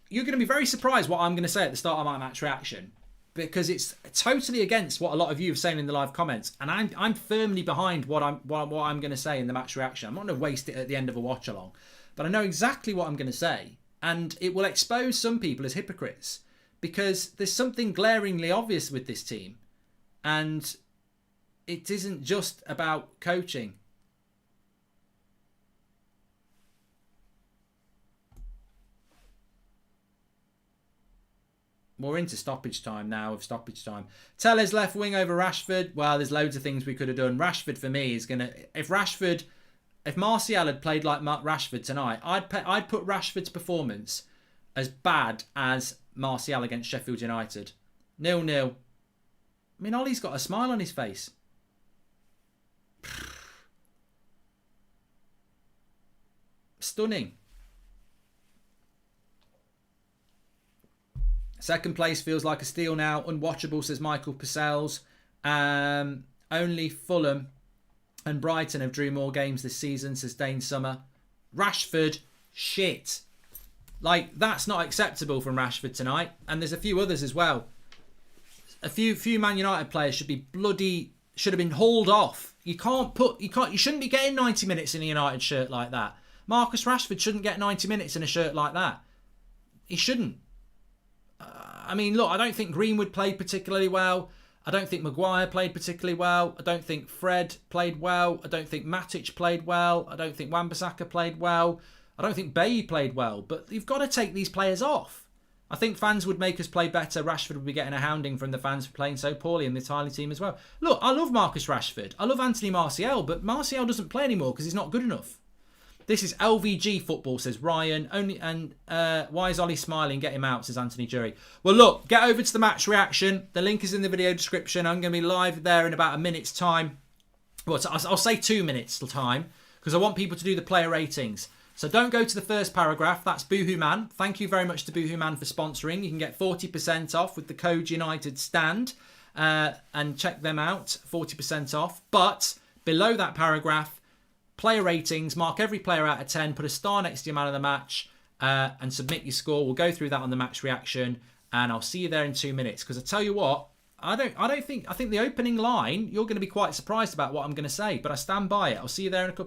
You're going to be very surprised what I'm going to say at the start of my match reaction. Because it's totally against what a lot of you have saying in the live comments, and I'm firmly behind what I'm going to say in the match reaction. I'm not going to waste it at the end of a watch along, but I know exactly what I'm going to say, and it will expose some people as hypocrites because there's something glaringly obvious with this team, and it isn't just about coaching. We're into stoppage time now of stoppage time. Tellez left wing over Rashford. Well, there's loads of things we could have done. Rashford for me is going to... If Martial had played like Rashford tonight, I'd put Rashford's performance as bad as Martial against Sheffield United. 0-0. I mean, Ollie's got a smile on his face. Stunning. Second place feels like a steal now. Unwatchable, says Michael Purcells. Only Fulham and Brighton have drew more games this season, says Dane Summer. Rashford, shit. Like, that's not acceptable from Rashford tonight. And there's a few others as well. A few Man United players should have been hauled off. You shouldn't be getting 90 minutes in a United shirt like that. Marcus Rashford shouldn't get 90 minutes in a shirt like that. He shouldn't. I mean, look, I don't think Greenwood played particularly well. I don't think Maguire played particularly well. I don't think Fred played well. I don't think Matic played well. I don't think Wan-Bissaka played well. I don't think Bailly played well. But you've got to take these players off. I think fans would make us play better. Rashford would be getting a hounding from the fans for playing so poorly, and the Italy team as well. Look, I love Marcus Rashford. I love Anthony Martial, but Martial doesn't play anymore because he's not good enough. This is LVG football, says Ryan. Why is Ollie smiling? Get him out, says Anthony Jury. Well, look, get over to the match reaction. The link is in the video description. I'm going to be live there in about a minute's time. Well, I'll say 2 minutes time because I want people to do the player ratings. So don't go to the first paragraph. That's Boohoo Man. Thank you very much to Boohoo Man for sponsoring. You can get 40% off with the code United Stand and check them out. 40% off. But below that paragraph, player ratings, mark every player out of 10, put a star next to your man of the match, and submit your score. We'll go through that on the match reaction, and I'll see you there in 2 minutes. Because I tell you what, I think the opening line, you're going to be quite surprised about what I'm going to say, but I stand by it. I'll see you there in a couple of